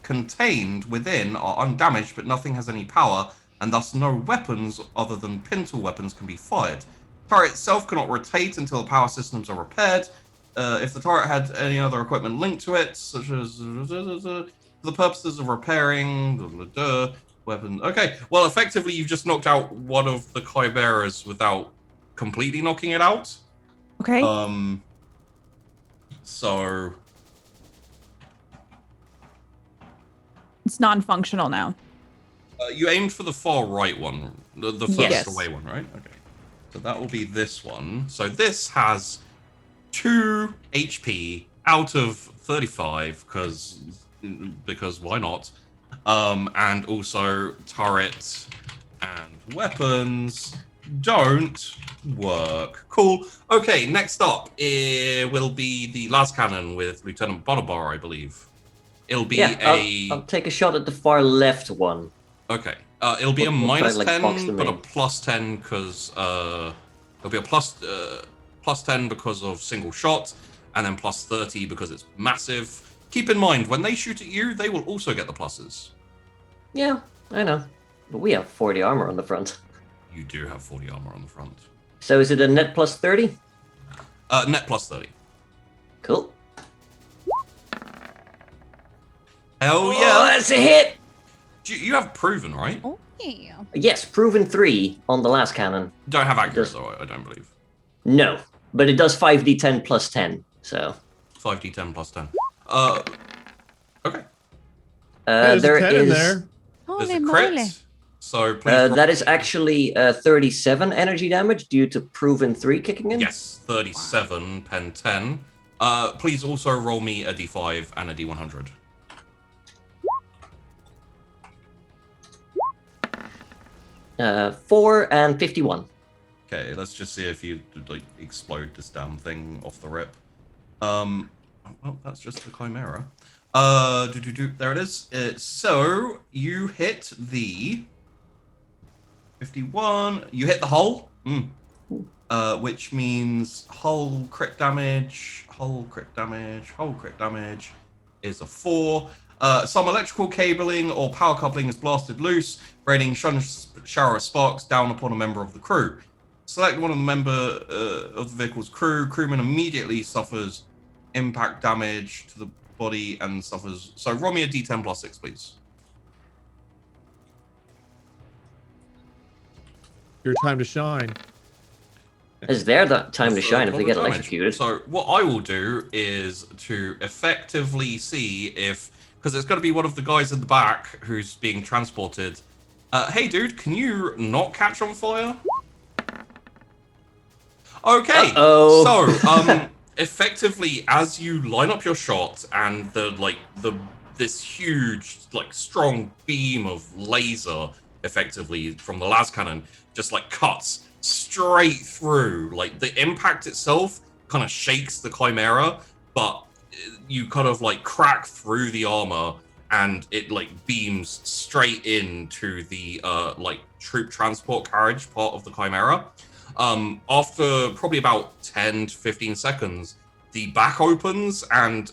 contained within are undamaged, but nothing has any power, and thus no weapons other than pintle weapons can be fired. The turret itself cannot rotate until the power systems are repaired. If the turret had any other equipment linked to it, such as for the purposes of repairing weapon. Okay, well, effectively, you've just knocked out one of the chimeras without completely knocking it out. Okay. So It's non-functional now. You aimed for the far right one, the furthest Yes. away one, right? Okay. So that will be this one. So this has 2 HP out of 35 because why not? And also turret and weapons don't work. Cool. Okay, next up will be the last cannon with Lieutenant Bonabar, I believe. It'll be I'll take a shot at the far left one. Okay. It'll be a We'll try minus to, like, box 10, them but a in. plus 10 because it'll be a plus 10 because of single shot, and then plus 30 because it's massive. Keep in mind, when they shoot at you, they will also get the pluses. Yeah, I know. But we have 40 armor on the front. You do have 40 armor on the front. So is it a net plus 30? Net plus 30. Cool. Hell yeah! Oh, that's a hit! You have proven, right? Oh, yeah. Yes, proven 3 on the last cannon. Don't have accurate, Does- though, I don't believe. No, but it does 5d10 plus 10, so... 5d10 plus 10. Okay. There's there a 10 in is... there. There's Holy a moly. crit. So please roll- that is actually 37 energy damage due to proven 3 kicking in. Yes, 37, pen 10. Please also roll me a d5 and a d100. Uh, 4 and 51. Okay, let's just see if you like explode this damn thing off the rip. Well, that's just a chimera. There it is. So you hit the 51. You hit the hull. Which means hull crit damage. Hull crit damage. Hull crit damage is a 4. Some electrical cabling or power coupling is blasted loose, raining shower of sparks down upon a member of the crew. Select one of the member of the vehicle's crew. Crewman immediately suffers impact damage to the body and suffers. So roll me a d10 plus 6, please. Your time to shine. Is there that time to That's shine if they the get damage. electrocuted? So what I will do is to effectively see if, because it's going to be one of the guys in the back who's being transported. Hey, dude, can you not catch on fire? Okay. Uh-oh. So, effectively, as you line up your shot and this huge, strong beam of laser, effectively from the las cannon, just cuts straight through. The impact itself kind of shakes the chimera, but you kind of crack through the armor and it beams straight into the troop transport carriage part of the chimera. After probably about 10 to 15 seconds, the back opens and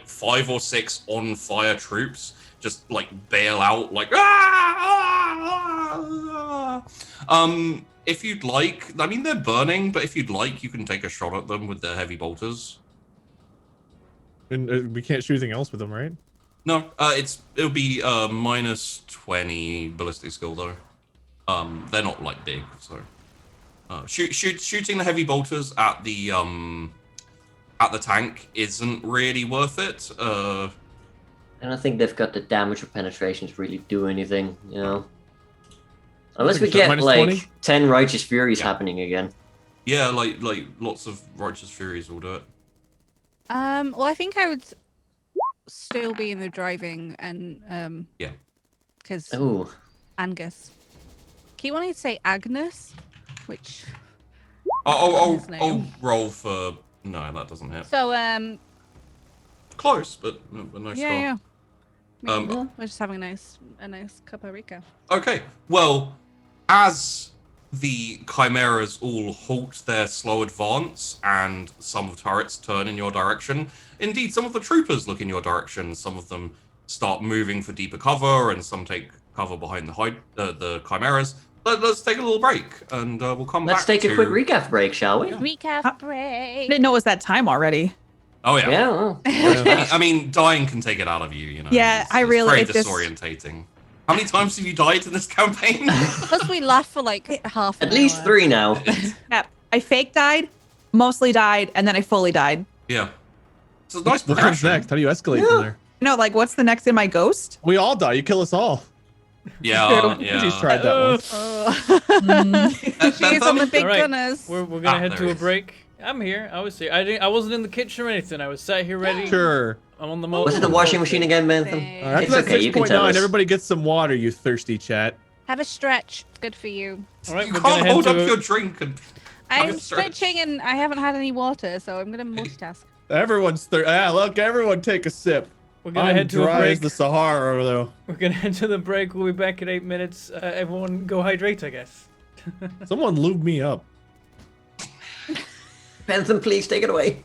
5 or 6 on fire troops just bail out if you'd like, I mean, they're burning, but if you'd like, you can take a shot at them with their heavy bolters. And we can't shoot anything else with them, right? No, it'll be minus 20 ballistic skill though. They're not big, so shooting the heavy bolters at the tank isn't really worth it. I don't think they've got the damage or penetration to really do anything, you know. Unless we get minus 20? 10 Righteous Furies happening again. Yeah, lots of Righteous Furies will do it. Well, I think I would still be in the driving and Yeah. because Ooh. Angus. Keep wanting to say Agnes, which I'll His name. roll for no, that doesn't hit. so Close, but no yeah, score. yeah. Um, We're just having a nice cup of Rica. Okay, well, as the chimeras all halt their slow advance and some of the turrets turn in your direction, indeed, some of the troopers look in your direction. Some of them start moving for deeper cover, and some take cover behind the chimeras. Let's take a little break, and we'll come back. Let's take a quick recap break, shall we? Recap I break. didn't know it was that time already. Oh yeah. Yeah. Well, I mean, dying can take it out of you, you know. Yeah, It's it very just- disorientating. How many times have you died in this campaign? Plus, we laugh for half an at least hour. 3 now. Yeah, I fake died, mostly died, and then I fully died. Yeah. It's a nice What comes progression. next? How do you escalate Yeah. from there? No, what's the next in my ghost? We all die. You kill us all. Yeah, She's yeah. tried that once. She is on the big Alright, gunners. We're gonna head there to he a is. break. I'm here. I was here. I wasn't in the kitchen or anything. I was sat here ready. Sure. I'm on the Was it the washing machine again, Bentham? Thanks. After It's that okay, you can tell 6.9, us. everybody gets some water, you thirsty chat. Have a stretch. It's good for you. All right, You we're gonna can't head hold to up a- your drink and. I'm a stretch. stretching and I haven't had any water, so I'm gonna multitask. Everyone's look, everyone take a sip. We're gonna I'm head to a dry as break. the Sahara, though. We're gonna head to the break. We'll be back in 8 minutes. Everyone, go hydrate, I guess. Someone lube me up. Bentham, please take it away.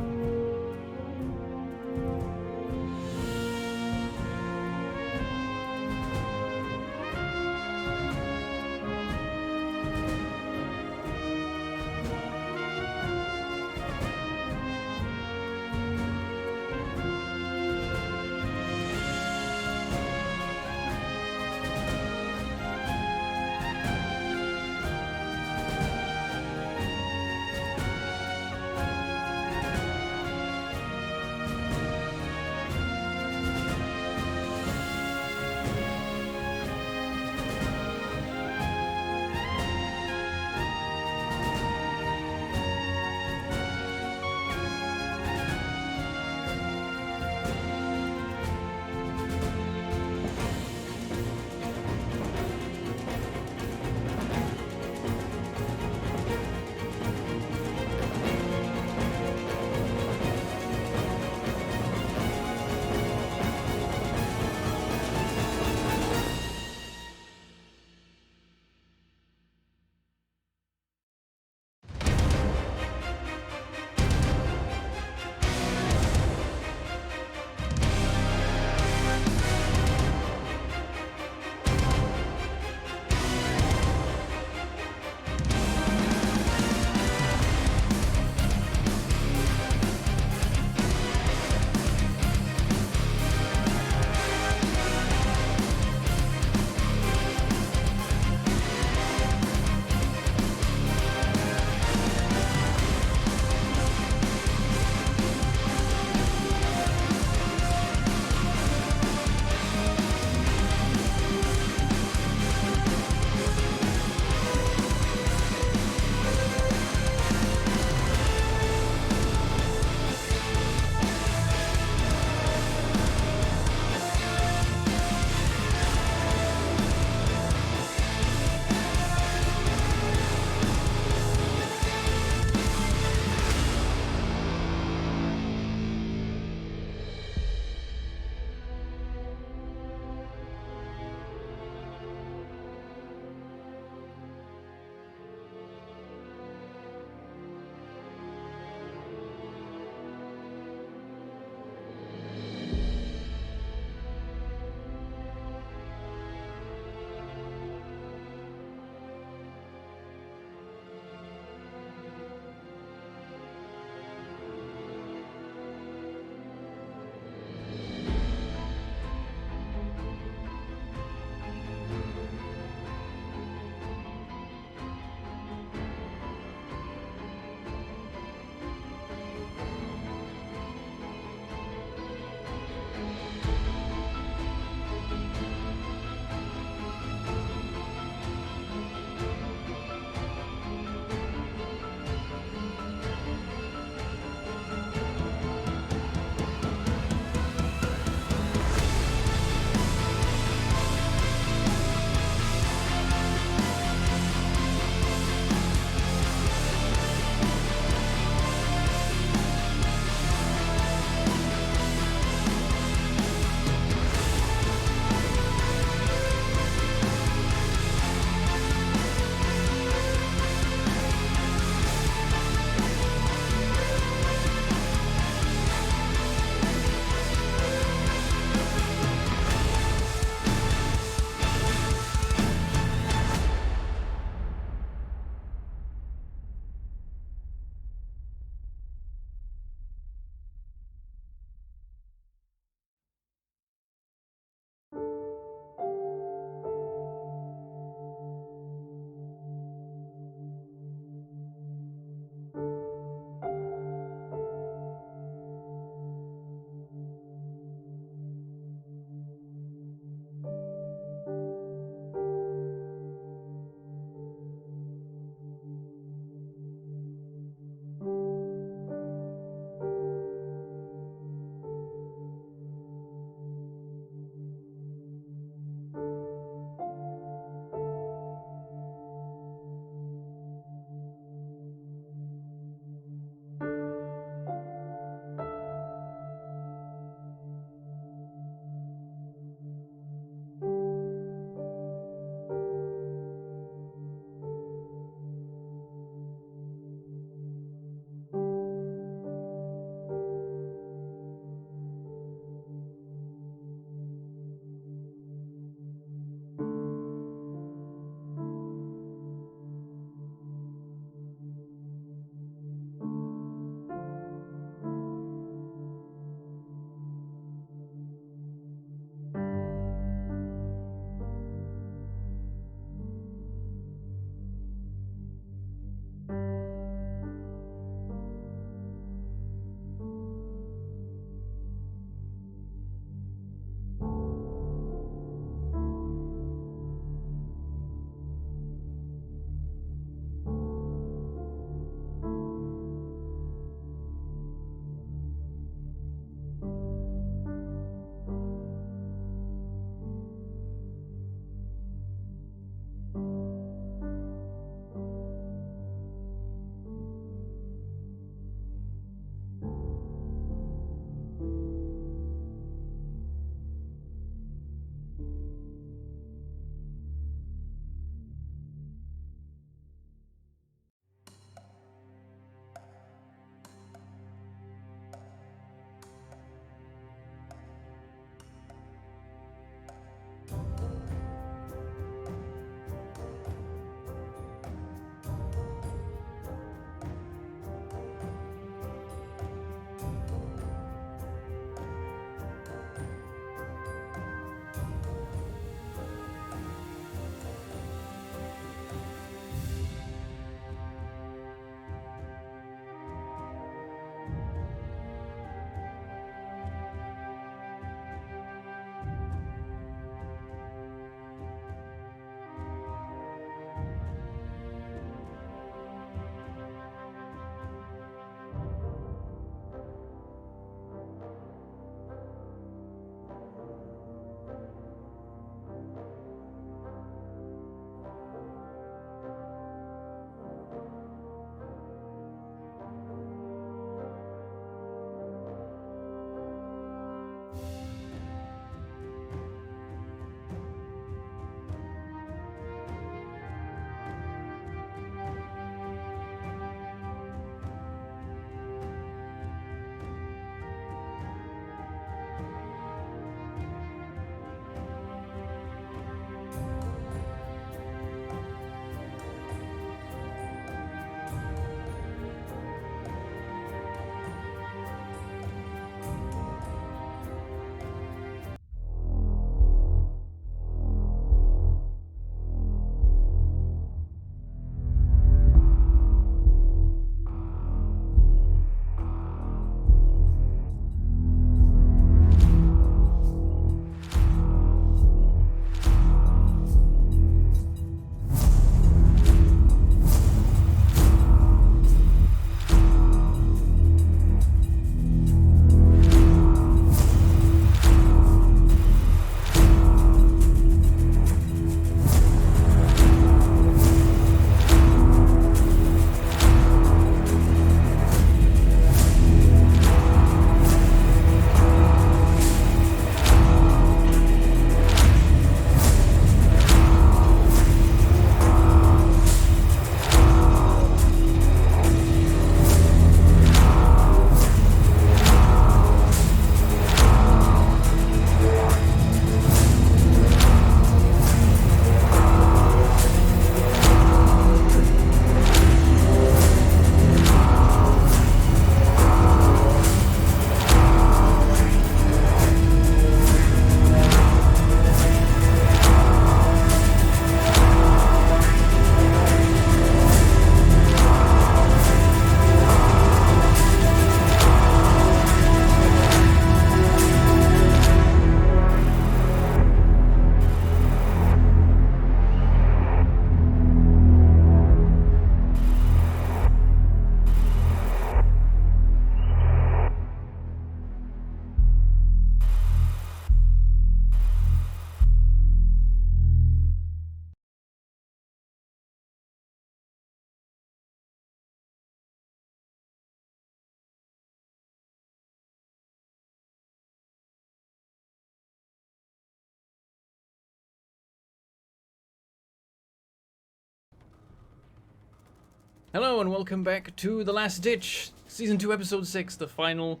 Hello and welcome back to The Last Ditch, Season 2, Episode 6, the final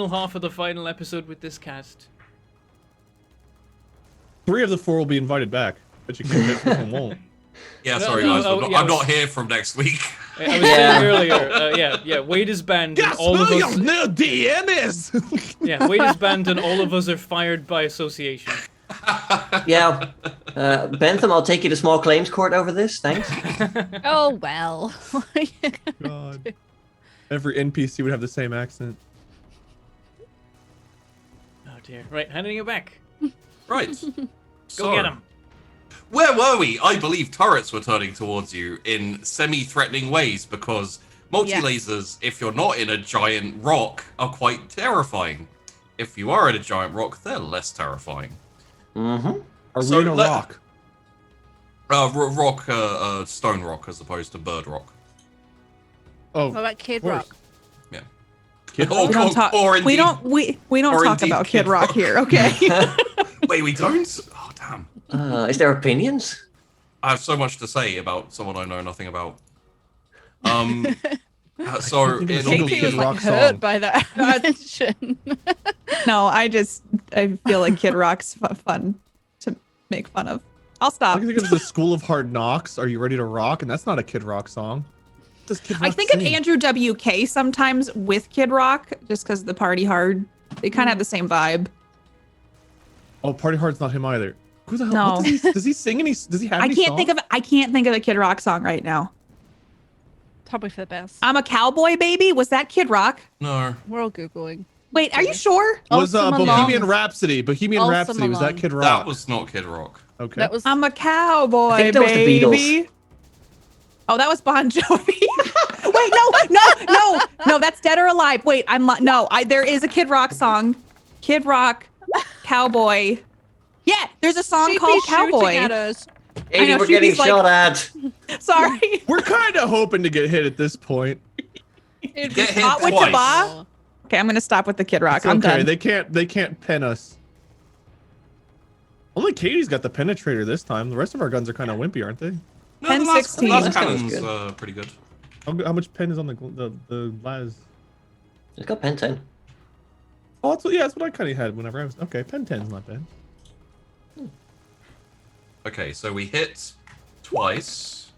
half of the final episode with this cast. 3 of the 4 will be invited back, but you can't pick one won't. Yeah, No, sorry no, guys, oh, I'm not here from next week. I was saying earlier, Wade is banned and all of us... new DM is! Yeah, Wade is banned and all of us are fired by association. Yeah. Bentham, I'll take you to small claims court over this. Thanks. Oh well. God. Every NPC would have the same accent. Oh dear. Right, handing it back. Right. Go get him. Where were we? I believe turrets were turning towards you in semi-threatening ways because multi-lasers, if you're not in a giant rock, are quite terrifying. If you are in a giant rock, they're less terrifying. Mm-hmm. Are we in a rock? Rock, stone rock as opposed to bird rock. Oh, What about Kid Rock? Yeah. Kid Or- We don't talk. or We indeed- don't. We don't or talk indeed about Kid Kid Rock Rock. here. Okay. Wait, we don't? Oh, damn. Is there opinions? I have so much to say about someone I know nothing about. So think of a it'll single He Kid was be... like Rock hurt song. by that mention. No, I feel like Kid Rock's fun to make fun of. I'll I stop. think of the School of Hard Knocks. Are you ready to rock? And that's not a Kid Rock song. What does Kid I Rock think of sing? Andrew WK sometimes with Kid Rock, just because the Party Hard. They kind of have the same vibe. Oh, Party Hard's not him either. Who the hell? No. What does he sing any? Does he have? I any can't think songs? of. I can't think of a Kid Rock song right now. Probably for the best. I'm a cowboy, baby. Was that Kid Rock? No. We're all googling. Wait, are you sure? Was Awesome Along. Bohemian Rhapsody? Bohemian Awesome Rhapsody was that Along. Kid Rock? That was not Kid Rock. okay. That was I'm a cowboy, I think that was the baby. Beatles. Oh, that was Bon Jovi. Wait, no, that's Dead or Alive. Wait, there is a Kid Rock song. Kid Rock, Cowboy. Yeah, there's a song She'd called be shooting Cowboy. at us. Katie, know, we're she getting was like- shot at. Sorry. We're kind of hoping to get hit at this point. It'd Get be hit Hot with twice. Taba? Okay, I'm gonna stop with the Kid Rock. It's I'm okay. done. They can't pen us. Only Katie's got the penetrator this time. The rest of our guns are kind of wimpy, aren't they? No, the 10-16. last That was cannon's good. pretty good. How much pen is on the las? It's got pen 10. Oh, that's what I kind of had whenever I was. Okay, pen 10's not bad. Okay, so we hit twice.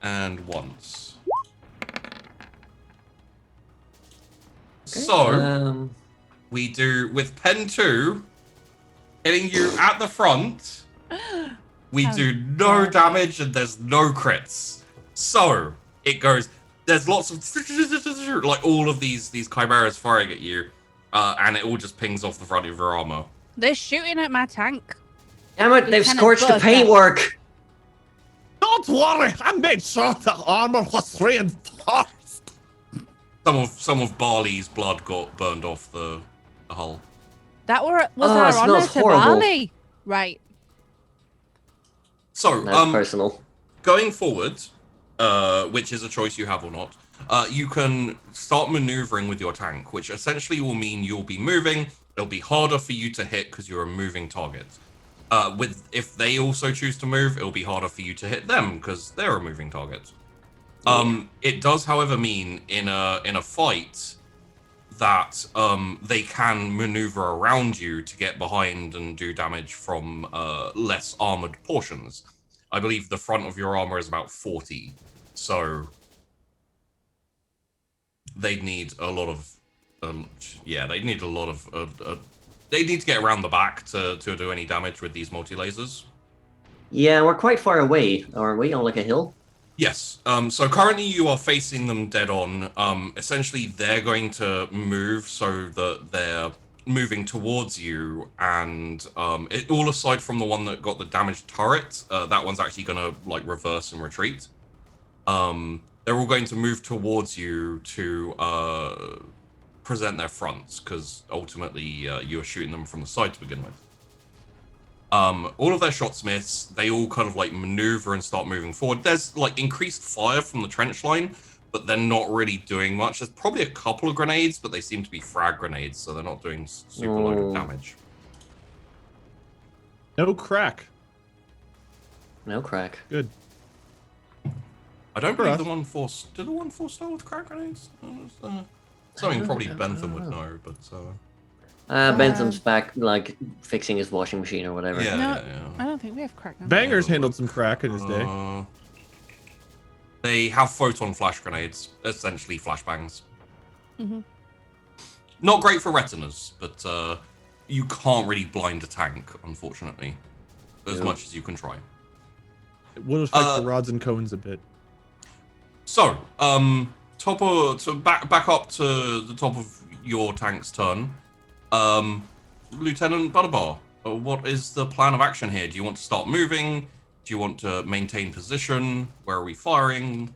And once. So, we do, with pen 2, hitting you at the front, we do no damage and there's no crits. So, it goes, there's lots of, like all of these chimeras firing at you, and it all just pings off the front of your armor. They're shooting at my tank. Damn it, they've Lieutenant scorched the Bug, paintwork. Don't worry, I made sure the armor was reinforced. Some of Barley's blood got burned off the hull. That was Oh, our it honor smells to horrible. Barley. Right. So, That's personal. going forward, which is a choice you have or not, you can start maneuvering with your tank, which essentially will mean you'll be moving. It'll be harder for you to hit because you're a moving target. If they also choose to move, it'll be harder for you to hit them because they're a moving target. It does, however, mean in a fight that they can maneuver around you to get behind and do damage from less armored portions. I believe the front of your armor is about 40, so they'd need a lot of they need to get around the back to do any damage with these multi-lasers. Yeah, we're quite far away, aren't we? On like a hill? Yes. So currently you are facing them dead on. Essentially, they're going to move so that they're moving towards you, and all aside from the one that got the damaged turret, that one's actually going to like reverse and retreat. They're all going to move towards you to present their fronts, because ultimately you're shooting them from the side to begin with. All of their shots miss. They all kind of like maneuver and start moving forward. There's like increased fire from the trench line, but they're not really doing much. There's probably a couple of grenades, but they seem to be frag grenades, so they're not doing super loaded damage. No crack. No crack. Good. I don't For believe us. the 1-4. Did the 1-4 start with crack grenades? Something probably Bentham would know, but Bentham's back, like, fixing his washing machine or whatever. yeah, No. yeah. I don't think we have crack. Bangers handled some crack in his day. They have photon flash grenades, essentially flashbangs. Mm-hmm. Not great for retinas, but you can't really blind a tank, unfortunately, as much as you can try. It would affect the rods and cones a bit. So, back up to the top of your tank's turn. Lieutenant Butterbar, what is the plan of action here? Do you want to start moving? Do you want to maintain position? Where are we firing?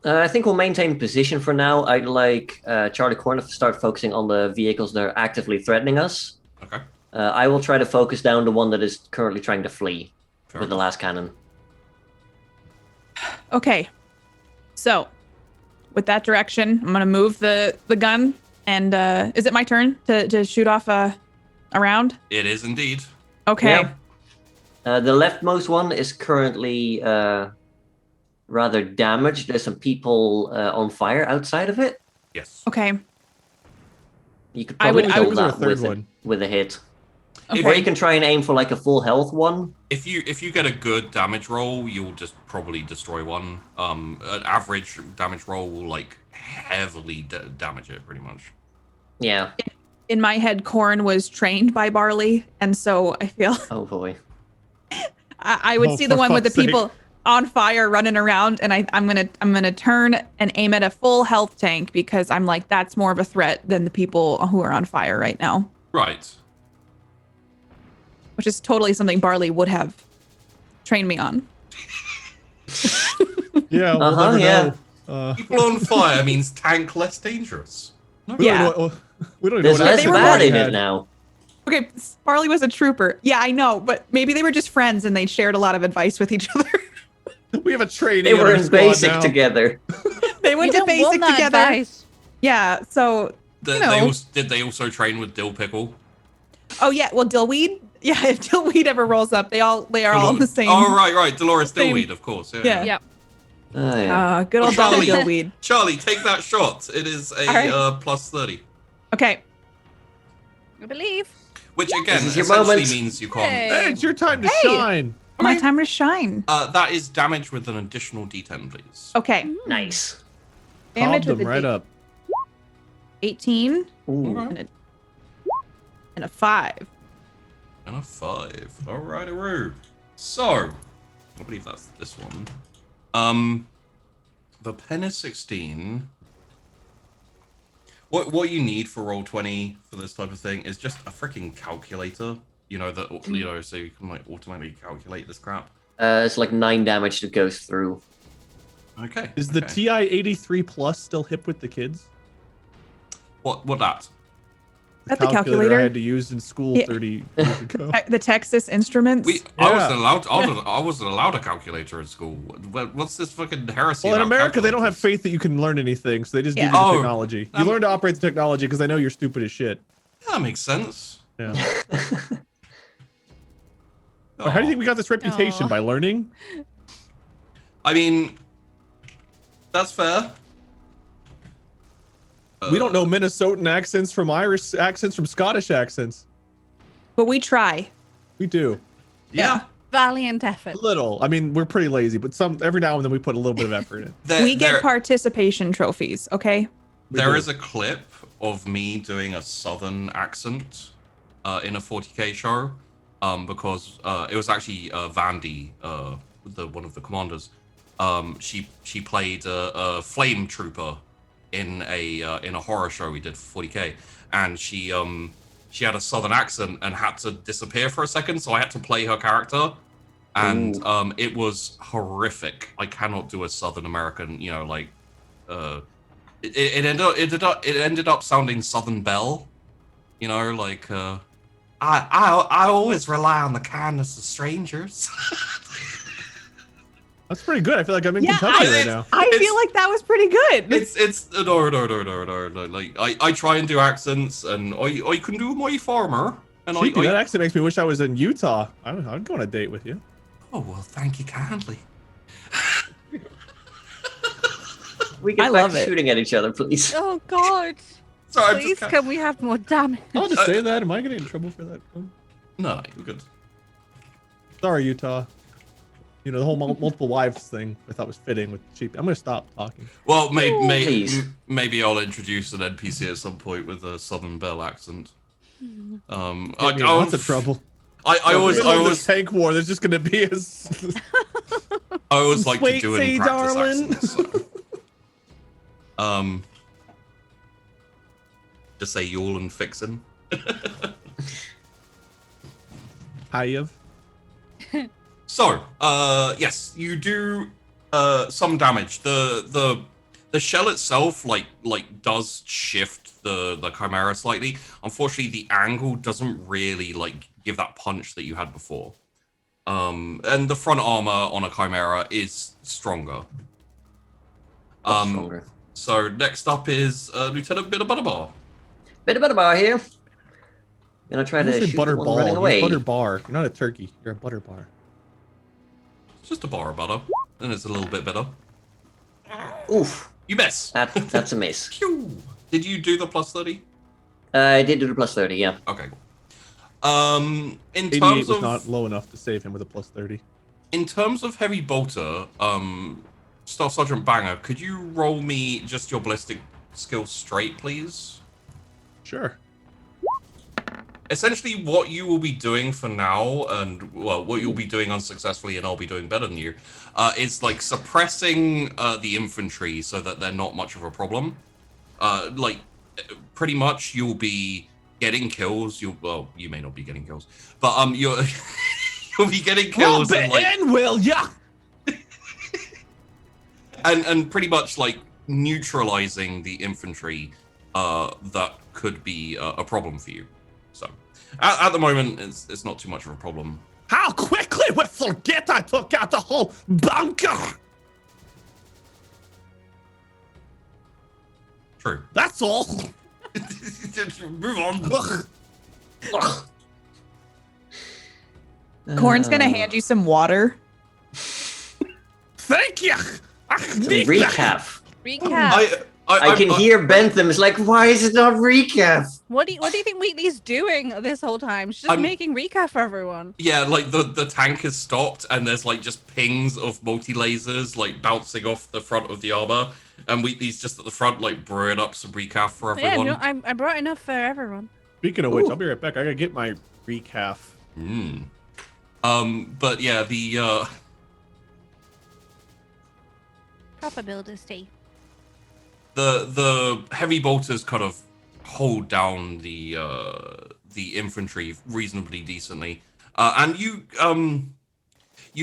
I think we'll maintain position for now. I'd like Charlie Corner to start focusing on the vehicles that are actively threatening us. Okay. I will try to focus down the one that is currently trying to flee Fair with the enough. last cannon. Okay. So, with that direction, I'm gonna move the gun, and is it my turn to shoot off a round? It is indeed. Okay. Yeah. The leftmost one is currently rather damaged. There's some people on fire outside of it. Yes. Okay. You could I probably would- kill was our that third with one? with a hit. Okay. Or you can try and aim for like a full health one. If you get a good damage roll, you'll just probably destroy one. An average damage roll will like heavily damage it, pretty much. Yeah. In my head, Corn was trained by Barley, and so I feel Oh boy. I would Oh, see the for one with the fuck's sake. people on fire running around, and I'm gonna turn and aim at a full health tank because I'm like, that's more of a threat than the people who are on fire right now, Right. which is totally something Barley would have trained me on. Yeah, we'll Uh-huh, never yeah. know. People on fire means tank less dangerous. No. We don't Yeah. know what- we don't even There's know what less they were bad in had. it now. Okay, Barley was a trooper. Yeah, I know, but maybe they were just friends and they shared a lot of advice with each other. We have a trainee. They on were our in squad basic now. together. They went to don't want basic that together. advice. Yeah, so Did they also train with Dill Pickle? oh yeah, well Dillweed. Yeah, if Dillweed ever rolls up, they are all the same. Oh right, Dolores same- Dillweed, of course. Yeah. Yeah. Yep. Oh, yeah. Good old Dolly Charlie. Dillweed. Charlie, take that shot. It is a All right. plus 30, Okay. I believe. which again This is your essentially moment. means you can't. Hey, it's your time to Hey. shine. My time to shine. That is damage with an additional D10, please. Okay. Nice. Damage Cobbed with them a right D- up. 18 Ooh. Okay. and a 5. And a 5. Alrighty-roo. So, I believe that's this one. The pen is 16. What you need for Roll20 for this type of thing is just a freaking calculator. You know that so you can like automatically calculate this crap. It's like 9 damage that goes through. Okay. Is the okay. TI 83 Plus still hip with the kids? What that? That the I calculator? had to use in school Yeah. 30 years ago. The Texas Instruments. I Yeah. wasn't allowed. I wasn't allowed a calculator in school. What's this fucking heresy? Well, in about America, they don't have calculators? faith that you can learn anything, so they just Yeah. give you the Oh, technology. You learn to operate the technology because they know you're stupid as shit. Yeah, that makes sense. Yeah. How do you think we got this reputation? Aw. By learning? I mean, that's fair. We don't know Minnesotan accents from Irish accents from Scottish accents. But we try. We do. Yeah. Valiant effort. A little. I mean, we're pretty lazy, but every now and then we put a little bit of effort in. We get participation trophies, okay? There do. is a clip of me doing a southern accent in a 40k show because it was actually Vandy, one of the commanders. She played a flame trooper in a horror show we did for 40k, and she had a southern accent and had to disappear for a second, so I had to play her character, and it was horrific. I cannot do a Southern American, it ended up sounding Southern Belle, like I always rely on the kindness of strangers. That's pretty good. I feel like I'm in Yeah, Kentucky right now. I feel like that was pretty good. It's no. Like I try and do accents, and I can do my farmer, and Cheapy, that accent makes me wish I was in Utah. I'd go on a date with you. Oh, well, thank you kindly. We get I back love to it. shooting at each other, please. Oh God! Sorry, I'm Please, just... can we have more damage? I want to say that. Am I getting in trouble for that? No, you're good. Sorry, Utah. You know, the whole multiple wives thing I thought was fitting with sheep. I'm going to stop talking. Well, Please. maybe I'll introduce an NPC at some point with a Southern Belle accent. Get me in lots of trouble. I always this tank war, there's just going to be a... I always like to Sweet do tea, in practice darling. accents. So. Just say yawl and fixin'. Hayev. So, yes, you do some damage. The shell itself like does shift the chimera slightly. Unfortunately, the angle doesn't really like give that punch that you had before. And the front armor on a chimera is stronger. Stronger. So next up is Lieutenant Butterbar. Bit of bar here. Gonna try I'm to gonna say shoot butter the one ball. running You're away. butter bar. You're not a turkey. You're a butter bar. It's just a bar of butter, and it's a little bit better. Oof. You miss. That's a miss. Phew. Did you do the plus 30? I did do the plus 30, yeah. Okay. In 88 terms was of not low enough to save him with a plus 30. in terms of heavy bolter, Staff Sergeant Banger, could you roll me just your ballistic skill straight, please? Sure. Essentially, what you will be doing for now, and well, what you'll be doing unsuccessfully, and I'll be doing better than you, is like suppressing the infantry so that they're not much of a problem. Like, pretty much, you'll be getting kills. You may not be getting kills, but you'll be getting kills. And, like, will ya? and pretty much like neutralizing the infantry that could be a problem for you. So at the moment, it's not too much of a problem. How quickly we forget I took out the whole bunker. True. That's all. Move on. Ugh. Corn's gonna hand you some water. Thank you. Recap. Recap. I can hear Bentham is like, why is it not recap? What do you think Wheatley's doing this whole time? She's just making recap for everyone. Yeah, like the tank has stopped, and there's like just pings of multi-lasers like bouncing off the front of the armor, and Wheatley's just at the front like brewing up some recap for everyone. Yeah, no, I brought enough for everyone. Speaking of which, I'll be right back. I gotta get my recap. But yeah, the Proper builder's tea. the heavy bolters kind of hold down the infantry reasonably decently, and you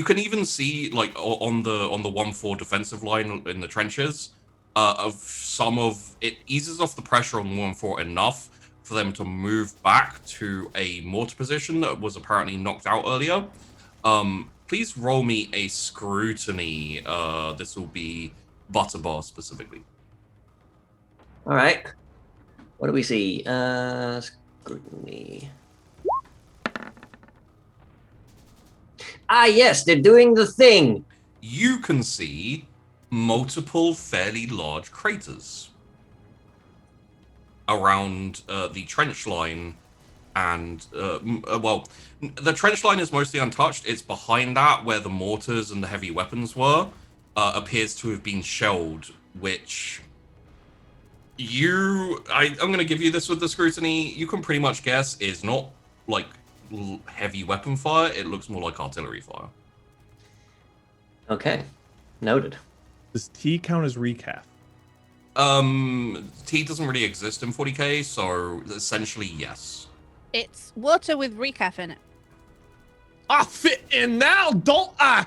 can even see like on the 1-4 defensive line in the trenches of some of it eases off the pressure on the 1-4 enough for them to move back to a mortar position that was apparently knocked out earlier. Please roll me a scrutiny. This will be Butterbar specifically. All right. What do we see? Scrutiny. Ah, yes, they're doing the thing. You can see multiple fairly large craters around the trench line, and well, the trench line is mostly untouched. It's behind that where the mortars and the heavy weapons were, appears to have been shelled, which I'm going to give you this with the scrutiny. You can pretty much guess is not like heavy weapon fire. It looks more like artillery fire. Okay, noted. Does T count as recap? T doesn't really exist in 40k, so essentially yes. It's water with recap in it. I fit in now, don't I?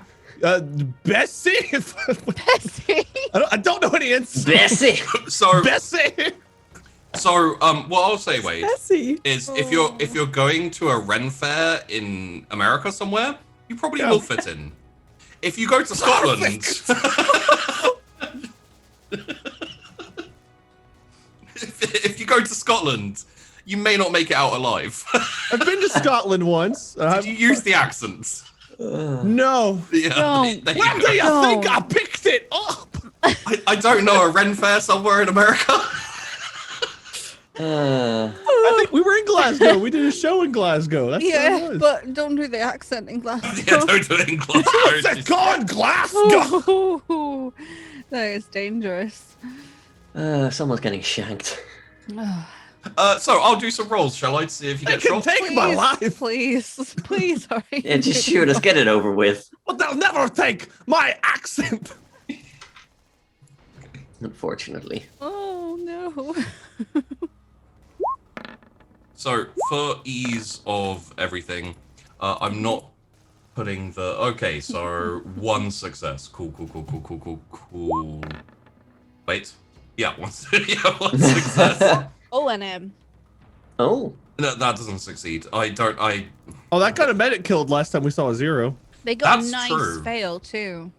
Bessie? Bessie. I don't know any answers. Bessie. So Bessie. So what I'll say, Wade, Bessie. is if you're going to a Ren fair in America somewhere, you probably will fit in. If you go to Scotland, if you go to Scotland, you may not make it out alive. I've been to Scotland once. Did you use the accent? No. Yeah, Don't. there you Where go. do you No. think I picked it up? I don't know, a Ren Fair somewhere in America? I think we were in Glasgow. We did a show in Glasgow. That's what Yeah, it was. but don't do the accent in Glasgow. Yeah, don't do it in Glasgow. What's it called? Glasgow. Ooh, that is dangerous. Someone's getting shanked. So I'll do some rolls, shall I, to see if you They get can shot? take my life, Please, hurry. Yeah, just shoot us. Get it over with. but they'll never take my accent. Unfortunately. Oh no. So, for ease of everything, I'm not putting the... Okay, so 1 success. Cool. Wait. Yeah, one success. O&M. Oh. No, that doesn't succeed. I... Oh, that kind of medic killed last time we saw a 0. They got That's a nice true. fail too.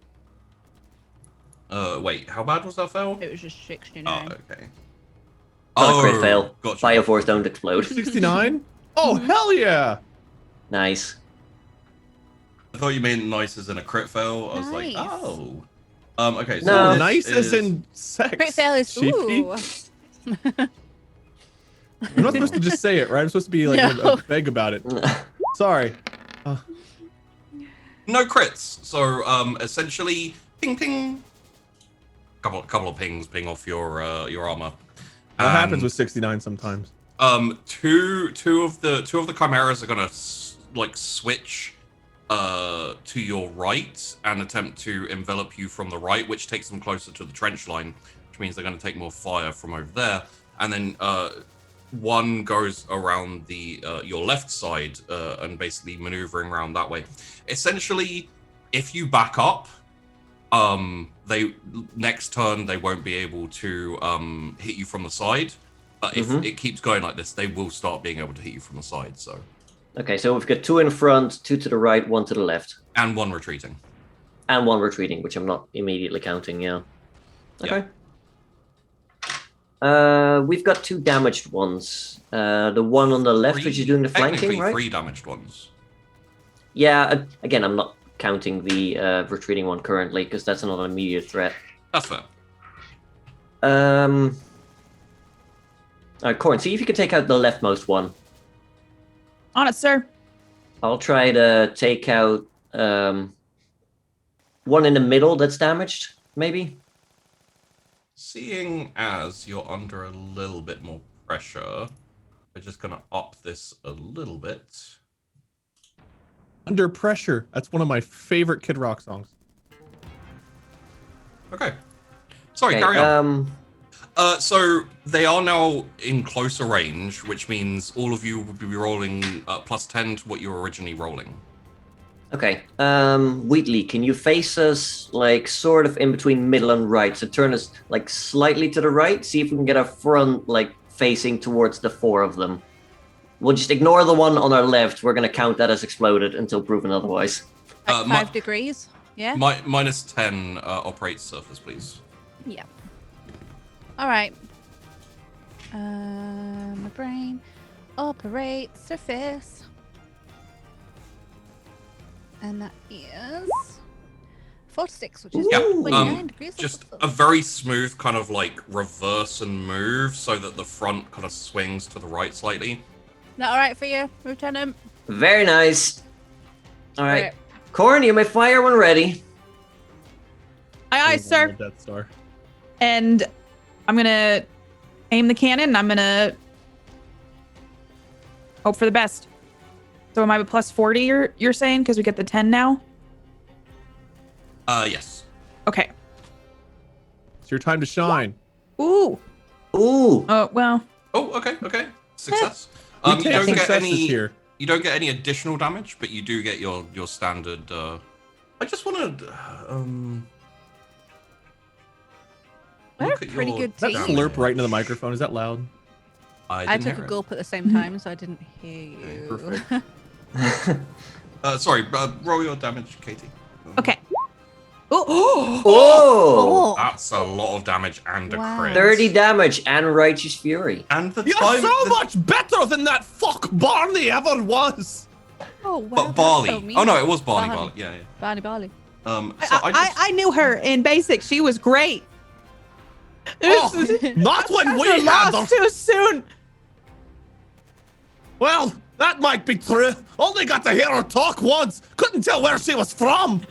Wait, how bad was that fail? It was just 69. Oh, okay. Not a crit fail. Gotcha. Bioforce don't explode. 69? Oh, hell yeah. Nice. I thought you meant nice as in a crit fail. I was like, Nice. oh. Okay, so No. this Nice as is- in sex. Crit fail is Sheepy. ooh. I'm not supposed to just say it, right? I'm supposed to be like No. vague about it. Sorry. No crits. So essentially, ping ping. Couple of pings ping off your armor. That happens with 69 sometimes. Two of the chimeras are gonna like switch to your right and attempt to envelop you from the right, which takes them closer to the trench line, which means they're gonna take more fire from over there. And then one goes around the your left side and basically maneuvering around that way. Essentially, if you back up, they next turn they won't be able to hit you from the side. But if it keeps going like this, they will start being able to hit you from the side. So. Okay, so we've got 2 in front, 2 to the right, 1 to the left, And 1 retreating. and 1 retreating, which I'm not immediately counting. Yeah. Okay. We've got 2 damaged ones. The one on the left, which is doing the flanking, Technically right? 3 damaged ones. Yeah. Again, I'm not counting the retreating one currently because that's not an immediate threat. That's fair. All right, Corn, see if you can take out the leftmost one. On it, sir. I'll try to take out one in the middle that's damaged, maybe. Seeing as you're under a little bit more pressure, we're just gonna up this a little bit. Under Pressure. That's one of my favorite Kid Rock songs. Okay. Sorry, Okay, carry on. So they are now in closer range, which means all of you will be rolling plus 10 to what you were originally rolling. Okay. Wheatley, can you face us like sort of in between middle and right? So turn us like slightly to the right. See if we can get our front like facing towards the 4 of them. We'll just ignore the one on our left. We're gonna count that as exploded until proven otherwise. Like 5 degrees. Yeah. Minus 10 operates surface, please. Yeah. All right. My brain operates surface. And that is 46, which is Yeah, 29 degrees. Just a very smooth kind of like reverse and move so that the front kind of swings to the right slightly. That all right for you, Lieutenant? Very nice. All right. Right. Corn, you may fire when ready. Aye, sir. Death Star. And I'm gonna aim the cannon. And I'm gonna hope for the best. So am I at plus 40? You're saying because we get the 10 now? Yes. Okay. It's your time to shine. Ooh. Ooh. Oh well. Oh, okay. Success. We You take don't get successes any. here. You don't get any additional damage, but you do get your standard. I just want to. We're look a at pretty your good That team. slurp right into the microphone. Is that loud? I didn't took hear a it. gulp at the same time, so I didn't hear you. Perfect. Sorry, roll your damage, Katie. Okay. Oh. Oh. That's a lot of damage and Wow. a crit. 30 damage and Righteous Fury. And the You're time. so much better than that fuck Barney ever was. Oh, wow. Barley. Oh no, it was Barley. Barley. Barley. Yeah. Barley. So I knew her in basic. She was great. Oh, not when we had lost them. too soon. Well, that might be true. Only got to hear her talk once. Couldn't tell where she was from.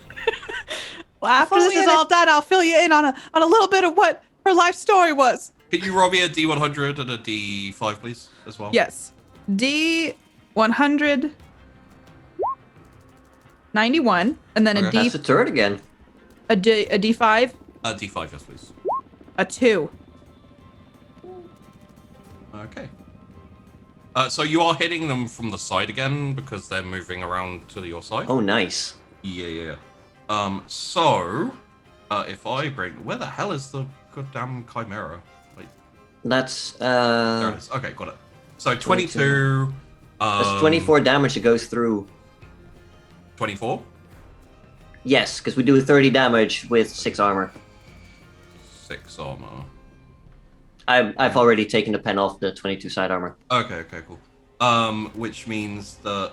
Well, after this is all done, I'll fill you in on a little bit of what her life story was. Can you roll me a D100 and a D5, please, as well? Yes. D100 91, and then Okay. That's a turret again. a D5, D5, yes, please. a 2. Okay. So you are hitting them from the side again because they're moving around to your side. Oh, nice. Yeah. So if I bring, where the hell is the goddamn chimera? Wait, That's there it is. Okay, got it. So 22. that's 24 damage that goes through. 24. Yes, because we do 30 damage with 6 armor. 6 armor. I've already taken the pen off the 22 side armor. Okay, cool. Which means that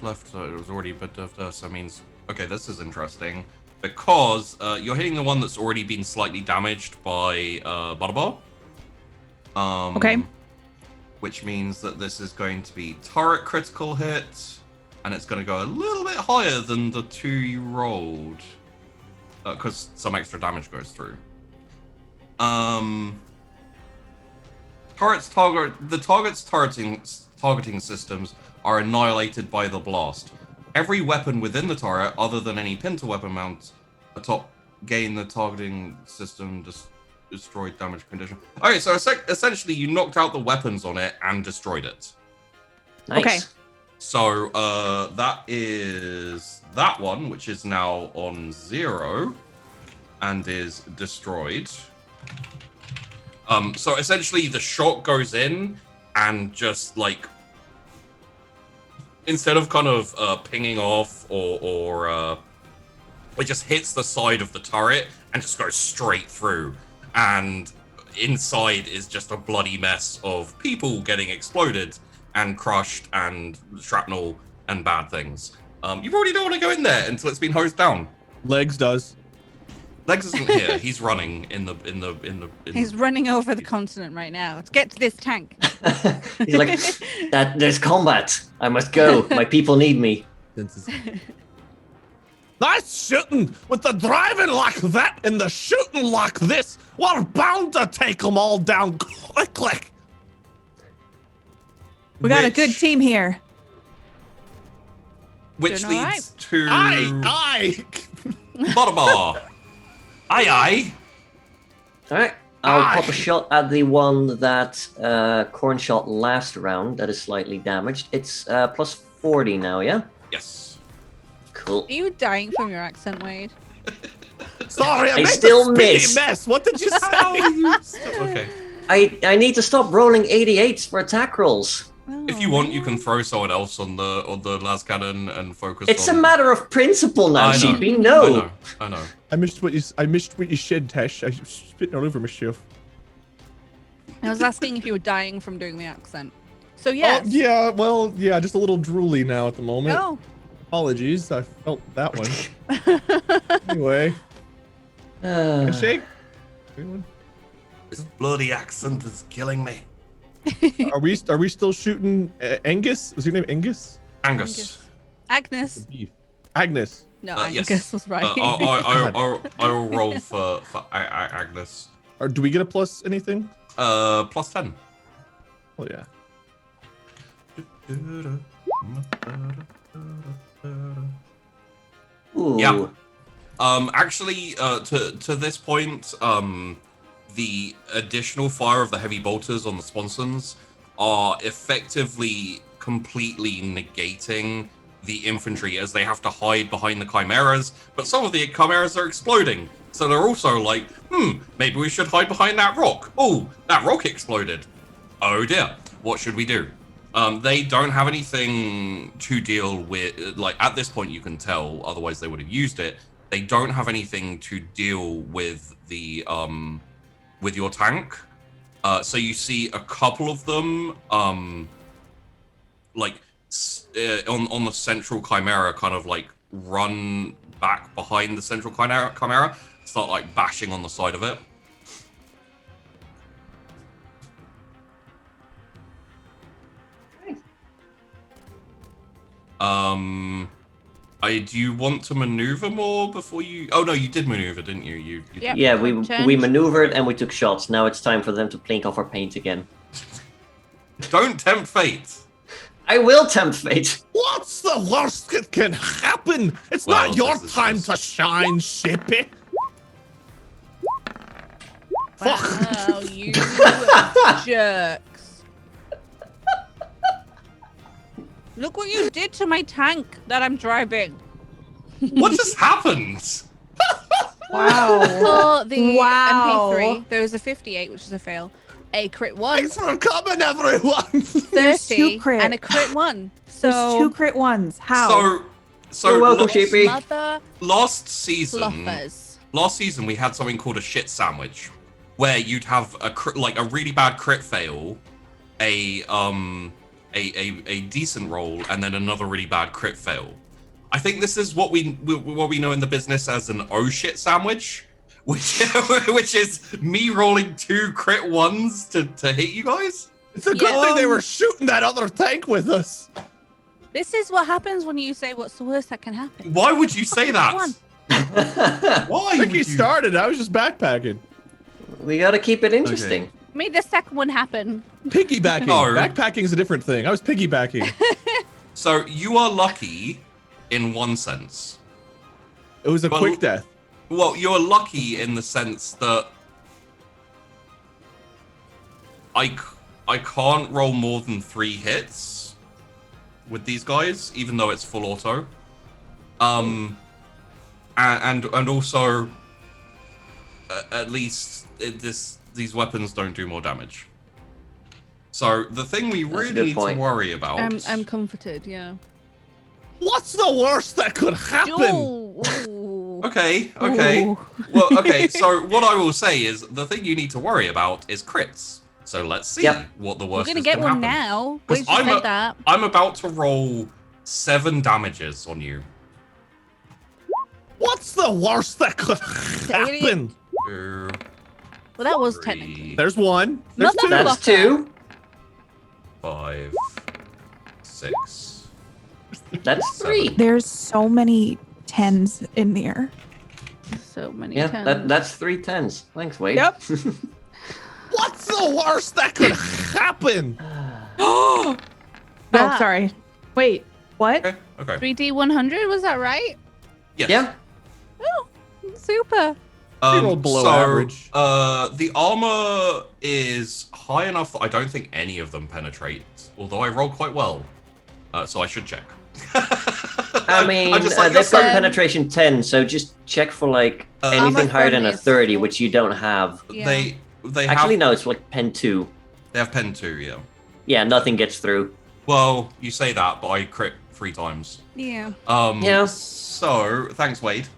left it was already a bit of this. That means okay, this is interesting because you're hitting the one that's already been slightly damaged by Butterball. Okay. Which means that this is going to be turret critical hit, and it's going to go a little bit higher than the 2 you rolled, because some extra damage goes through. The target's targeting systems are annihilated by the blast. Every weapon within the turret, other than any pincer weapon mounts atop, gain the targeting system destroyed damage condition. Okay, so essentially you knocked out the weapons on it and destroyed it. Nice. Okay. So that is that one, which is now on 0 and is destroyed. So essentially the shot goes in and just like, instead of kind of pinging off or it just hits the side of the turret and just goes straight through. And inside is just a bloody mess of people getting exploded and crushed and shrapnel and bad things. You probably don't want to go in there until it's been hosed down. Legs does. Legs isn't here. He's running in the. He's running over the continent right now. Let's get to this tank. He's like, there's combat. I must go. My people need me. Nice shooting! With the driving like that and the shooting like this, we're bound to take them all down quickly. We got a good team here. Which Doing all leads to Aye! Butterbar. Aye. All right. I'll Aye. pop a shot at the one that Corn shot last round that is slightly damaged. It's plus 40 now, yeah? Yes. Cool. Are you dying from your accent, Wade? Sorry, I I made still a speedy miss. mess. What did you say? Okay. I need to stop rolling 88s for attack rolls. If you want, you can throw someone else on the las cannon and focus. It's a on... matter of principle now, I know. CP. No. I know. I missed what you said, Tesh. I was spitting all over myself. I was asking if you were dying from doing the accent. So yes. Oh, yeah, well, yeah, just a little drooly now at the moment. Oh. Apologies, I felt that one. Anyway, a shake. Anyone? This bloody accent is killing me. Are we still shooting Angus? Was your name Angus? Angus. Agnes. Beef. Agnes. No, Yes. Angus was right. I will roll for Agnes. Or do we get a plus anything? Plus 10. Oh yeah. Ooh. Yeah. Actually, to this point, the additional fire of the heavy bolters on the sponsons are effectively completely negating the infantry as they have to hide behind the chimeras, but some of the chimeras are exploding. So they're also like, maybe we should hide behind that rock. Oh, that rock exploded. Oh dear, what should we do? They don't have anything to deal with, like at this point you can tell, otherwise they would have used it. They don't have anything to deal with the with your tank. So you see a couple of them like on the central chimera, kind of like run back behind the central chimera, start like bashing on the side of it. Do you want to maneuver more before you? Oh no, you did maneuver, didn't you? You Yep. Yeah, Turn. we maneuvered and we took shots. Now it's time for them to plink off our paint again. Don't tempt fate. I will tempt fate. What's the worst that can happen? It's Well, not your this is time just- to shine, Shippy. Fuck. Wow, you jerks. Look what you did to my tank that I'm driving. What just happened? Wow. For the Wow. MP3, there was a 58, which is a fail, a crit 1, Thanks for coming, everyone. 30, crits. and a crit 1. There's So, 2 crit ones. How? So You're welcome, la- Sheepy. mother last season, fluffers. we had something called a shit sandwich, where you'd have a really bad crit fail, a decent roll, and then another really bad crit fail. I think this is what we know in the business as an oh shit sandwich, which is me rolling 2 crit 1s to hit you guys. It's a good Yeah. thing they were shooting that other tank with us. This is what happens when you say what's the worst that can happen. Why would you say that? One. Why? I think would he you? started. I was just backpacking. We gotta keep it interesting. Made the second one happen. Piggybacking. No. Backpacking is a different thing. I was piggybacking. So you are lucky in one sense. It was a Well- quick death. Well, you're lucky in the sense that I can't roll more than 3 hits with these guys, even though it's full auto. And also, at least these weapons don't do more damage. So the thing we That's a really good need point. to worry about. I'm comforted, yeah. What's the worst that could happen? Ooh. Okay. Ooh. Well, okay. So what I will say is the thing you need to worry about is crits. So let's see Yep. what the We're worst gonna is get gonna one happen. now. 'Cause Wait, you said that. I'm about to roll 7 damages on you. What's the worst that could Dang it. happen? 2, Well, that was 3, technically. There's one. There's Mother- two. That's 2. 5, 6. That's 3. There's so many 10s in there. So many Yeah, times. that's 3 10s. Thanks, Wade. Yep. What's the worst that could happen? Oh, Ah. sorry. Wait, what? Okay. 3D 100, was that right? Yes. Yeah. Oh, super. They rolled below average. The armor is high enough that I don't think any of them penetrate. Although I roll quite well, so I should check. I mean, I'm just like, they've got Um, penetration 10, so just check for like anything Armor higher than a is 30, full. which you don't have. Yeah. They Actually, have no, it's like pen 2. they have pen 2, yeah. Yeah, nothing gets through. Well, you say that, but I crit 3 times. Yeah. Yeah. So thanks, Wade.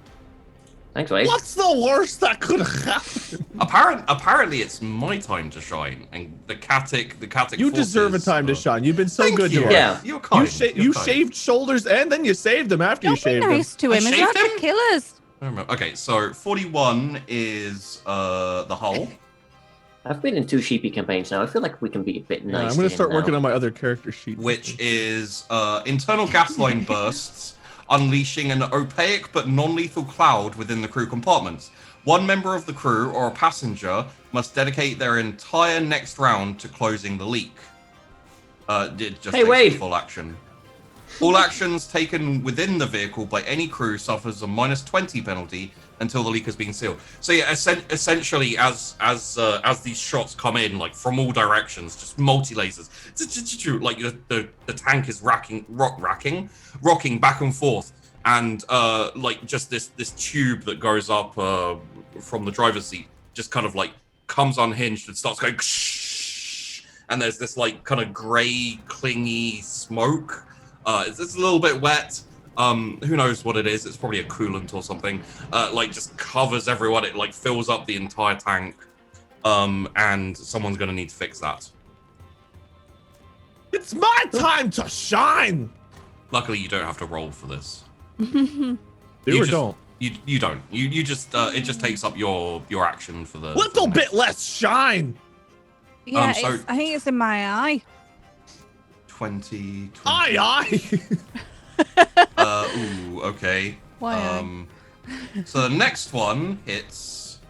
Thanks, Wade. What's the worst that could happen? Apparently, it's my time to shine, and the Katic. You deserve a forces time to are- shine. You've been so Thank good you. to us. Yeah. You're kind. You you're kind. shaved shoulders and then you saved them after you Don't be shaved nice to I him. He's shaved not to him? kill us. I don't remember. Okay, so 41 is the hull. I've been in 2 sheepy campaigns now. I feel like we can be a bit them. nice. I'm gonna to him start working now. on my other character sheet. Which is internal gas line bursts, unleashing an opaque but non-lethal cloud within the crew compartments. One member of the crew or a passenger must dedicate their entire next round to closing the leak. It just Hey, takes Wade. full action. All actions taken within the vehicle by any crew suffers a -20 penalty until the leak has been sealed. So yeah, essentially, as these shots come in, like from all directions, just multi lasers, like the tank is rocking back and forth, and like just this tube that goes up from the driver's seat just kind of like comes unhinged and starts going, and there's this like kind of gray clingy smoke. It's a little bit wet. Who knows what it is? It's probably a coolant or something. Like just covers everyone. It like fills up the entire tank. And someone's gonna need to fix that. It's my time to shine. Luckily, you don't have to roll for this. Do You or just- don't. You don't. You just it just takes up your action for the. Little for the bit next less shine. Yeah, so- I think it's in my eye. 20. Aye. Ooh, okay. Why? So the next one hits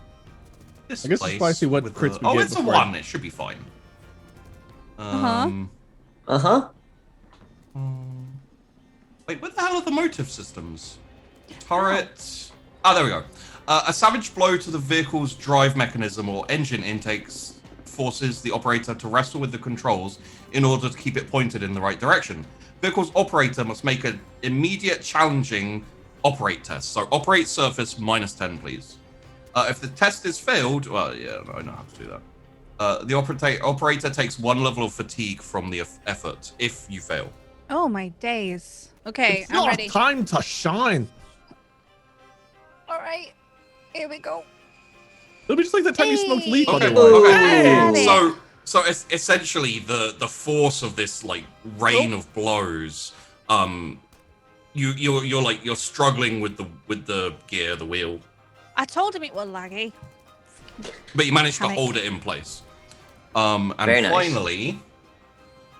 this I guess place it's spicy what with crits a- we Oh, get it's a before. 1. It should be fine. Uh-huh. Wait, what the hell are the motive systems? Turret. Oh, there we go. A savage blow to the vehicle's drive mechanism or engine intakes forces the operator to wrestle with the controls in order to keep it pointed in the right direction. Vehicle's operator must make an immediate challenging operate test. So operate surface -10, please. If the test is failed, well, yeah, I know how to do that. The operator takes 1 level of fatigue from the effort if you fail. Oh my days. Okay, It's I'm your ready. time to shine. All right, here we go. It'll be just like the time you smoked Hey. leaf Okay. otherwise. Okay. Hey. So it's essentially the force of this like rain of blows. You're struggling with the gear, the wheel, I told him it was laggy. but you managed to Panic. hold it in place. And Very nice. finally,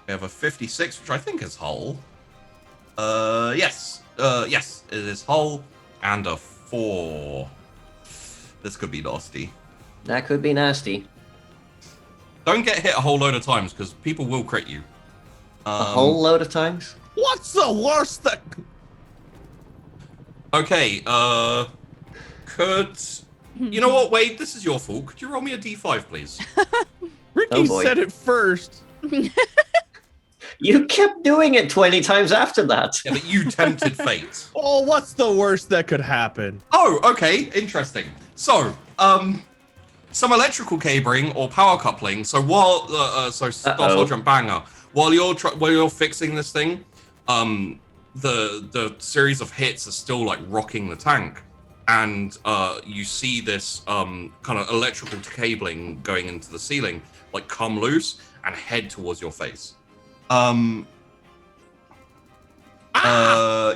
we have a 56, which I think is hull. Yes, it is hull, and a 4. This could be nasty. That could be nasty. Don't get hit a whole load of times because people will crit you. A whole load of times? What's the worst that? Okay, could you know what, Wade? This is your fault. Could you roll me a d5, please? Ricky Oh, boy. said it first. You kept doing it 20 times after that. Yeah, but you tempted fate. Oh, what's the worst that could happen? Oh, okay, interesting. So, some electrical cabling or power coupling. So while Staff Uh-oh. Sergeant Banger, while you're fixing this thing, the series of hits are still like rocking the tank, and you see this kind of electrical cabling going into the ceiling like come loose and head towards your face.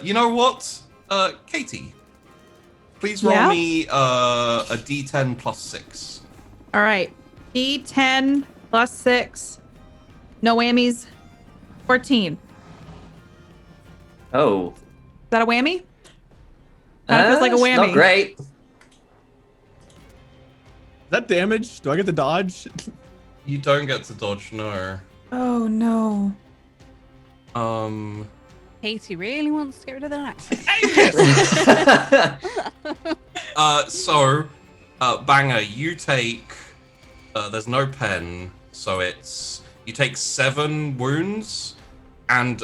You know what, Katie? Please roll Yeah? me a d10 plus 6. All right. D10 plus 6. No whammies. 14. Is Oh. that a whammy? Kinda feels like a It's whammy. Not great. Is that damage? Do I get the dodge? You don't get to dodge, no. Oh, no. Katie really wants to get rid of that accent. So, Banger, you take. There's no pen, so you take 7 wounds and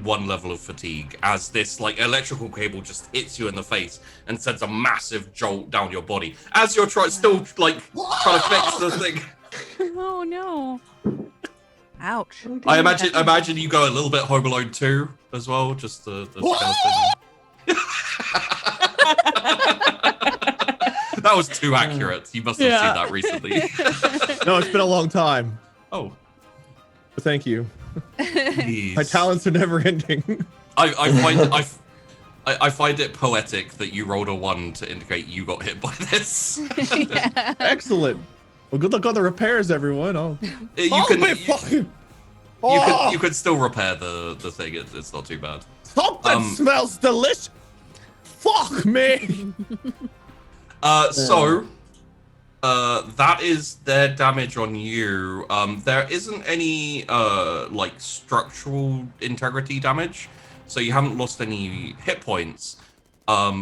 1 level of fatigue as this like electrical cable just hits you in the face and sends a massive jolt down your body as you're still trying to fix the thing. Oh no. Ouch. I imagine you go a little bit Home Alone 2 as well, just the skeleton. That was too accurate. You must have Yeah. seen that recently. No, it's been a long time. Oh, But thank you. please. My talents are never ending. I find it poetic that you rolled a 1 to indicate you got hit by this. Yeah. Excellent. Well, good luck on the repairs, everyone. You could still repair the thing. It's not too bad. Something smells delicious. Fuck me. So that is their damage on you. There isn't any like structural integrity damage, so you haven't lost any hit points.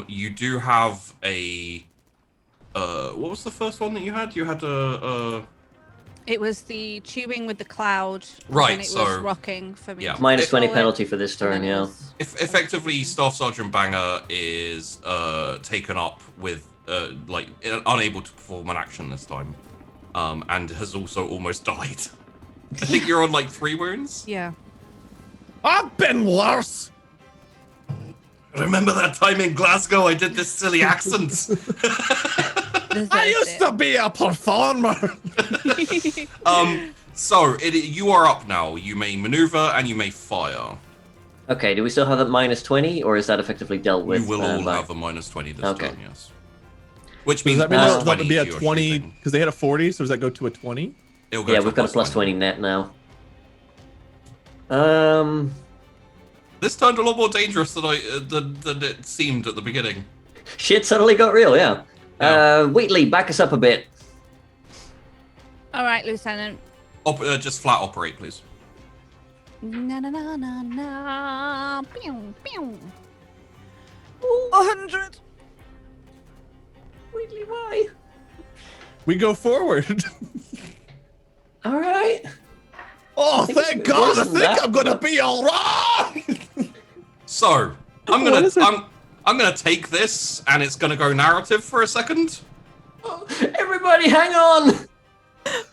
You do have a what was the first one that you had? You had a It was the tubing with the cloud. Right, And it so- was rocking for me. yeah. to Minus 20 control it, penalty for this and turn, then it yeah. was- Effectively, Staff Sergeant Banger is taken up with like unable to perform an action this time, and has also almost died. I think you're on like 3 wounds. Yeah. I've been worse. Remember that time in Glasgow I did this silly accent? Deserved I used it. to be a performer. So you are up now. You may maneuver and you may fire. Okay, do we still have that -20, or is that effectively dealt with? You will all by- have a -20 this Okay. turn, yes. Which Does means that mean plus that 20 would be a to your 20 shooting. because they had a 40? So does that go to a 20? It'll go Yeah, to we've got a plus 20 net now. This turned a lot more dangerous than it seemed at the beginning. Shit suddenly got real, yeah. Yeah. Wheatley, back us up a bit. All right, Lieutenant. Just flat operate, please. Na na na na na. Pew pew. 100. Wheatley, why? We go forward. All right. Oh, think thank it's God! worse I than think that. I'm gonna be all right. So I'm What is it? gonna take this, and it's gonna go narrative for a second. Oh, everybody, hang on.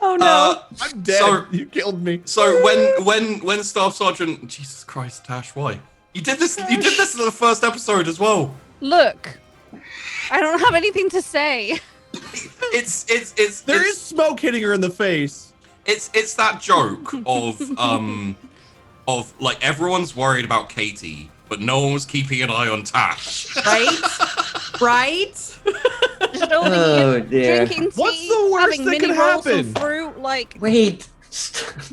Oh no. I'm dead. So- You killed me. So when Staff Sergeant, Jesus Christ, Tash, why? You did this in the first episode as well. Look, I don't have anything to say. There is smoke hitting her in the face. It's that joke of like everyone's worried about Katie, but no one was keeping an eye on Tash. Right? Right? Just only Oh, dear. drinking tea, What's the worst having that mini could rolls happen? of fruit. Like, Wait.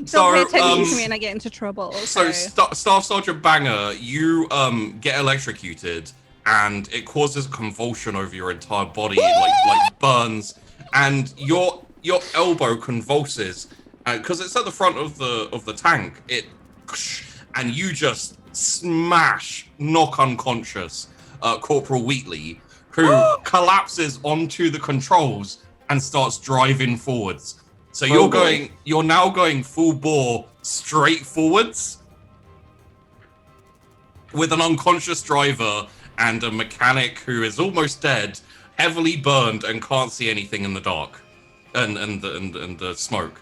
don't pay attention So, to me and I get into trouble. So Okay. Staff Sergeant Banger, you get electrocuted, and it causes a convulsion over your entire body, like burns, and your elbow convulses, because it's at the front of the tank. And you just knock unconscious Corporal Wheatley, who collapses onto the controls and starts driving forwards. So you're now going full bore straight forwards with an unconscious driver and a mechanic who is almost dead, heavily burned and can't see anything in the dark and the smoke.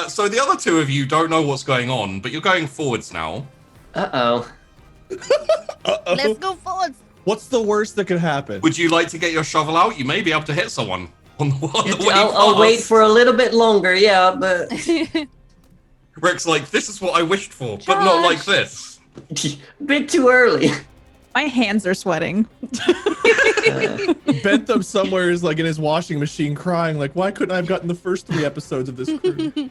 So the other two of you don't know what's going on, but you're going forwards now. Uh-oh. Uh-oh. Let's go forward. What's the worst that could happen? Would you like to get your shovel out? You may be able to hit someone on the way I'll wait past. for a little bit longer, yeah, but Rick's like, this is what I wished for, but not like this. bit too early. My hands are sweating. Bentham somewhere is like in his washing machine crying, like, why couldn't I have gotten the first 3 episodes of this crew?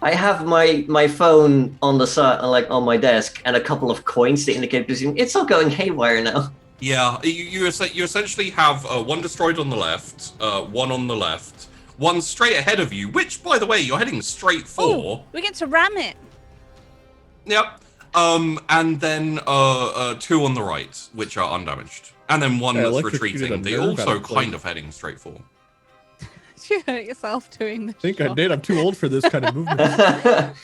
I have my phone on the side, like on my desk, and a couple of coins to indicate it's all going haywire now. Yeah, you essentially have one destroyed on the left, one on the left, one straight ahead of you, which, by the way, you're heading straight for. Ooh, we get to ram it. Yep. And then 2 on the right, which are undamaged. And then one Yeah, that's electrocuted retreating. a They're nerve out also of place. kind of heading straight for. You hurt yourself doing this. I think I did. I'm too old for this kind of movement.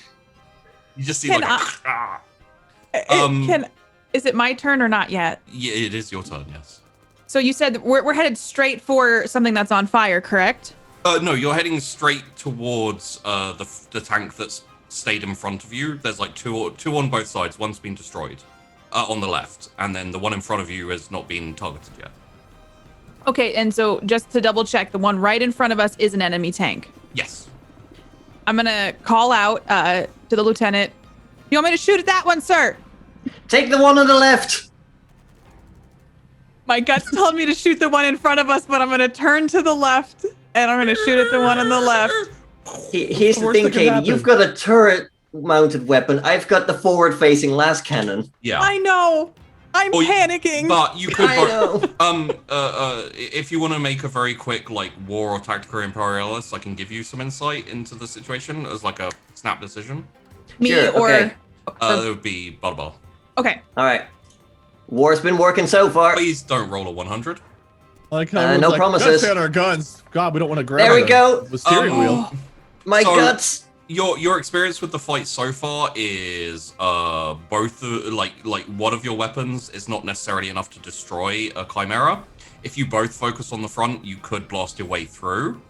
You just see Can like a... Is it my turn or not yet? Yeah, it is your turn, yes. So you said we're headed straight for something that's on fire, correct? No, you're heading straight towards the tank that's stayed in front of you. There's like two on both sides. One's been destroyed on the left, and then the one in front of you has not been targeted yet. Okay, and so just to double check, the one right in front of us is an enemy tank. Yes. I'm gonna call out to the lieutenant. You want me to shoot at that one, sir? Take the one on the left. My gut's telling me to shoot the one in front of us, but I'm gonna turn to the left and I'm gonna shoot at the one on the left. Here's the Worst thing, that could Katie. happen. You've got a turret-mounted weapon. I've got the forward-facing las cannon. Yeah. I know. I'm Or you- panicking. But you could I know. if you want to make a very quick like war or tactical imperialist, I can give you some insight into the situation as like a snap decision. Me Sure, or okay. That would be Barbara. okay. All right. War's been working so far. Please don't roll a 100. Like how No everyone's like, promises. "Let's stay on our guns. God, we don't want to grab There we the- go. the steering wheel. My So- guts. Your experience with the fight so far is both like one of your weapons is not necessarily enough to destroy a chimera. If you both focus on the front, you could blast your way through,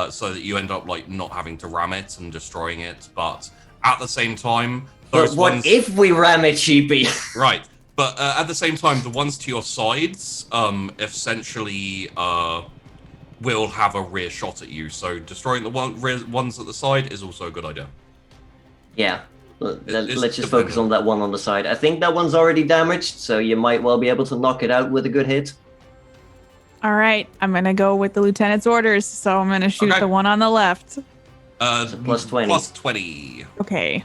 so that you end up like not having to ram it and destroying it. But at the same time, But those what ones if we ram it, sheepy? right. But at the same time, the ones to your sides essentially will have a rear shot at you. So destroying the ones at the side is also a good idea. Yeah. It's Let's just focus on that one on the side. I think that one's already damaged, so you might well be able to knock it out with a good hit. All right, I'm gonna go with the lieutenant's orders, so I'm gonna shoot Okay. the one on the left. plus 20. Plus 20. Okay.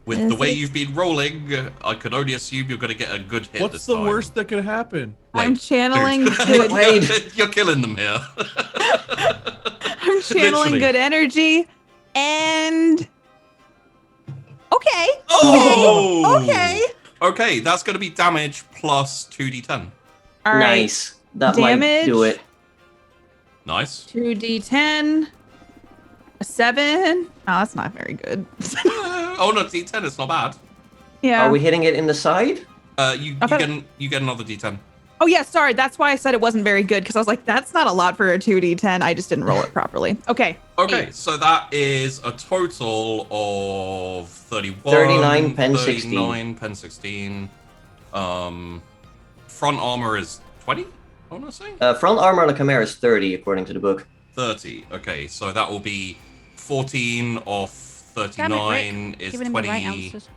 With Is the way it- you've been rolling, I could only assume you're going to get a good hit What's this the time. worst that could happen? I'm Wait, channeling dude. good. Wait. You're killing them here. I'm channeling Literally. good energy, and okay. Oh! Okay. Okay, that's going to be damage plus 2d10. All right. Nice. That might do Damage. it. Nice. 2d10. A 7. Oh, that's not very good. Oh no, d10, it's not bad. Yeah. Are we hitting it in the side? You I thought- get another d10. Oh yeah, sorry. That's why I said it wasn't very good, because I was like, that's not a lot for a 2d10. I just didn't roll it properly. Okay. Okay, so that is a total of 31. 39, pen 16. 39, pen 16. Front armor is 20, I want to say? Front armor on a Chimera is 30, according to the book. 30. Okay, so that will be 14 off Damn 39 it, Rick. is Giving him the right 24? answers.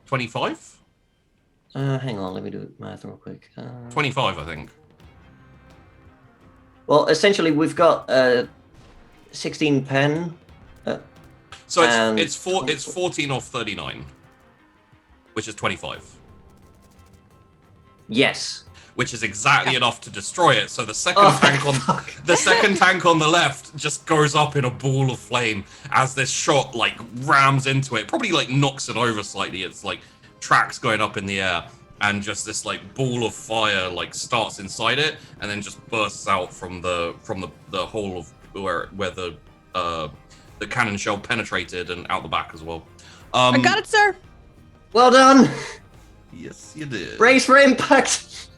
25? Hang on, let me do math real quick. 25, I think. Well, essentially, we've got 16 pen. So And- it's 14 off 39, which is 25. Yes. Which is exactly enough to destroy it. So the second Oh, tank on fuck. the second tank on the left just goes up in a ball of flame as this shot like rams into it. Probably like knocks it over slightly. It's like tracks going up in the air, and just this like ball of fire like starts inside it, and then just bursts out from the hole of where the cannon shell penetrated and out the back as well. I got it, sir. Well done. Yes, you did. Brace for impact.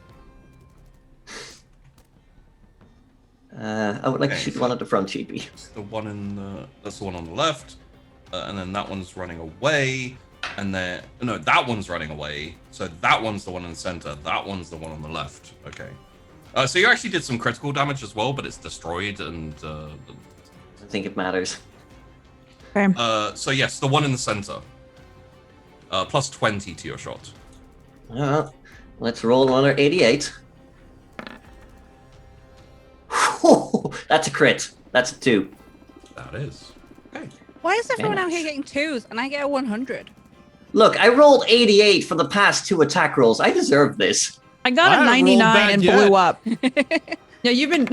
I would like to Okay. shoot one at the front, Cheapy. That's the one on the left, and then that one's running away, and then no, that one's running away. So that one's the one in the center. That one's the one on the left. Okay. So you actually did some critical damage as well, but it's destroyed and. I think it matters. Okay. So yes, the one in the center. Plus 20 to your shot. Let's roll another 88. That's a crit. That's a 2. That is. Okay. Why is everyone out Damage. here getting 2s and I get a 100? Look, I rolled 88 for the past 2 attack rolls. I deserve this. I got I a haven't rolled 99 bad and yet. blew up. Yeah, you've been.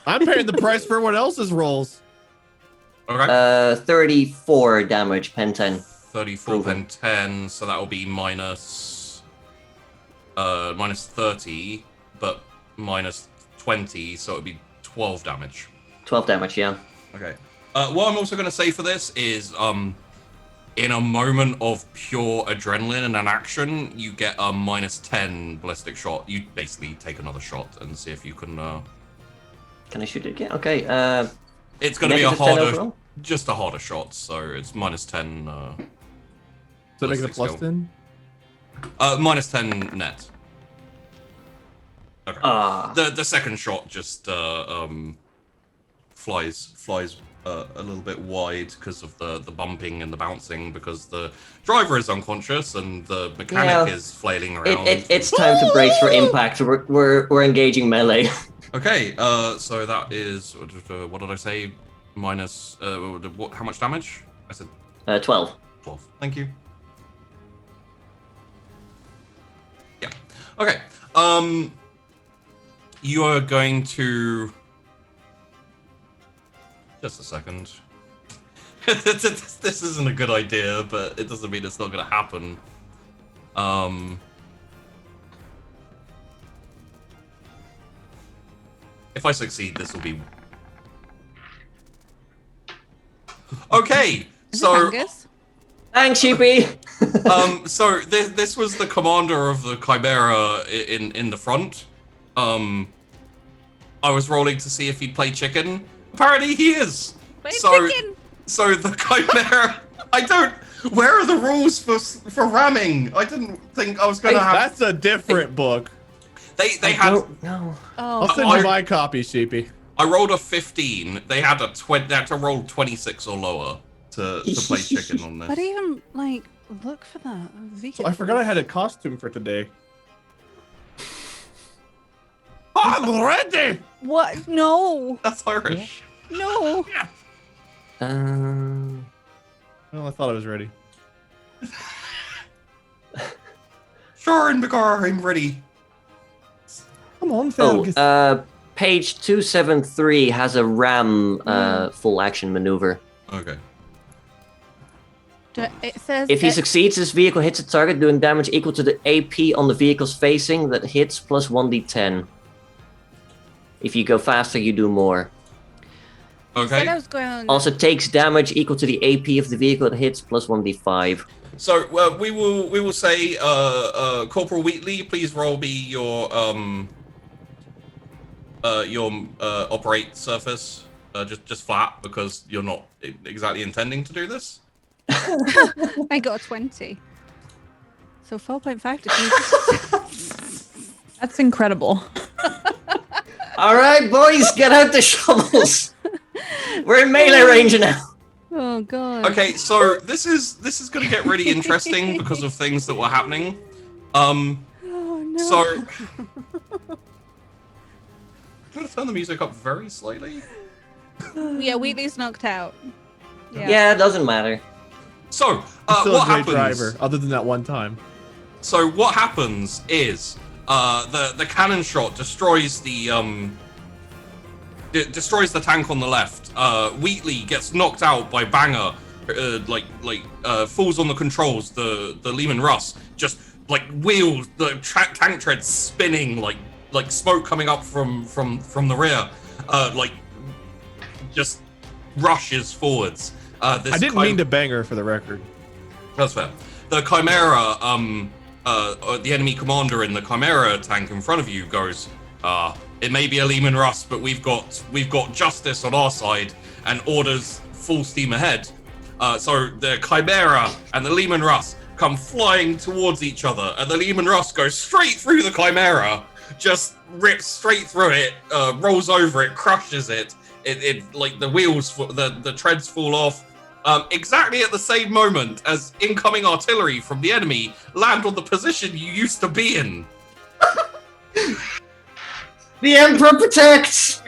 I'm paying the price for everyone else's rolls. Okay. 34 damage, pen 10. 34 proven. then 10, so that will be minus 30, but minus 20, so it would be 12 damage. 12 damage, yeah. Okay. What I'm also going to say for this is, in a moment of pure adrenaline and an action, you get a minus 10 ballistic shot. You basically take another shot and see if you can. Can I shoot it again? Okay. It's going to be a negative 10 harder, overall? just a harder shot. So it's minus 10. So make it a ballistic plus skill. 10. Minus 10 net. Okay. Ah. The second shot just flies a little bit wide because of the bumping and the bouncing, because the driver is unconscious and the mechanic Yeah. is flailing around. It's time to brace for impact. We're engaging melee. Okay, so that is what did I say? Minus how much damage? I said 12. 12. Thank you. Yeah. Okay. You are going to. Just a second. This isn't a good idea, but it doesn't mean it's not going to happen. If I succeed, this will be. Okay, Is so. it Angus? Thanks, Sheepy. So this was the commander of the Chimera in the front. I was rolling to see if he'd play chicken. Apparently he is. Play So- chicken! So the Chimera. I don't. Where are the rules for ramming? I didn't think I was gonna have. That's a different book. They I had. don't know. Oh, I'll send I- you my copy, Sheepy. I rolled a 15. They had a 20. They had to roll 26 or lower. to play chicken on But this. even like look for that. So I forgot I had a costume for today. I'm ready. What? No, That's Irish. no. Well, I thought I was ready. Sure, in the car, I'm ready. Come on, Fergus. Page 273 has a ram full action maneuver. Okay. It says If he succeeds, his vehicle hits a target doing damage equal to the AP on the vehicle's facing that hits plus 1d10. If you go faster, you do more. Okay. I was going. Also takes damage equal to the AP of the vehicle that hits plus 1d5. So we will say, Corporal Wheatley, please roll me your operate surface, just flat, because you're not exactly intending to do this. I got a 20. So 4.5 diffuses. That's incredible. All right, boys, get out the shovels. We're in melee range now. Oh god. Okay, so this is going to get really interesting because of things that were happening. Oh no. So I'm going to turn the music up very slightly. Yeah, Wheatley's knocked out. Yeah, it doesn't matter. So Still what a great happens? driver, other than that one time. So what happens is the cannon shot destroys the destroys the tank on the left. Wheatley gets knocked out by Banger, falls on the controls. The Lehman Russ just like wheels, the tank treads spinning like smoke coming up from the rear, just rushes forwards. I didn't mean to bang her, for the record. That's fair. The Chimera, the enemy commander in the Chimera tank in front of you goes, it may be a Lehman Russ, but we've got justice on our side, and orders full steam ahead. So the Chimera and the Lehman Russ come flying towards each other, and the Lehman Russ goes straight through the Chimera, just rips straight through it, rolls over it, crushes it. It like the wheels, the treads fall off. Exactly at the same moment as incoming artillery from the enemy land on the position you used to be in. The Emperor protects!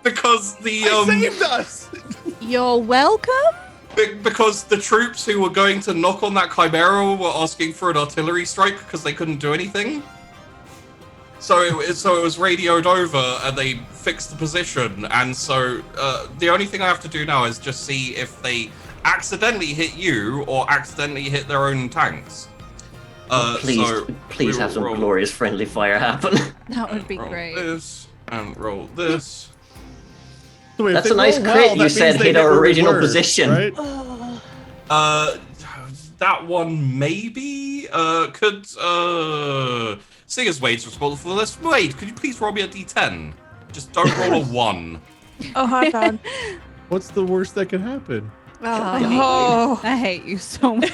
Because the saved us. You're welcome. because the troops who were going to knock on that Chimera were asking for an artillery strike because they couldn't do anything. So it was radioed over, and they fixed the position. And so the only thing I have to do now is just see if they accidentally hit you or accidentally hit their own tanks. Please have some glorious friendly fire happen. That would be roll great. This and roll this. So wait, if That's they a nice roll crit. that You means said they hit our where we original were, position. Right? That one maybe could seeing as Wade's responsible for this. Wade, could you please roll me a d10? Just don't roll a 1. Oh, hard bad. What's the worst that could happen? Oh. I hate you so much.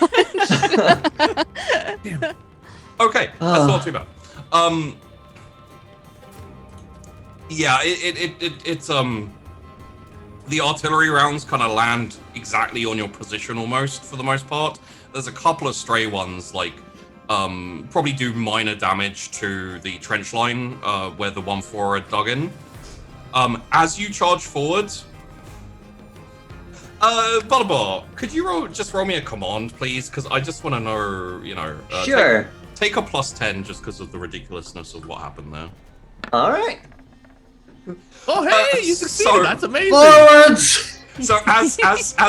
Okay, that's not too bad. Yeah, it's the artillery rounds kind of land exactly on your position almost for the most part. There's a couple of stray ones like probably do minor damage to the trench line where the 1-4 are dug in. As you charge forward, Butterbar, could you roll me a command, please? Because I just want to know, Sure. Take a +10 just because of the ridiculousness of what happened there. All right. Oh, hey, you succeeded. so- That's amazing. Forwards! So as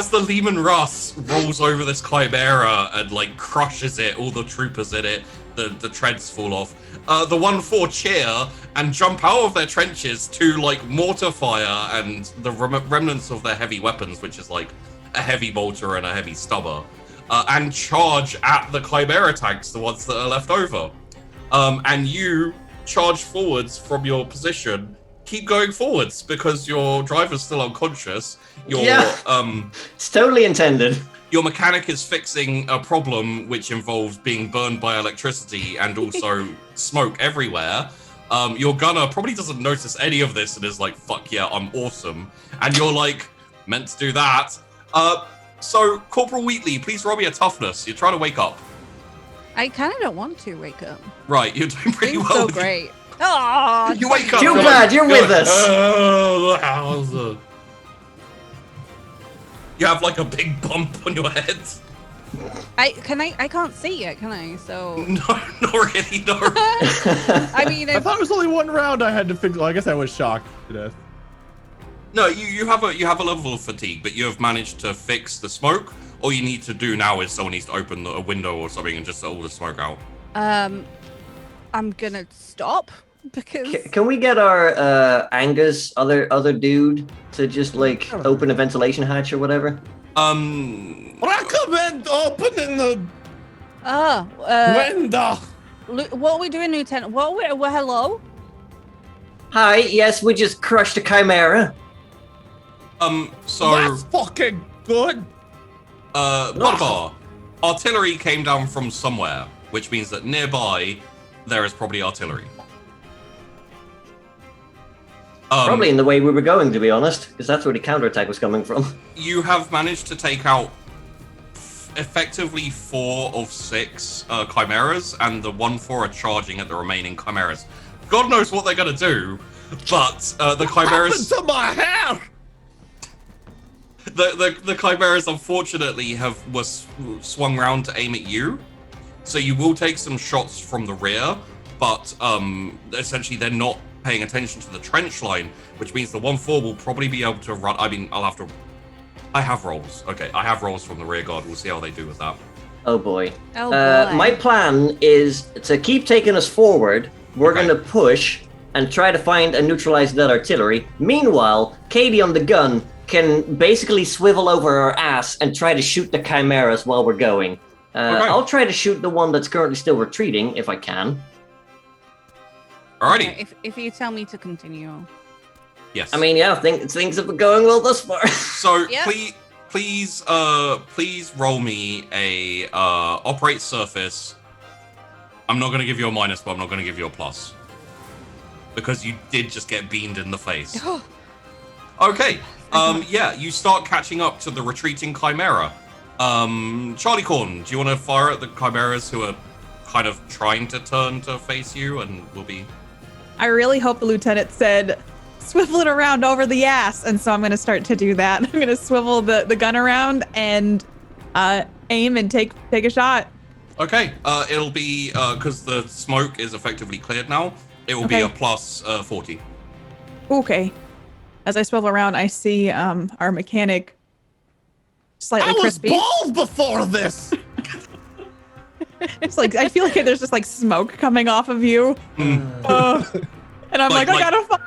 the Lehman Russ rolls over this Chimera and like crushes it, all the troopers in it, the treads fall off. The 1-4 cheer and jump out of their trenches to like mortar fire and the remnants of their heavy weapons, which is like a heavy bolter and a heavy stubber, and charge at the Chimera tanks, the ones that are left over. And you charge forwards from your position. Keep going forwards because your driver's still unconscious. It's totally intended. Your mechanic is fixing a problem which involves being burned by electricity and also smoke everywhere. Your gunner probably doesn't notice any of this and is like, fuck yeah, I'm awesome. And you're like, meant to do that. So, Corporal Wheatley, please roll me a toughness. You're trying to wake up. I kind of don't want to wake up. Right, you're doing pretty Doing well. so great. Oh, You wake up. Too you're glad you're you're with us. "Oh, how's the-" You have like a big bump on your head. I can't see yet, can I? So No, not really, no. I mean, I if, thought it was only one round I had to fix. Well, I guess I was shocked to death. No, you have a level of fatigue, but you have managed to fix the smoke. All you need to do now is someone needs to open a window or something and just let all the smoke out. I'm gonna stop because Can we get our Angus other dude to just like open a ventilation hatch or whatever? Recommend opening the window. what are we doing, Lieutenant? Well, hello. Hi, yes, we just crushed a chimera. So That's fucking good. Bodvar, artillery came down from somewhere, which means that nearby there is probably artillery. Probably in the way we were going, to be honest, because that's where the counterattack was coming from. You have managed to take out effectively 4 of 6 chimeras, and the 1-4 are charging at the remaining chimeras. God knows what they're gonna do, but the chimeras. What happened to my hair? The chimeras unfortunately was swung round to aim at you, so you will take some shots from the rear, but essentially they're not paying attention to the trench line, which means the 1-4 will probably be able to run. I mean, I have rolls. Okay, I have rolls from the rear guard. We'll see how they do with that. Oh boy. Oh boy. My plan is to keep taking us forward. We're Okay. going to push and try to find and neutralize that artillery. Meanwhile, Katie on the gun can basically swivel over her ass and try to shoot the chimeras while we're going. Okay. I'll try to shoot the one that's currently still retreating if I can. Alrighty. Okay, if you tell me to continue. Yes. I mean, yeah, things have been going well thus far. So Yep. please roll me a operate surface. I'm not gonna give you a minus, but I'm not gonna give you a plus. Because you did just get beamed in the face. Okay. Yeah, you start catching up to the retreating chimera. Charlie Corn, do you want to fire at the chimeras who are kind of trying to turn to face you and will be... I really hope the lieutenant said, swivel it around over the ass. And so I'm going to start to do that. I'm going to swivel the gun around and aim and take a shot. Okay, it'll be, because the smoke is effectively cleared now, it will be Okay. a plus 40. Okay. As I swivel around, I see our mechanic slightly I was crispy. bald before this. It's like, I feel like there's just like smoke coming off of you. And I'm Like- like, I gotta find.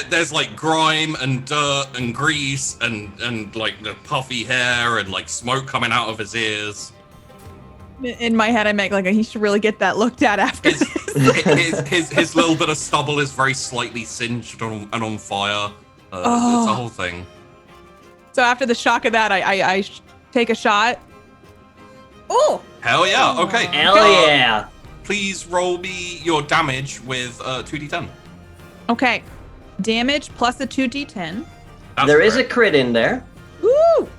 There's like grime and dirt and grease and like the puffy hair and like smoke coming out of his ears. In my head, I make like, he should really get that looked at after this. His little bit of stubble is very slightly singed and on fire. It's a whole thing. So after the shock of that, I take a shot. Oh! Hell yeah, okay. Hell yeah! Please roll me your damage with 2d10. Okay. Damage plus a 2d10. That's There is a correct. crit in there. Woo!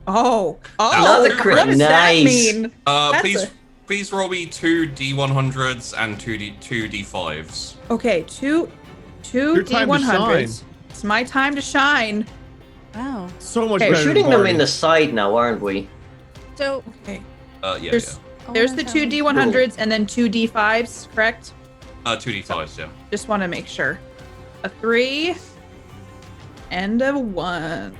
Oh. Another crit. What does Nice. that mean? That's Please roll me 2 D100s and 2 D5s. Okay, two Your time to D100s. It's my time to shine. Wow. So much Okay, We're better shooting than them Marty. in the side now, aren't we? So Okay. Yeah, There's oh there's my the God. two D100s and then two D5s, correct? yeah. 2 D5s, yeah. Just want to make sure. A 3 and a 1.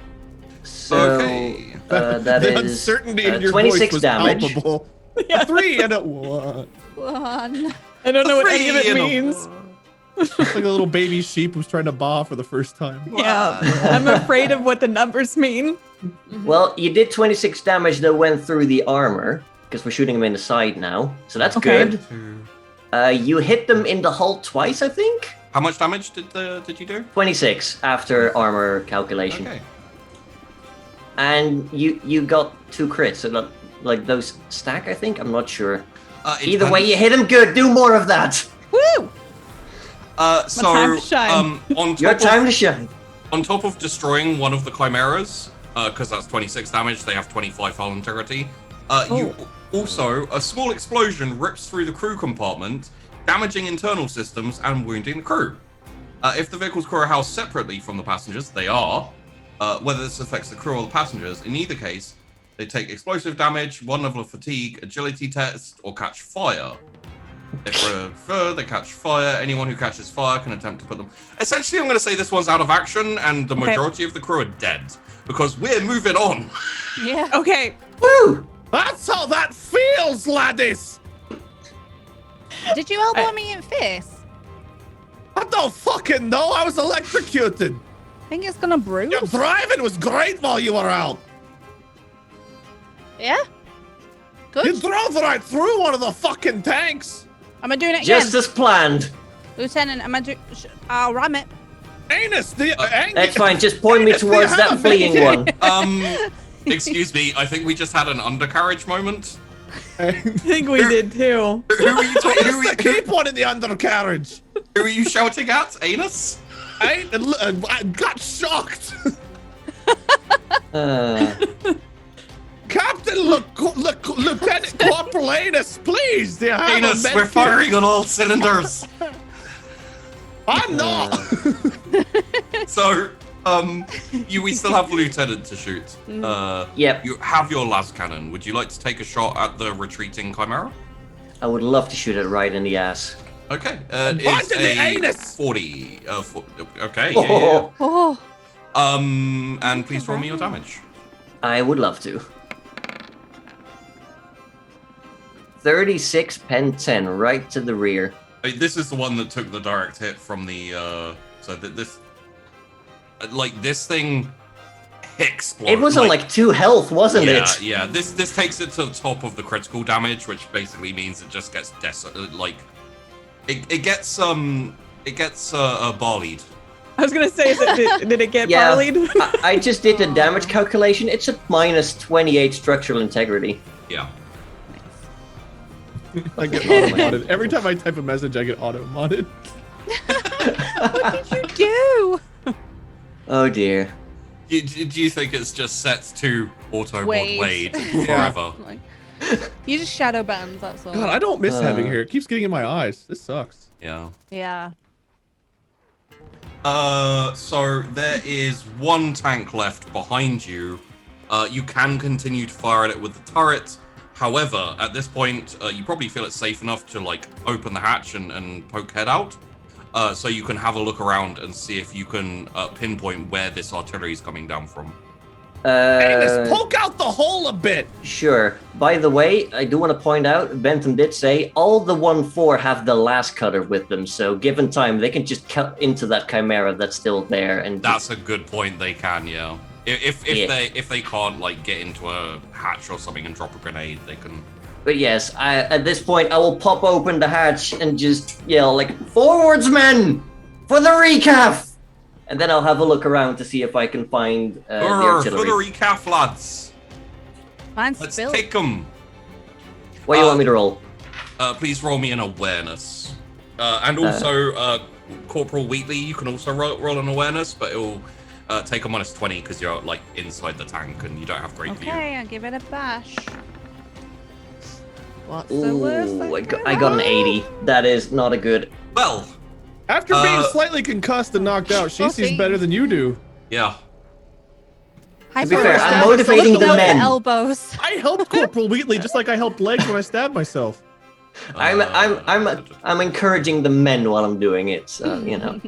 So Okay. that the is uncertainty in your 26 voice was damage. palpable. A 3 and a 1. One. I don't know what any of it Three and a- means. It's like a little baby sheep who's trying to baa for the first time. Yeah, I'm afraid of what the numbers mean. Well, you did 26 damage that went through the armor, because we're shooting them in the side now. So that's Okay. good. You hit them in the hull twice, I think? How much damage did you do? 26 after armor calculation. Okay. And you got 2 crits, so that, like those stack, I think? I'm not sure. It Either way, depends. you hit him good. Do more of that. Woo! So time to shine. on Your top time of, to shine. on top of destroying one of the chimeras, because that's 26 damage. They have 25 hull integrity. You also, a small explosion rips through the crew compartment, damaging internal systems and wounding the crew. If the vehicle's crew are housed separately from the passengers, they are. Whether this affects the crew or the passengers, in either case, they take explosive damage, 1 level of fatigue, agility test, or catch fire. If they catch fire. Anyone who catches fire can attempt to put them. Essentially, I'm going to say this one's out of action, and the majority of the crew are dead because we're moving on. Yeah. Okay. Woo! That's how that feels, laddies. Did you elbow me in face? I don't fucking know. I was electrocuted. I think it's gonna bruise. Your driving was great while you were out. Yeah. Good. You drove right through one of the fucking tanks. Am I doing it again? Just as planned. Lieutenant, am I doing... I'll ram it. Anus, That's fine. Just point me towards that fleeing one. Excuse me, I think we just had an undercarriage moment. I think we did too. Who are you talking? I used to keep one in the undercarriage. Who are you shouting at? Anus? I got shocked. Captain, Lieutenant Corporal Anus, please. Do you have Anus, a med we're kit? firing on all cylinders. I'm not. So, we still have the lieutenant to shoot. Yep. You have your las cannon. Would you like to take a shot at the retreating chimera? I would love to shoot it right in the ass. Okay. Right It's in the a anus. 40. Okay. Yeah. Oh, And please roll me your damage. I would love to. 36 pen 10 right to the rear. This is the one that took the direct hit from the. So that this thing exploded. It was on like 2 health, wasn't it? Yeah. This takes it to the top of the critical damage, which basically means it just gets it gets barleyed. I was gonna say, did it get Yeah. barleyed? I just did the damage calculation. It's a minus 28 structural integrity. Yeah. I get auto-modded. Every time I type a message, I get auto-modded. What did you do? Oh dear. Do you think it's just set to auto Wade. Wade forever? Like, you just shadow bands, that's all. God, I don't miss having hair. It keeps getting in my eyes. This sucks. Yeah. Yeah. So there is 1 tank left behind you. You can continue to fire at it with the turret. However, at this point, you probably feel it's safe enough to like open the hatch and poke head out. So you can have a look around and see if you can pinpoint where this artillery is coming down from. Anus, poke out the hole a bit. Sure. By the way, I do want to point out, Bentham did say all the 1-4 have the last cutter with them, so given time, they can just cut into that chimera that's still there. And That's a good point. They can, yeah. If they can't like get into a hatch or something and drop a grenade, they can. But yes, at this point, I will pop open the hatch and just yell like, "Forwards, men, for the recaf!" And then I'll have a look around to see if I can find the For artillery. the recaf, lads. Mine's Let's spilled. take them. What do you want me to roll? Please roll me an awareness. And also, Corporal Wheatley, you can also roll an awareness, but it'll take a minus 20 because you're like inside the tank and you don't have great view. Okay, I'll give it a bash. What's the worst? Ooh, I got an 80. That is not a good. Well, After being slightly concussed and knocked out, she sees better than you do. yeah. To be fair, I'm motivating the men. Elbows. I helped Corporal Wheatley just like I helped legs when I stabbed myself. I'm encouraging the men while I'm doing it. So you know,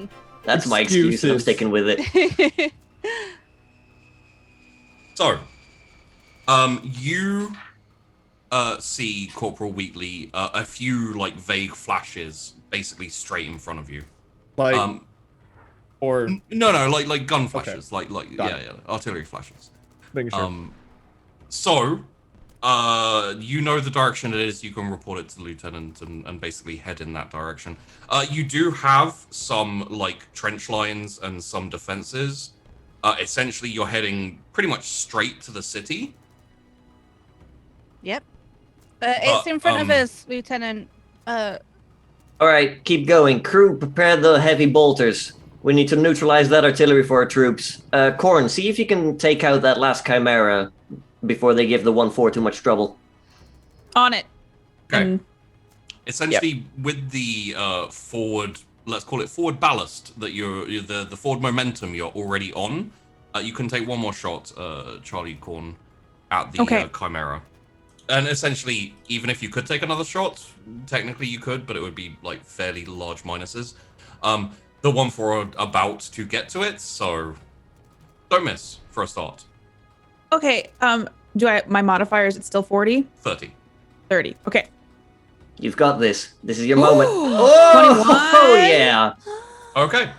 that's my excuse. I'm Excuses. sticking with it. So, you see Corporal Wheatley a few like vague flashes, basically straight in front of you. Like, or No, like gun flashes, Okay. like Got yeah, artillery flashes. making sure. So, you know the direction it is. You can report it to the lieutenant and basically head in that direction. You do have some like trench lines and some defenses. Essentially, you're heading pretty much straight to the city. Yep. It's in front of us, Lieutenant. All right, keep going. Crew, prepare the heavy bolters. We need to neutralize that artillery for our troops. Corn, see if you can take out that last Chimera before they give the 1-4 too much trouble. On it. Okay. And Essentially, with the forward, let's call it forward ballast, that the forward momentum you're already on, you can take one more shot, Charlie Corn, at the Chimera. And essentially, even if you could take another shot, technically you could, but it would be like fairly large minuses. The 1-4 are about to get to it, so don't miss for a start. okay. My modifier, is it still 40? 30. 30. Okay. You've got this. This is your moment. Oh, 21. Oh, yeah. Okay.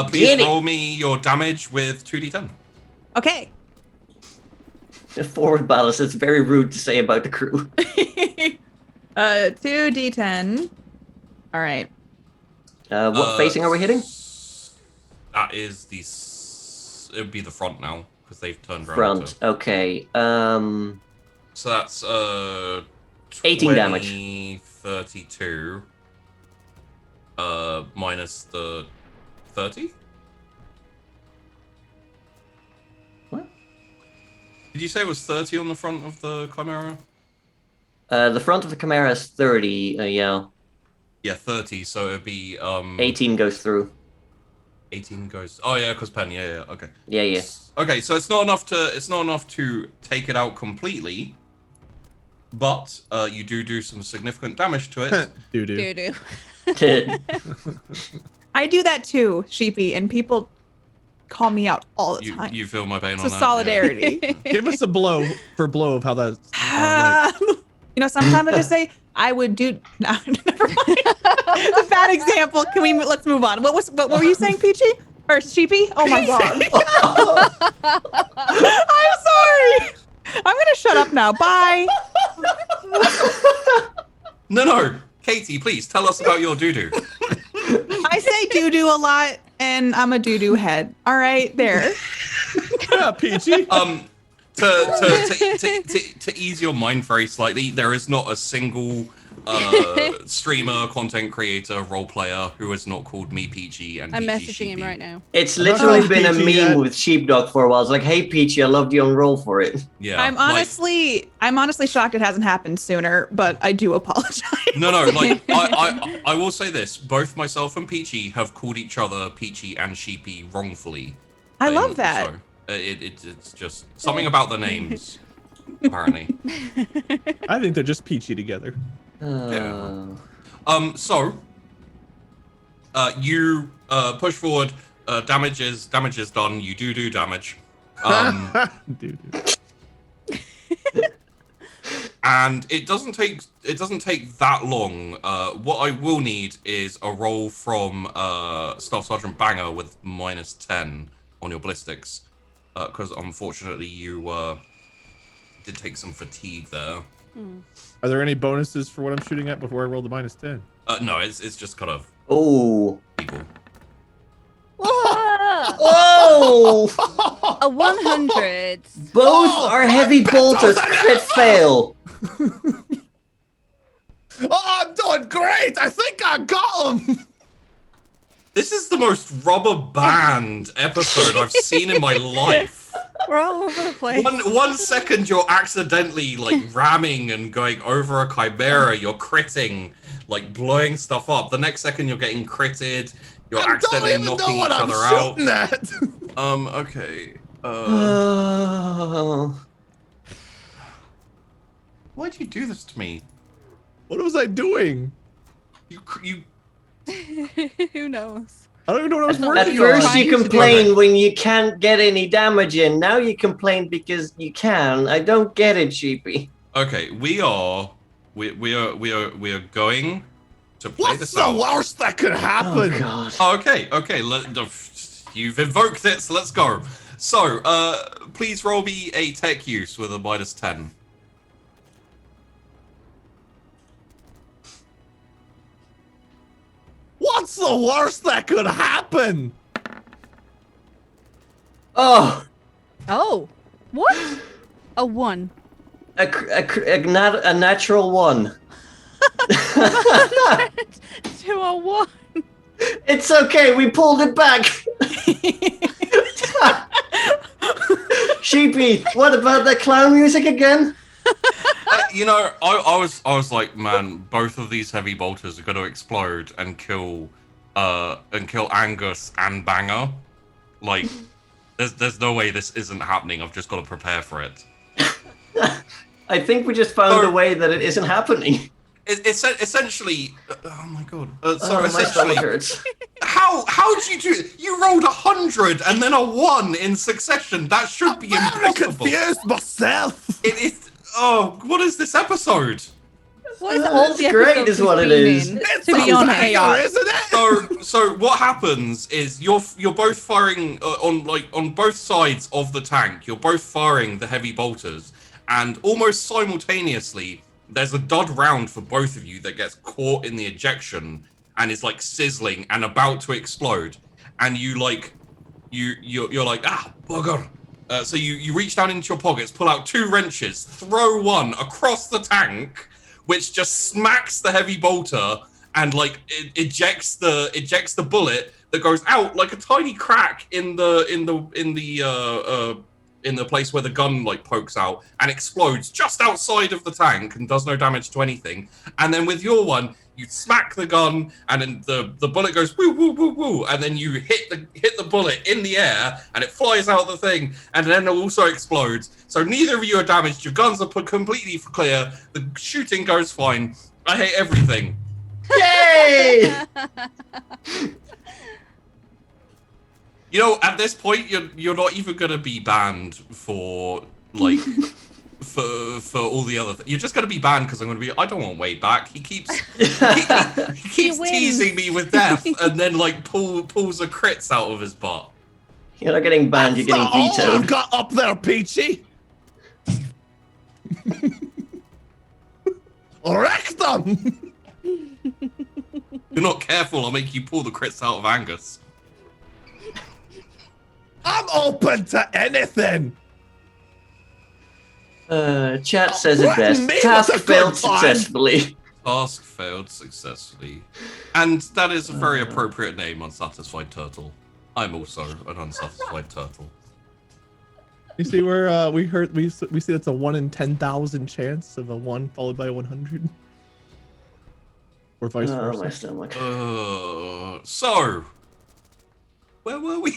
Please roll me your damage with 2d10. Okay. Forward ballast. It's very rude to say about the crew. 2d10. All right. What facing are we hitting? That is it would be the front now, because they've turned around. Front. Okay. So that's 18 damage. 32 minus the 30. What? Did you say it was 30 on the front of the Chimera? The front of the Chimera is 30. Yeah. Yeah, 30. So it'd be 18 goes through. 18 goes. Oh yeah, because pen. Yeah. Okay. Yeah. Okay, so it's not enough to take it out completely, but you do some significant damage to it. Doo-doo. I do that too, Sheepy, and people call me out all the time. You feel my pain It's on a that? solidarity. Give us a blow of how that's. You know, sometimes I just say I would do. No, never mind. It's a bad example. Let's move on. What were you saying, Peachy or Sheepy? Oh my god. I'm sorry. I'm gonna shut up now. Bye. No, Katie, please tell us about your doo-doo. I say doo-doo a lot, and I'm a doo-doo head. All right, there. Yeah, Peachy. To ease your mind very slightly, there is not a single streamer, content creator, role player who is not called me Peachy and I'm Peachy messaging Sheepy. him right now. It's literally been a Peachy meme yet. with Sheepdog for a while. It's like, hey, Peachy, I loved you on roll for it. Yeah, I'm honestly shocked it hasn't happened sooner, but I do apologize. No, like I will say this: both myself and Peachy have called each other Peachy and Sheepy wrongfully. I love that. So, it's just something about the names, apparently. I think they're just peachy together. So you push forward. Damage is done. You do damage. Dude. And it doesn't take that long. What I will need is a roll from Staff Sergeant Banger with -10 on your ballistics, because unfortunately you did take some fatigue there. Are there any bonuses for what I'm shooting at before I roll the -10? No, it's just kind of Oh. people. Oh! A 100. Both are heavy bolters. Crit fail. Oh, I'm doing great! I think I got him! This is the most rubber band episode I've seen in my life. We're all over the place. One second you're accidentally like ramming and going over a chimera, you're critting, like blowing stuff up. The next second you're getting critted, you're accidentally knocking each other out. At. Okay. Oh. Why'd you do this to me? What was I doing? You Who knows? I don't even know what I was At working first on. you complain when you can't get any damage in. Now you complain because you can. I don't get it, Sheepy. Okay, we are going to play What's this the out. worst that could happen? Oh god. Okay. You've invoked it, so let's go. So, please roll me a tech use with a -10. What's the worst that could happen? Oh. Oh, what? A 1. A natural one. To a 1. It's okay, we pulled it back. Sheepy, what about the clown music again? I was like, man, both of these heavy bolters are going to explode and kill Angus and Banger. Like, there's no way this isn't happening. I've just got to prepare for it. I think we just found a way that it isn't happening. It's essentially. Oh my god. So My essentially, stomach hurts. how did you do it? You rolled 100 and then a 1 in succession. That should be impossible. Confused myself. It is. Oh, what is this episode? What is all It's the great episodes is what has it been is. in? To be on chaos. Isn't it? So what happens is you're both firing on both sides of the tank. You're both firing the heavy bolters, and almost simultaneously, there's a dud round for both of you that gets caught in the ejection and is like sizzling and about to explode. And you're like, bugger. So you reach down into your pockets, pull out 2 wrenches, throw one across the tank, which just smacks the heavy bolter and like it ejects the bullet that goes out like a tiny crack in the place where the gun like pokes out and explodes just outside of the tank and does no damage to anything. And then with your one, you smack the gun and then the bullet goes woo woo woo woo, and then you hit the bullet in the air and it flies out the thing and then it also explodes. So neither of you are damaged. Your guns are put completely clear. The shooting goes fine. I hate everything. Yay! You know, at this point, you're not even gonna be banned for like for all the other. You're just gonna be banned because I'm gonna be. I don't want Wade back. He keeps teasing me with death, and then like pulls a crits out of his butt. You're not getting banned. You're getting All vetoed. I've got up there, Peachy. Rectum. You're not careful. I'll make you pull the crits out of Angus. I'm open to anything. Chat says it Threaten best. me Task with a failed good time. successfully. Task failed successfully, and that is a very appropriate name, Unsatisfied Turtle. I'm also an unsatisfied turtle. You see where we see that's a 1 in 10,000 chance of a 1 followed by a 100, or vice Oh, my versa. stomach. So where were we?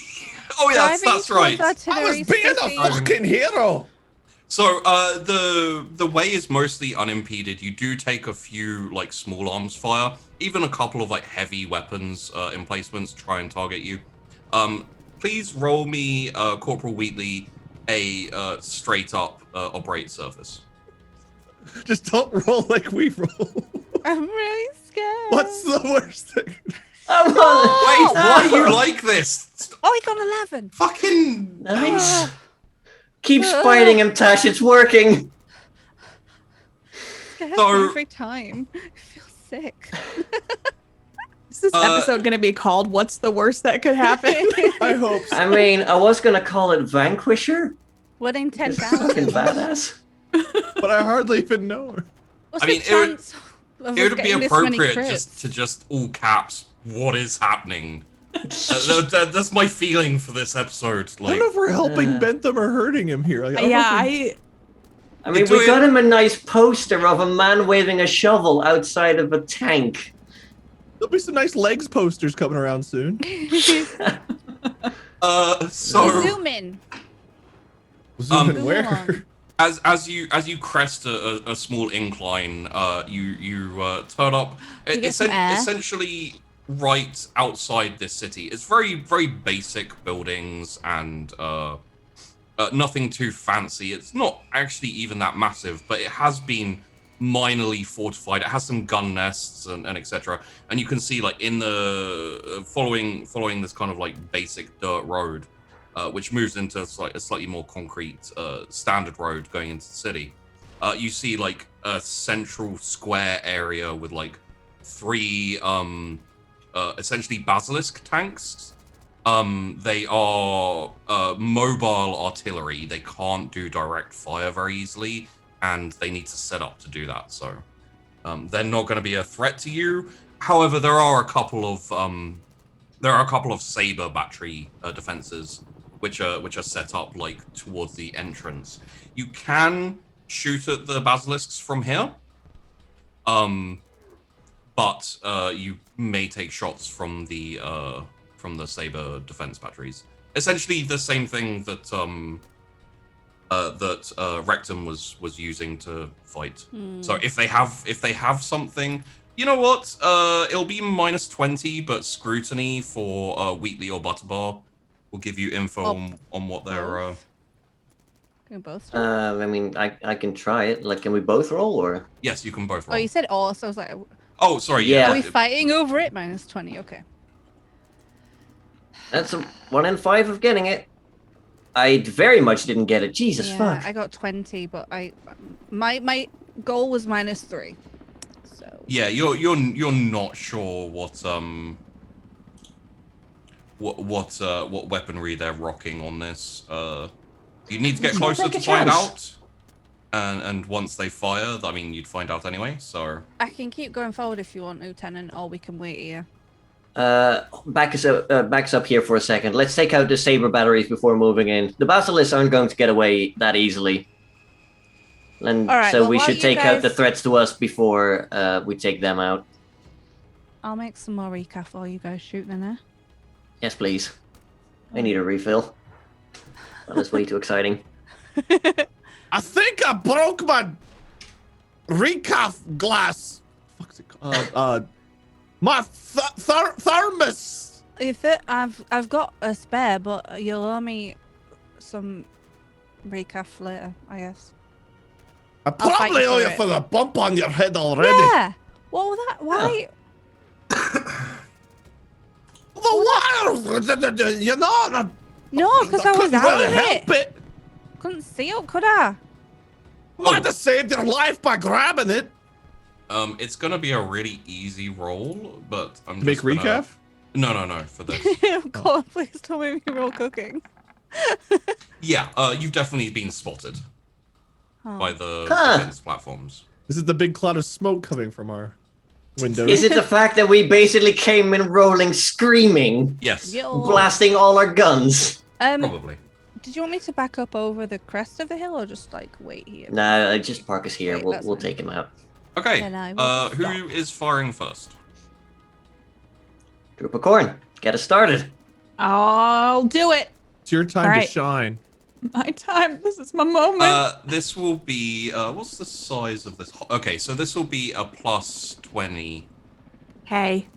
Oh yeah, that's right. I was being a fucking hero. So the way is mostly unimpeded. You do take a few like small arms fire, even a couple of like heavy weapons emplacements try and target you. Please roll me Corporal Wheatley a straight up operate surface. Just don't roll like we roll. I'm really scared. What's the worst thing? I'm on Wait, why are you like this? Oh, he got 11. Fucking Nice. Keep fighting him, Tash. It's working. Scares So- me every time. I feel sick. Is this episode going to be called "What's the Worst That Could Happen"? I hope so. I mean, I was gonna call it Vanquisher. 1 in It's 10,000. fucking badass. But I hardly even know her. What's I mean, the it would- chance of It us would be getting this many appropriate crits? to just all caps. What is happening? That's my feeling for this episode. I Like, don't know if we're helping Bentham or hurting him here. Like, I don't know Yeah, if we- I mean, we got him a nice poster of a man waving a shovel outside of a tank. There'll be some nice legs posters coming around soon. so Zoom in. Zoom in Zoom where? along. as you crest a small incline, you turn up. You get some air. Essentially, right outside this city. It's very basic buildings and nothing too fancy. It's not actually even that massive, but it has been minorly fortified. It has some gun nests and etc. And you can see like in the following this kind of like basic dirt road, which moves into a slightly more concrete standard road going into the city. You see like a central square area with like 3 essentially basilisk tanks. They are mobile artillery. They can't do direct fire very easily, and they need to set up to do that. So they're not going to be a threat to you. However, there are a couple of there are a couple of saber battery defenses which are set up like towards the entrance. You can shoot at the basilisks from here, but you may take shots from the saber defense batteries. Essentially, the same thing that Rectum was using to fight. So if they have something, you know what? It'll be -20, but scrutiny for Wheatley or Butterbar will give you info on what they're. Can we both start? I mean, I can try it. Like, can we both roll or? Yes, you can both roll. Oh, you said all, so I was like, Oh, sorry. Yeah. are we fighting over it? -20, okay. That's a 1 in 5 of getting it. I very much didn't get it. Jesus Yeah, fuck. I got 20, but my goal was -3. So Yeah, you're not sure what weaponry they're rocking on this. You need to get closer take to a find chance. out. And once they fire, I mean, you'd find out anyway. So I can keep going forward if you want, Lieutenant, or we can wait here. Back us up here for a second. Let's take out the saber batteries before moving in. The basilisks aren't going to get away that easily. And All right, so well, we while should you take out the guys- threats to us before we take them out. I'll make some more recap while you guys shoot then, eh? Yes, please. I need a refill. That was way too exciting. I think I broke my recaf glass. What's it called? My thermos. If I've got a spare, but you'll owe me some recap later, I guess. I I'll fight probably you owe for you it. for the bump on your head already. Yeah. What was that? Why? The wire, you know. No, because I was couldn't out really of help it. it. Couldn't see it, could I? Might have saved your life by grabbing it. it's gonna be a really easy roll, but I'm just Make gonna... recap? No, for this. God, please don't make me roll cooking. Yeah, you've definitely been spotted Oh. by the Huh. defense platforms. This is the big cloud of smoke coming from our windows. Is it the fact that we basically came in rolling, screaming, Yes, Yo. blasting all our guns? probably. Did you want me to back up over the crest of the hill or just like wait here? Nah, just park us here. Right, We'll that's we'll fine. take him out. Okay, Then I will who is firing first? Group of corn, get us started. I'll do it. It's your time All to right. shine. My time. This is my moment. This will be, what's the size of this? Okay, so this will be a +20. Okay.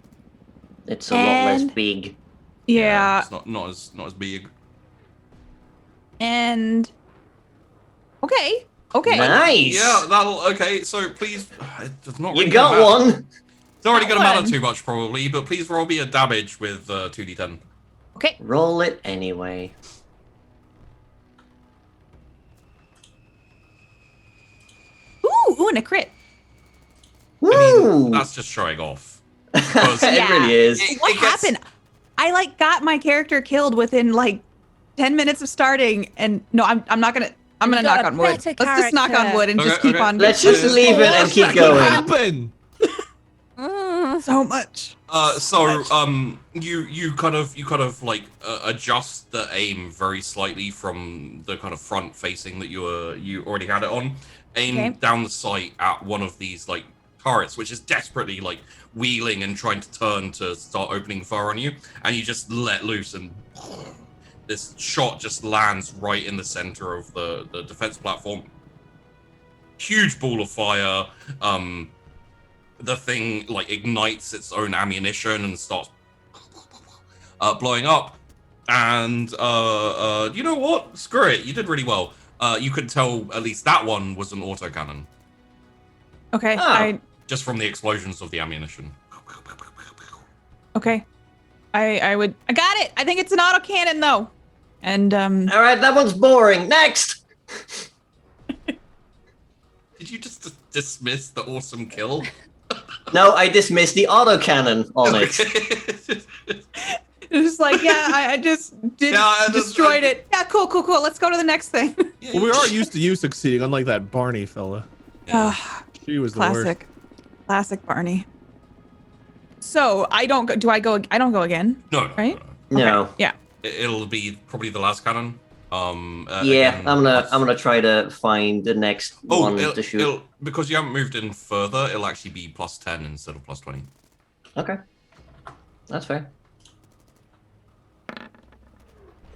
It's a lot less And- big. Yeah. It's not as big. And okay. Okay. Nice. Yeah, okay, so please, it's not really You got gonna matter. one. It's not really Got gonna matter one. too much probably, but please roll me a damage with 2d10. Okay. Roll it anyway. Ooh, and a crit. Woo! I mean, that's just showing off. it Yeah. really is. What gets- happened? I like got my character killed within like 10 minutes of starting, and no, I'm not gonna. I'm You gonna got knock a on wood. better Let's just knock on character. wood and just Okay, keep okay. on. Let's just leave it and What's keep that gonna going. happen? So much. You kind of like adjust the aim very slightly from the kind of front facing that you already had it on. Aim Okay. down the sight at one of these like turrets, which is desperately like wheeling and trying to turn to start opening fire on you, and you just let loose, and this shot just lands right in the center of the defense platform. Huge ball of fire. The thing like ignites its own ammunition and starts blowing up. And you know what? Screw it. You did really well. You could tell at least that one was an autocannon Okay. Oh. just from the explosions of the ammunition. Okay. I got it. I think it's an autocannon though. And All right, that one's boring. Next. Did you just dismiss the awesome kill? No, I dismissed the autocannon on it. it's just like, yeah, I just destroyed it. Yeah, cool. Let's go to the next thing. Well, we are used to you succeeding, unlike that Barney fella. Yeah. Ah, She was the worst. classic Barney. So I don't go. Do I go? I don't go again. No, Right? No. Yeah. It'll be probably the last cannon. Yeah, again, I'm once- gonna try to find the next one to shoot. because you haven't moved in further, it'll actually be +10 instead of +20. Okay, that's fair.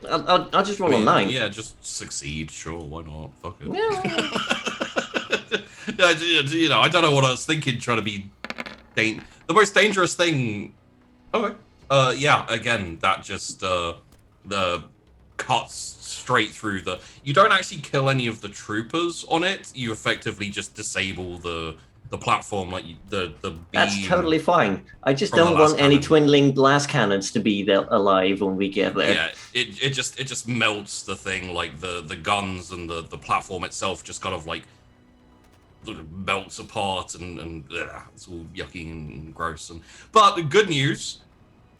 I'll just roll a 9. Yeah, just succeed. Sure, why not? Fuck it. Yeah. You know, I don't know what I was thinking. Trying to be the most dangerous thing. Okay. Yeah. Again, that just the cuts straight through the. You don't actually kill any of the troopers on it. You effectively just disable the platform, like the beam. That's totally fine. I just From the don't last want any cannon. twin-linked glass cannons to be there alive when we get there. Yeah, it just melts the thing, like the guns and the platform itself just kind of like sort of melts apart and it's all yucky and gross. But the good news,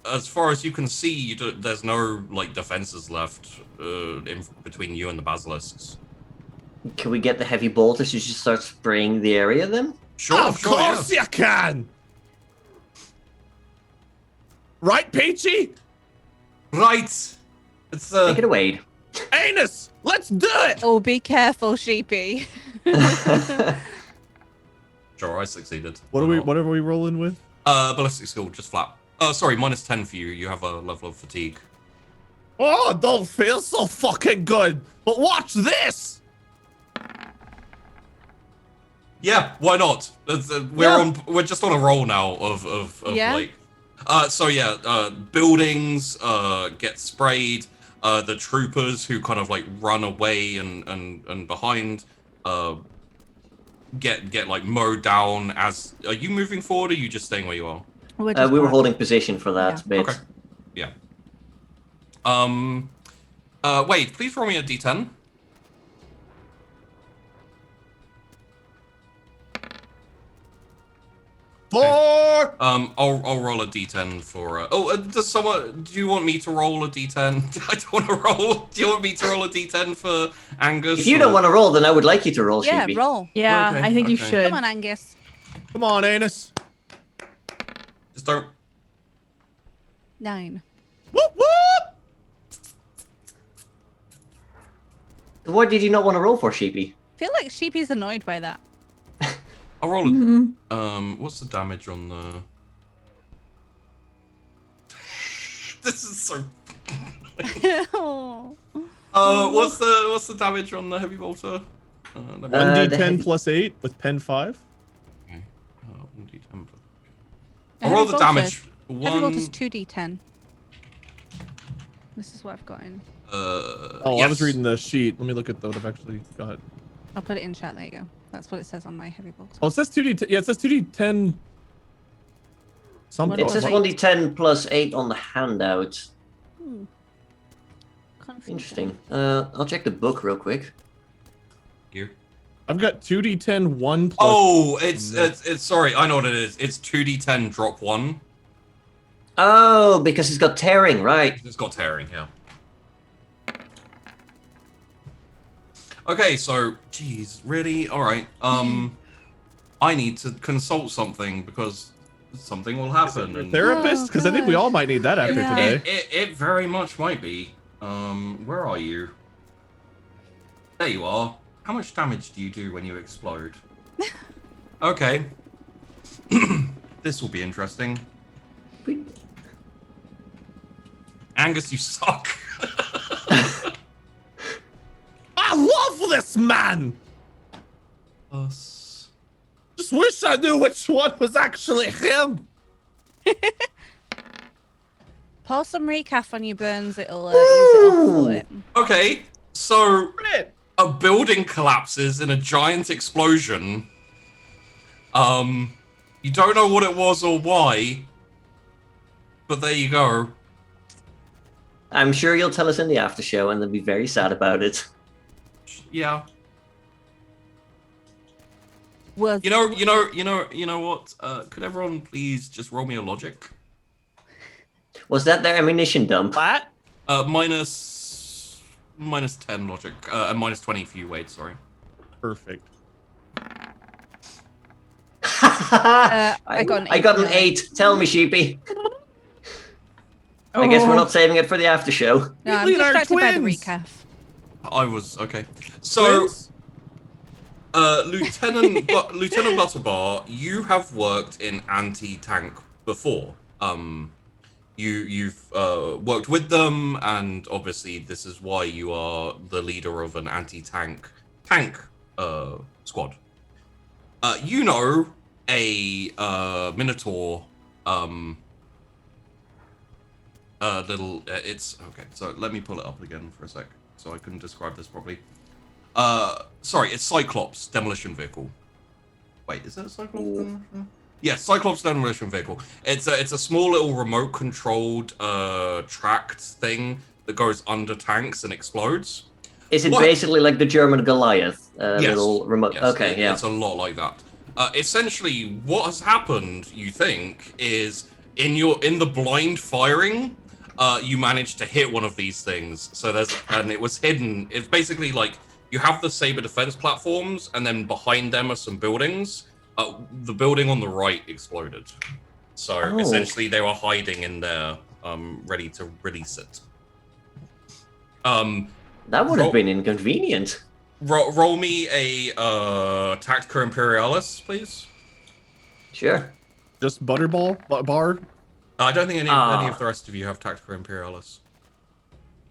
as far as you can see, there's no like defenses left in between you and the basilisks. Can we get the heavy bolters to just start spraying the area then? Sure, Of course you can. Right, Peachy? Right. It's Take it away. Anus, let's do it. Oh, be careful, sheepy. Sure, I succeeded. What are we rolling with? Ballistic skill, just flat. Sorry, -10 for you. You have a level of fatigue. Oh, don't feel so fucking good. But watch this. Yeah, why not? We're just on a roll now of Yeah. like. Buildings get sprayed. The troopers who kind of like run away and behind get like mowed down. As are you moving forward? Or are you just staying where you are? We were holding position for that bit. Okay. Yeah. Wait, please roll me a d10. Four. I'll roll a d10 for. Does someone? Do you want me to roll a d10? I don't want to roll. Do you want me to roll a d10 for Angus? If you don't want to roll, then I would like you to roll, Yeah, Sheepy. roll. Yeah, Okay, I think you okay. should. Come on, Angus. Come on, Anus. Just don't. 9. Whoop whoop. What did you not want to roll for, Sheepy? I feel like sheepy's annoyed by that. I'll roll a. Mhm. What's the damage on the? This is so. Oh. What's the damage on the heavy bolter? Let me- 1d10 plus 8 with pen 5. Okay. 1d10. A I'll roll heavy the bolter- damage. Heavy bolter's One. 2d10. This is what I've got in. Oh, I was Yes. reading the sheet. Let me look at what I've actually got. I'll put it in chat. There you go. That's what it says on my heavy bolter. Oh, it says 2d10. Yeah, it says 2d10. Something. It says Eight. 1d10 plus 8 on the handout. Confusion. Interesting. I'll check the book real quick. Here. I've got 2d10 1 plus. Oh, it's sorry. I know what it is. It's 2d10 drop 1. Oh, because it's got tearing, right? It's got tearing, yeah. Okay, so, geez, really? All right. I need to consult something because something will happen. and- Therapist? Because I think we gosh. all might need that after Yeah. today. It very much might be. Where are you? There you are. How much damage do you do when you explode? Okay. This will be interesting. Angus, you suck. I love this man! Us. Just wish I knew which one was actually him. Pour some recaf on your burns. It'll use it off for it. Okay, so Brilliant. a building collapses in a giant explosion. You don't know what it was or why, but there you go. I'm sure you'll tell us in the after show and they'll be very sad about it. Yeah. Was You know what? Could everyone please just roll me a logic? Was that their ammunition dump? What? Minus 10 logic, and minus 20 for you, Wade. Sorry. Perfect. I got an I got an 8. 8. Tell me, sheepy. I guess we're not saving it for the after show. No, I'm Wheatley and I are distracted by the twins. recap. I was okay. So, Twins? Lieutenant Butterbar, you have worked in anti-tank before. You've worked with them, and obviously this is why you are the leader of an anti-tank squad. You know a Minotaur little it's okay, so let me pull it up again for a sec so I can describe this properly. Sorry, it's Cyclops demolition vehicle. Wait, is that a Cyclops demolition? Yeah, Cyclops demolition vehicle. It's a small little remote controlled tracked thing that goes under tanks and explodes. Is it What? basically like the German Goliath? Yes. Little remote. Yes, Okay, yeah. It's a lot like that. Essentially, what has happened, you think, is in the blind firing, you managed to hit one of these things. So and it was hidden. It's basically like you have the saber defense platforms, and then behind them are some buildings. The building on the right exploded. So essentially, they were hiding in there, ready to release it. That would have been inconvenient. Roll me a Tactica Imperialis, please. Sure. Just Butterball bar. I don't think any of the rest of you have Tactica Imperialis.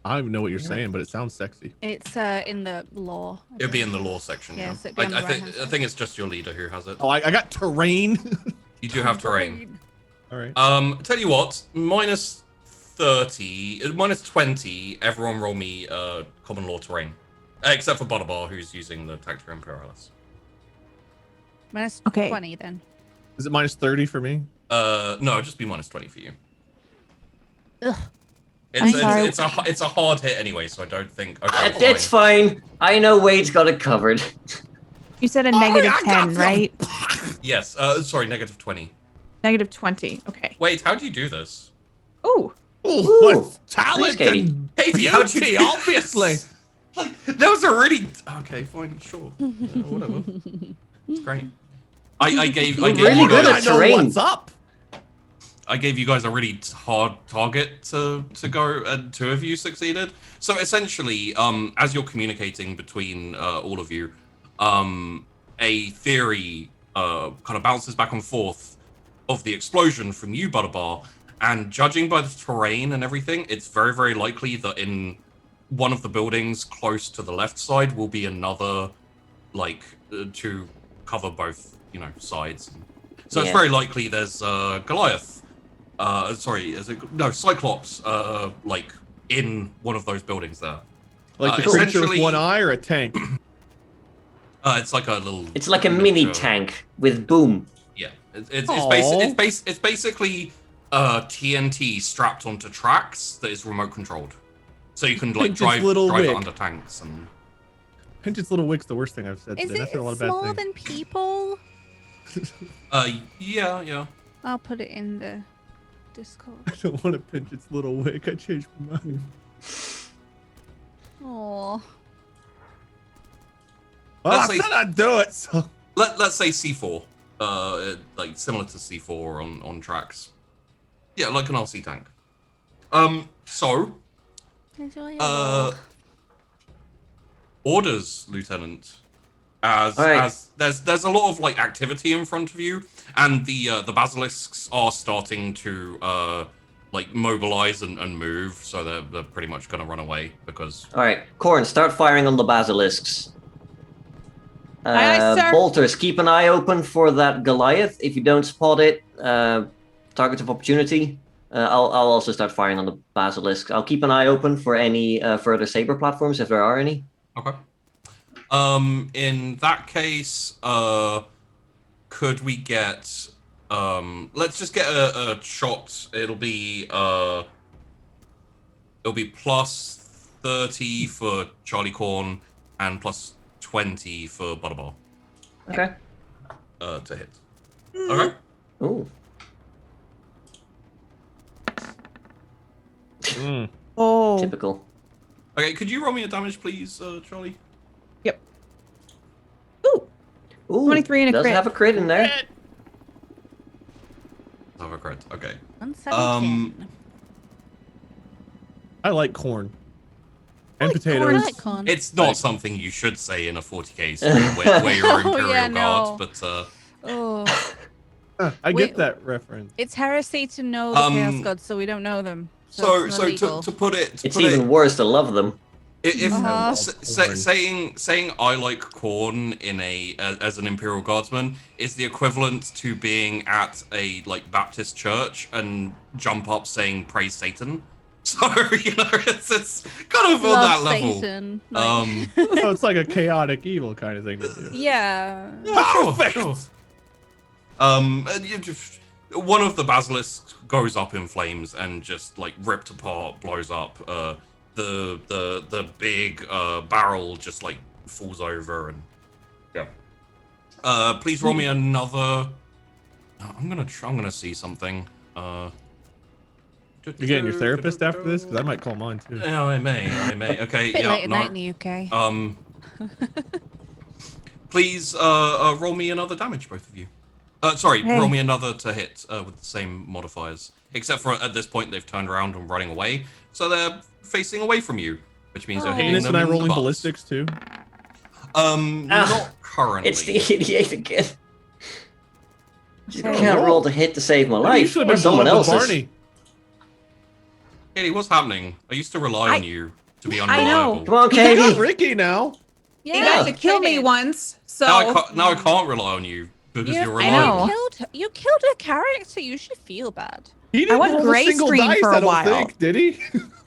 I don't even know what you're saying, but it sounds sexy. It's in the law. It'd be in the law section. Yes, Yeah. it'd be on the I right-hand side. think it's just your leader who has it. Oh, I got terrain. You do have terrain. All right. Tell you what, minus 30, minus 20. Everyone roll me common law terrain, except for Butterbar, who's using the Tactica Imperialis. Minus Okay. 20 then. Is it minus 30 for me? No, just be minus 20 for you. Ugh. I'm sorry. It's a hard hit anyway, so I don't think. Okay, It's fine. I know Wade's got it covered. You said a negative 10, right? Yes. Sorry, negative 20. Negative 20. Okay. Wait, how do you do this? Ooh. Oh, what talent Katie. and Hey, how'd you beauty, do obviously. Like, that was a really okay. Fine, sure, whatever. It's great. I gave You're you really good guys, at I know terrain. what's up. I gave you guys a really hard target to go, and 2 of you succeeded. So essentially, as you're communicating between all of you, a theory kind of bounces back and forth of the explosion from you, Butterbar, and judging by the terrain and everything, it's very, very likely that in one of the buildings close to the left side will be another, like, to cover both, sides. So it's Yeah. very likely there's Goliath. Sorry, Cyclops, like, in one of those buildings there. Like the creature with essentially- one eye or a tank? It's like a little. It's like a mini tank with boom. Yeah, it's Aw. basically TNT strapped onto tracks that is remote controlled, so you can like Pinch its drive little it wick. under tanks and. Pinch its little wick's the worst thing I've said Is today. it I've said a lot of bad smaller things. than people? Yeah. I'll put it in the Discord. I don't want to pinch its little wick. I changed my mind. Aww. Well, Let's I say- said I'd do it. So. Let's say C4, like similar to C4 on tracks. Yeah, like an RC tank. So orders, Lieutenant. As there's a lot of like activity in front of you, and the basilisks are starting to like mobilize and move, so they're pretty much gonna run away because All right, Corn, start firing on the basilisks. Aye, aye, sir. Bolters, keep an eye open for that Goliath. If you don't spot it, target of opportunity. I'll also start firing on the basilisks. I'll keep an eye open for any further saber platforms if there are any. okay. In that case, could we get let's just get a shot. It'll be plus 30 for Charlie Corn and plus 20 for Butterball Okay. to hit. Okay. Ooh. Mm. Oh. Typical. Okay, could you roll me a damage, please, Charlie? Ooh. Ooh. 23 and a does crit. have a crit in there. Have a crit. Okay. 117. I like corn. And like corn. I potatoes. like corn. It's not something you should say in a 40k stream where you're Oh, Imperial yeah, Guard, no. but Oh, I Wait, get that reference. it's heresy to know the Chaos Gods, so we don't know them. so it's so illegal. to put it, It's even worse to love them. if Uh-huh. saying I like corn in a as an Imperial Guardsman is the equivalent to being at a like Baptist church and jump up saying praise Satan. So it's kind of on that Love level. Satan. So it's like a chaotic evil kind of thing to do. Yeah. Sure. One of the basilisks goes up in flames and just like ripped apart, blows up. The big barrel just like falls over and yeah. Please roll me another. I'm gonna see something. You getting your therapist after this? Because I might call mine too. Yeah, I may. Okay, Bit yeah, late at no. night in the UK. Please roll me another damage, both of you. Sorry, Hey. roll me another to hit with the same modifiers. Except for at this point they've turned around and running away, so they're facing away from you, which means you're hitting Ines them and I in the rolling butt. ballistics too. Not currently. It's the 88 again. Just Okay. can't roll to hit to save my You life. should have Or been someone going with else's. Barney. Katie, what's happening? I used to rely on you to be I unreliable. know. Come on, You got Katie. Ricky now. You Yeah. got to kill me once, so Now I can't rely on you because You, you're I know. reliable. you killed a character. You should feel bad. He didn't went roll a gray single screen dice, for a I don't while. think, did he?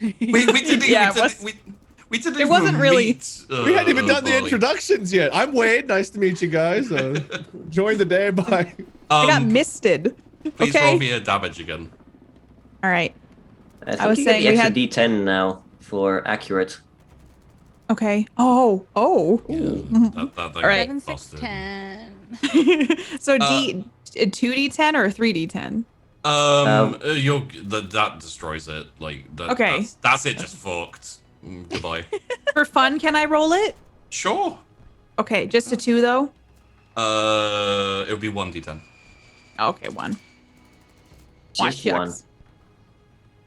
We didn't Yeah, we didn't it wasn't even really- meet, We hadn't even done the Burley. introductions yet. I'm Wade. Nice to meet you guys. Join the day. Bye. I got misted. Please okay. roll me a damage again. All right. I think was you get saying the we extra had- D10 now for accurate. Okay. Oh. That thing All right. 7, 6, busted. 10. So 2d10 or 3d10? That destroys it. Like that, Okay. that's it. Just fucked. Goodbye. For fun, can I roll it? Sure. Okay, just a 2 though. It would be 1d10. Okay, 1. Just Shucks. one.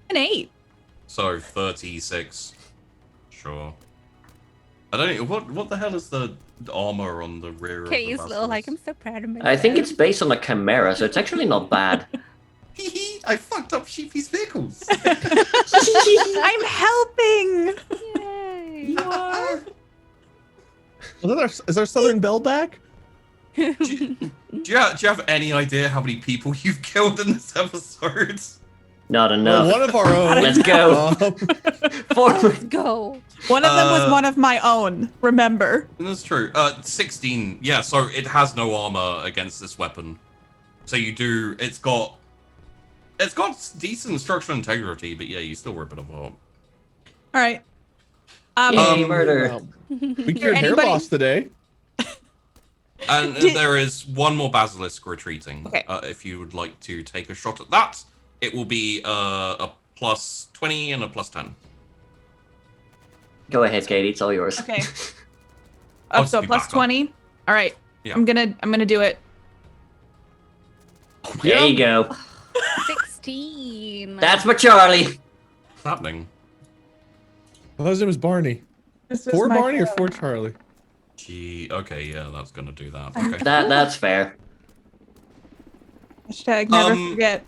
An 8. So 36. Sure. I don't. What the hell is the armor on the rear? Katie's of the little like, I'm basilisk? so proud of myself. I think it's based on a chimera, so it's actually not bad. I fucked up Sheepy's vehicles. I'm helping. Yay. Is our Southern Belle back? do you have any idea how many people you've killed in this episode? Not Well, enough. one of our own. Let's go. Let's go. One of them was one of my own. Remember? That's true. 16. Yeah, so it has no armor against this weapon. So you do. It's got decent structural integrity, but yeah, you still rip it apart. All right. Yay, murder. We cured hair anybody- loss today. And there is one more basilisk retreating. Okay. If you would like to take a shot at that, it will be a plus 20 and a plus 10. Go ahead, Katie. It's all yours. Okay. I'll So just be plus back up. 20. All right. Yeah. I'm gonna do it. There you go. 16. That's my Charlie. What's happening? Well, his name was Barney. This is For my Barney or phone. for Charlie? Gee. Okay. Yeah, that's gonna do that. Okay. That's fair. Hashtag never Um, forget.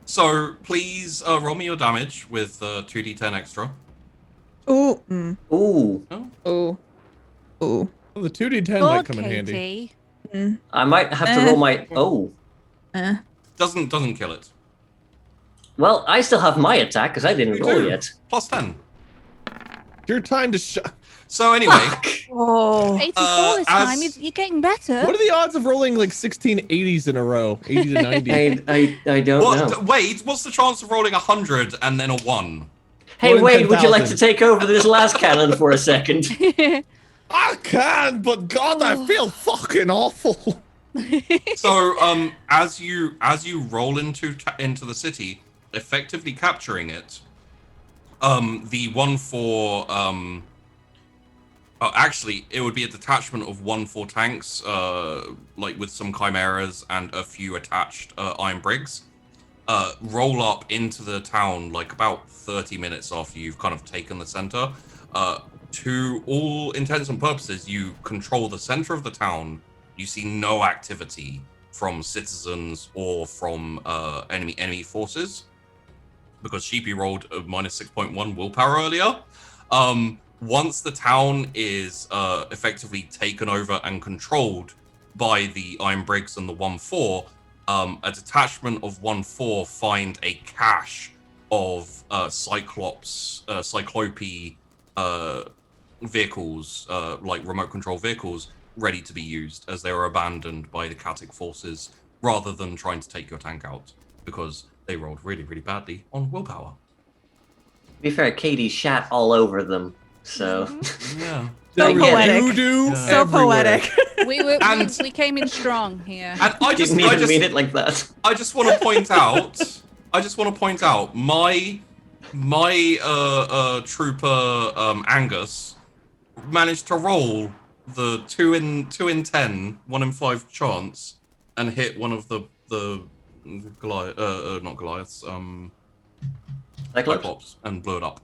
So please roll me your damage with 2d10 extra. Ooh. Ooh. Ooh. Ooh. Well, the 2d10 Good, might come in handy. Katie. I might have to roll my. Oh. Doesn't kill it. Well, I still have my attack because I didn't You roll do. yet. Plus 10. Your time to shut. So anyway, Oh. 84 this time. as- You're getting better. What are the odds of rolling like 16 80s in a row? 80 to 90. I don't know. Wait, what's the chance of rolling 100 and then a 1? Hey, More than Wade, would you like to 10,000. take over this last cannon for a second? I can, but God, I feel fucking awful. So, as you roll into the city, effectively capturing it, the one for Oh, actually, it would be a detachment of 1-4 tanks, like with some chimeras and a few attached iron brigs. Roll up into the town like about 30 minutes after you've kind of taken the center. To all intents and purposes, you control the center of the town. You see no activity from citizens or from enemy forces, because Sheepy rolled a -6.1 willpower earlier. Once the town is effectively taken over and controlled by the Iron Brigs and the 1-4, a detachment of 1-4 find a cache of Cyclope vehicles, like remote control vehicles, ready to be used, as they were abandoned by the Katic forces, rather than trying to take your tank out, because they rolled really, really badly on willpower. To be fair, Katie shat all over them, so. Yeah. So There was poetic. doo-doo So everywhere. poetic. We came in strong here. And I Didn't even mean it like that. I just want to point out, my trooper Angus managed to roll the 2 in 10, 1 in 5 chance, and hit one of the Goliath, not Goliaths, Cyclops, and blew it up.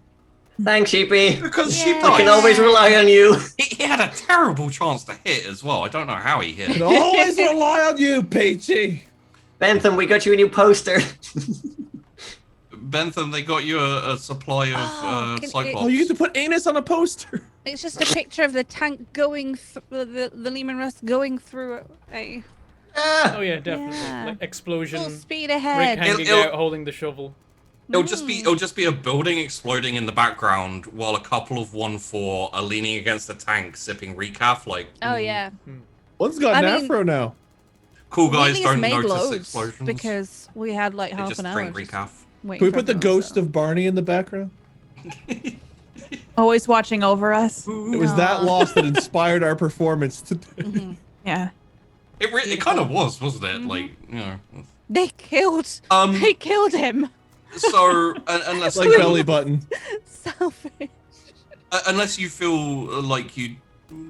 Thanks, Sheepy. Because Yeah. she I can died. always rely on you. He had a terrible chance to hit as well. I don't know how he hit. Can always rely on you, Peachy. Bentham, we got you a new poster. Bentham, they got you a supply of Oh, Cyclops. Oh, you get to put anus on a poster. It's just a picture of the tank going the Lehman Russ going through a Oh yeah, definitely. Yeah. Like explosion. full speed Rick ahead. hanging It'll- out holding the shovel. It'll just be a building exploding in the background while a couple of 1-4 are leaning against a tank sipping recaf like Oh yeah. One's got I an mean- afro now. cool guys Wheatley's don't made notice loads explosions. because we had like they half just an hour. drink just recaf. waiting Can we for put the everyone, ghost so. of Barney in the background? Always watching over us. It was that Aw. loss that inspired our performance today. Mhm. Yeah. It kind of was, wasn't it? Mhm. Like, you know. They killed him. So unless Like belly button. Selfish. unless you feel like you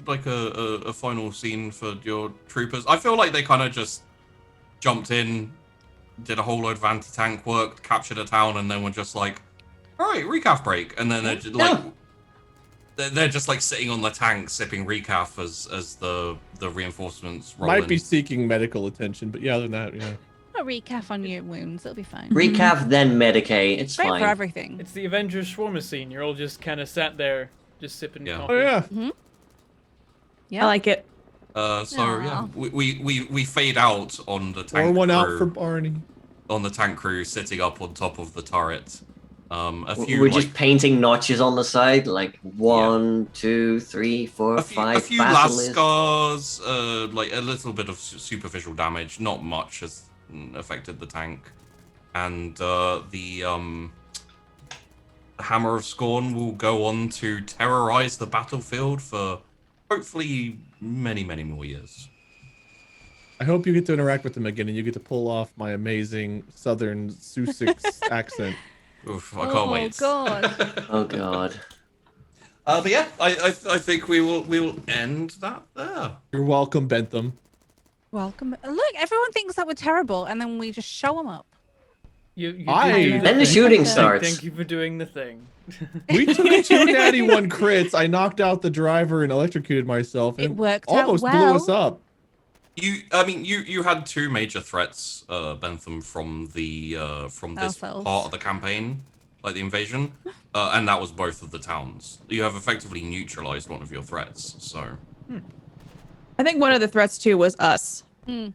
like a final scene for your troopers, I feel like they kind of just jumped in, did a whole load of anti-tank work, captured a town, and then were just like, all right, recaf break, and then they're just, like they're just like sitting on the tank sipping recaf as the reinforcements roll Might in. be seeking medical attention, but yeah, other than that, yeah. A recap on your wounds. It'll be fine. Recaf, then Medicate. It's Great fine. for everything. It's the Avengers Swarmer scene. You're all just kind of sat there, just sipping Yeah. coffee. Oh yeah. Yeah. I like it. So yeah, Aw. we fade out on the tank Or one out crew, for Barney. on the tank crew sitting up on top of the turret. A few We're like, just painting notches on the side, like 1, 2, 3, 4, a 5. few last basilisk. scars, like a little bit of superficial damage. Not much has affected the tank, and the Hammer of Scorn will go on to terrorize the battlefield for hopefully many more years. I hope you get to interact with him again and you get to pull off my amazing southern Sussex accent. Oof, I can't wait. God. Oh god. But yeah, I think we will end that there. You're welcome, Bentham. Welcome. Look, everyone thinks that we're terrible, and then we just show them up. You did I- do Then Then the thing. shooting Thank- starts. Thank you for doing the thing. We took 2 natty 1 crits. I knocked out the driver and electrocuted myself. It And worked out almost blew well. us up. You had 2 major threats, Bentham, from this Ourselves. part of the campaign, like the invasion, and that was both of the towns. You have effectively neutralized one of your threats, so. I think one of the threats too was us. Yeah.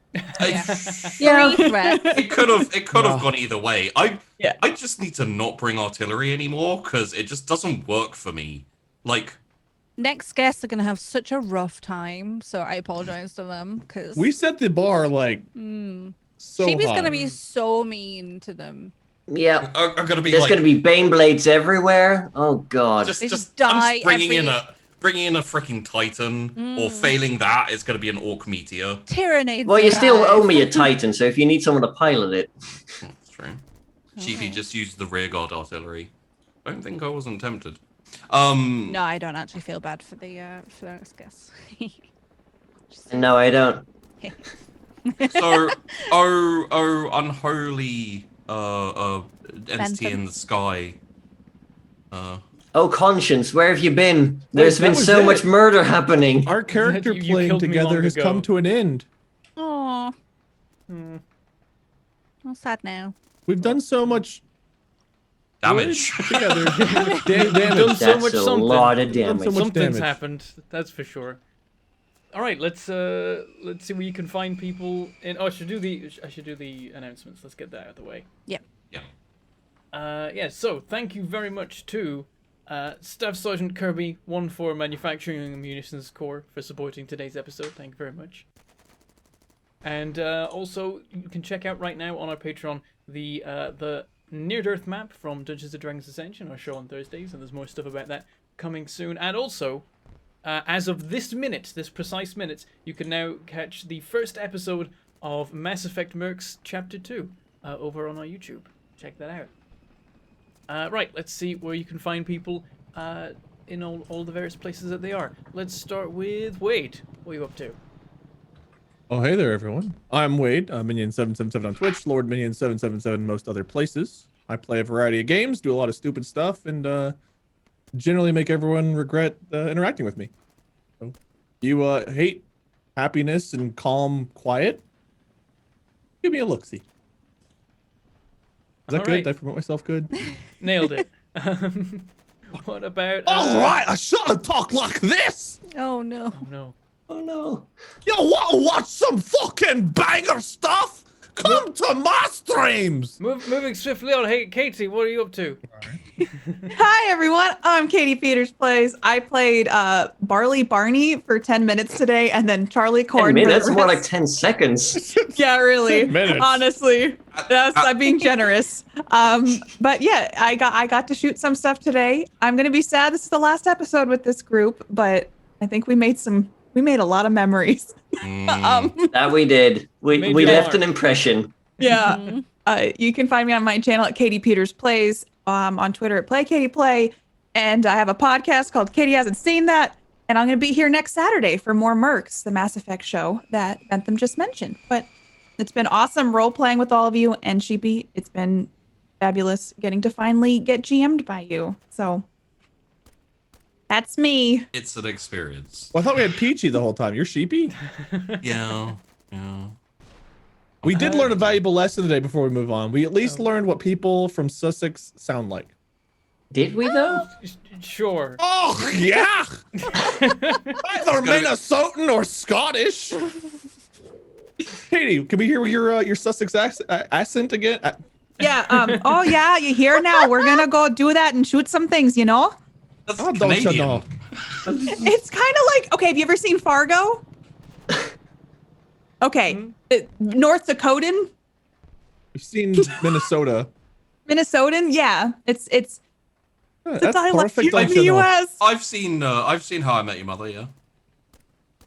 Yeah. Three threats. It could have Yeah. gone either way. Yeah. I just need to not bring artillery anymore because it just doesn't work for me. Like, Next guests are gonna have such a rough time, so I apologize to them because We set the bar like so Sheepy's high. gonna be so mean to them. Yeah. I'm gonna be There's like, gonna be Bane Blades everywhere. Oh god. just They just I'm die just bringing in every- a freaking Titan, or failing that, it's gonna be an Orc Meteor. Tyranids. Well, you still alive. owe me a Titan, so if you need someone to pilot it. That's true. Sheepy just used the rear guard artillery. I don't think I wasn't tempted. No, I don't actually feel bad for the next guess. No, I don't. So, unholy entity in the sky. Oh, conscience, where have you been? There's that been was so it. much murder happening. Our character You playing killed me together long has ago. come to an end. Oh, Hmm. I'm sad now. We've done so much Damage. good together. You've damage. done so That's much a something. lot of Done so damage. much Something's damage. happened, that's for sure. All right, let's see where you can find people in. Oh, I should do the announcements. Let's get that out of the way. Yeah. Yeah. So thank you very much to Staff Sergeant Kirby 1-4 Manufacturing and Munitions Corps for supporting today's episode. Thank you very much. And also, you can check out right now on our Patreon the Near Earth map from Dungeons & Dragons Ascension, our show on Thursdays, and there's more stuff about that coming soon. And also, as of this precise minute, you can now catch the first episode of Mass Effect Mercs Chapter 2 over on our YouTube. Check that out. Right, let's see where you can find people in all the various places that they are. Let's start with Wade. What are you up to? Oh, hey there, everyone. I'm Wade. I'm Minion777 on Twitch, Lord Minion777 most other places. I play a variety of games, do a lot of stupid stuff, and generally make everyone regret interacting with me. So, you hate happiness and calm quiet? Give me a look-see. Is that All good? right. Did I promote myself good? Nailed it. What about... All right, I shouldn't talk like this! Oh no. Oh, no. Oh no. You want to watch some fucking banger stuff? Come to my streams! Moving swiftly on. Hey, Katie, what are you up to? Hi everyone, I'm Katie Peters Plays. I played Barley Barney for 10 minutes today, and then Charlie 10 Corn. minutes? for the More like rest. 10 seconds. Yeah, really. 10 minutes. Honestly, I'm being generous. But yeah, I got to shoot some stuff today. I'm gonna be sad this is the last episode with this group, but I think we made a lot of memories. That we did. We Major left mark. an impression. Yeah. Mhm. You can find me on my channel at Katie Peters Plays, on Twitter at Play Katie Play, and I have a podcast called Katie Hasn't Seen That, and I'm going to be here next Saturday for more Mercs, the Mass Effect show that Bentham just mentioned. But it's been awesome role playing with all of you, and Sheepy, it's been fabulous getting to finally get GM'd by you. So that's me. It's an experience. Well, I thought we had Peachy the whole time. You're sheepy? Yeah. We did learn a valuable lesson today before we move on. We at least learned what people from Sussex sound like. Did we though? Sure. Oh, yeah! Either Minnesotan or Scottish. Katie, can we hear your Sussex accent again? Yeah. Oh yeah. You here now? We're gonna go do that and shoot some things. You know. That's Oh, don't you Canadian. know? It's kind of like, okay, have you ever seen Fargo? Okay, North Dakotan, We've seen Minnesota. Minnesotan, yeah, it's Yeah, the that's dialect perfect. in on the channel. U.S. I've seen How I Met Your Mother, yeah.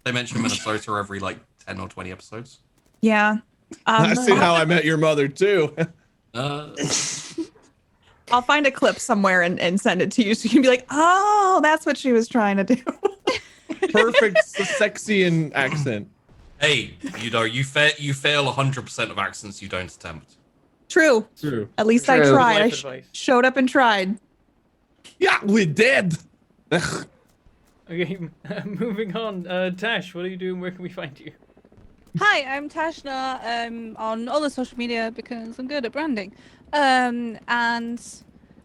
They mention Minnesota every like 10 or 20 episodes. Yeah, I've seen How I Met Your Mother too. I'll find a clip somewhere and send it to you so you can be like, oh, that's what she was trying to do. Perfect Sussexian accent. Hey, you fail 100% of accents you don't attempt. True. True. At least I True. tried. I Life advice. showed up and tried. Yeah, we did. Okay, moving on. Tash, what are you doing? Where can we find you? Hi, I'm Tashna on all the social media because I'm good at branding. And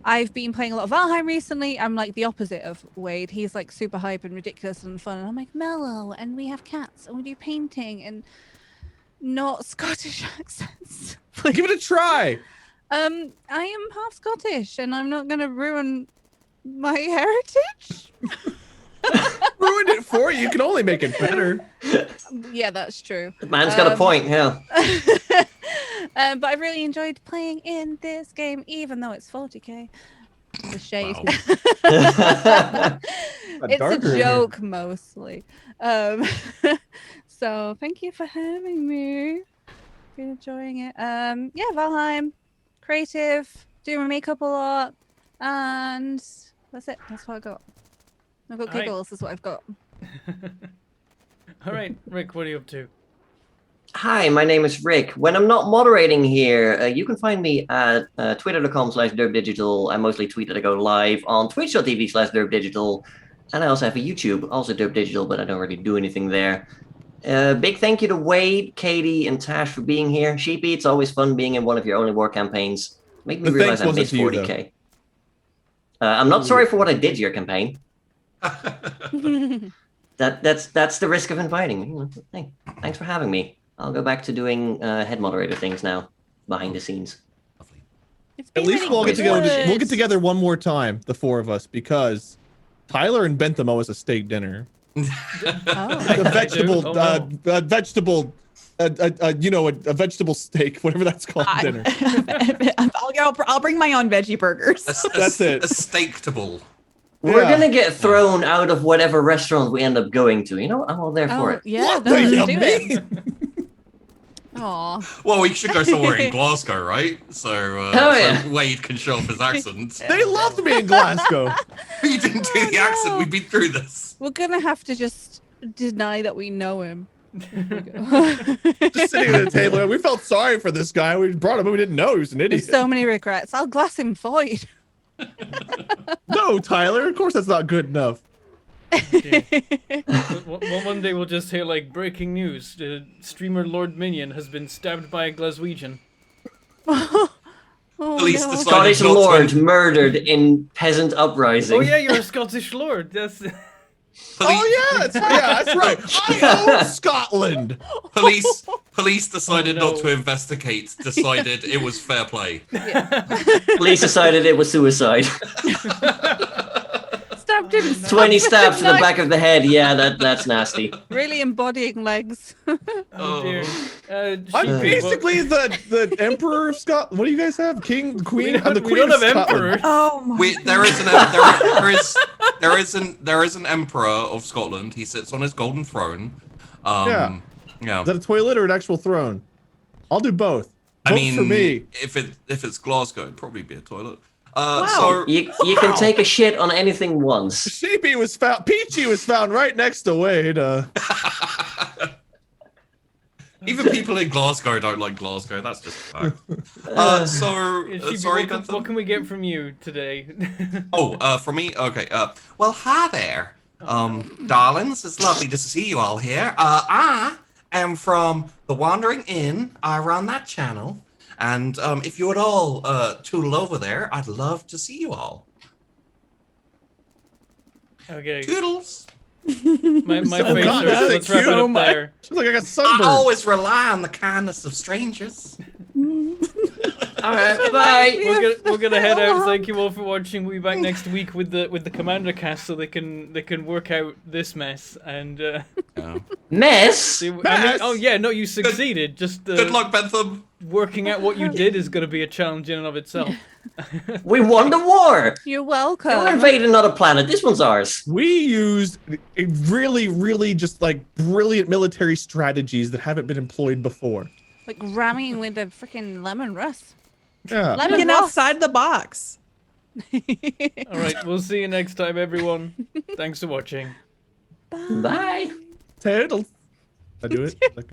I've been playing a lot of Valheim recently. I'm like the opposite of Wade. He's like super hype and ridiculous and fun. And I'm like mellow, and we have cats, and we do painting and not Scottish accents. Give it a try. I am half Scottish, and I'm not gonna ruin my heritage. Ruined it for you. You can only make it better. Yeah, that's true. The man's got a point, yeah. But I really enjoyed playing in this game, even though it's 40k. The shade. Wow. It's darker a in here. joke mostly. So thank you for having me. Been enjoying it. Yeah, Valheim, creative, doing my makeup a lot, and That's it. That's what I got. I've got Alright. giggles. Is what I've got. All right, Rick, what are you up to? Hi, my name is Rick. When I'm not moderating here, you can find me at twitter.com/derpdigital. I mostly tweet that I go live on twitch.tv/derpdigital. And I also have a YouTube, also derpdigital, but I don't really do anything there. Big thank you to Wade, Katie, and Tash for being here. Sheepy, it's always fun being in one of your only war campaigns. Make me The realize thanks I missed wasn't to you, 40k. I'm not sorry for what I did to your campaign. That's the risk of inviting me. Hey, thanks for having me. I'll go back to doing head moderator things now, behind the scenes. It's At been least really we'll get together. good. We'll get together one more time, the four of us, because Tyler and Bentham owe us a steak dinner. Oh. The vegetable, Oh, no. vegetable, a vegetable steak, whatever that's called, dinner. I'll bring my own veggie burgers. That's it. A steak-table. We're Yeah. gonna get thrown out of whatever restaurant we end up going to. You know, I'm all there for Oh, it. yeah, What no, do let's you do it. mean? Aw. Well, we should go somewhere in Glasgow, right? So, Oh, yeah. so Wade can show off his accent. They loved me in Glasgow. You didn't do the accent. no. We've been through this. We're gonna have to just deny that we know him. Just sitting at the table. We felt sorry for this guy. We brought him, but we didn't know he was an idiot. There's so many regrets. I'll glass him void. No, Tyler. Of course, that's not good enough. One day we'll just hear like breaking news: streamer Lord Minion has been stabbed by a Glaswegian. Oh, Police no. decided Scottish not to- lord murdered in peasant uprising. Oh yeah, you're a Scottish lord. That's Oh yeah, that's right. I own Scotland. Police decided Oh, no. not to investigate. Decided it was fair play. Police decided it was suicide. Stabbed him. 20 stabs to the Knife. back of the head. Yeah, that's nasty. Really embodying legs. oh dear. I'm Sheepy, what- basically the Emperor of Scotland. What do you guys have? King, Queen, I'm the we Queen don't of have Scotland. emperors. Oh my. There is an emperor of Scotland. He sits on his golden throne. Yeah. Yeah. Is that a toilet or an actual throne? I'll do both. Vote I mean, for me. if it's Glasgow, it'd probably be a toilet. Wow. So You can take a shit on anything once. Sheepy was found. Peachy was found right next to Wade. even people in Glasgow don't like Glasgow. That's just a fact. Sheepy, Sorry, what Bentham? can we get from you today? From me? Okay. Well, hi there, darlings. It's lovely to see you all here. I am from The Wandering Inn. I run that channel. And if you would all tootle over there, I'd love to see you all. Okay, Toodles. my Oh, face God, hurts. that's Let's wrap it cute. up there. She's like I got I sunburned. always rely on the kindness of strangers. All right, bye. We're gonna head out. Thank you all for watching. We'll be back next week with the commander cast, so they can work out this mess and. Mess. See, I mean, Mess. oh yeah, no, you succeeded. Just Good luck, Bentham. working out what you did is going to be a challenge in and of itself. We won the war. You're We're welcome. invading another planet. This one's ours. We used a really just like brilliant military strategies that haven't been employed before. Like ramming with a freaking lemon rust. Yeah. Lemon Thinking rust. outside the box. All right, we'll see you next time, everyone. Thanks for watching. Bye. Turtles. I do it. Like-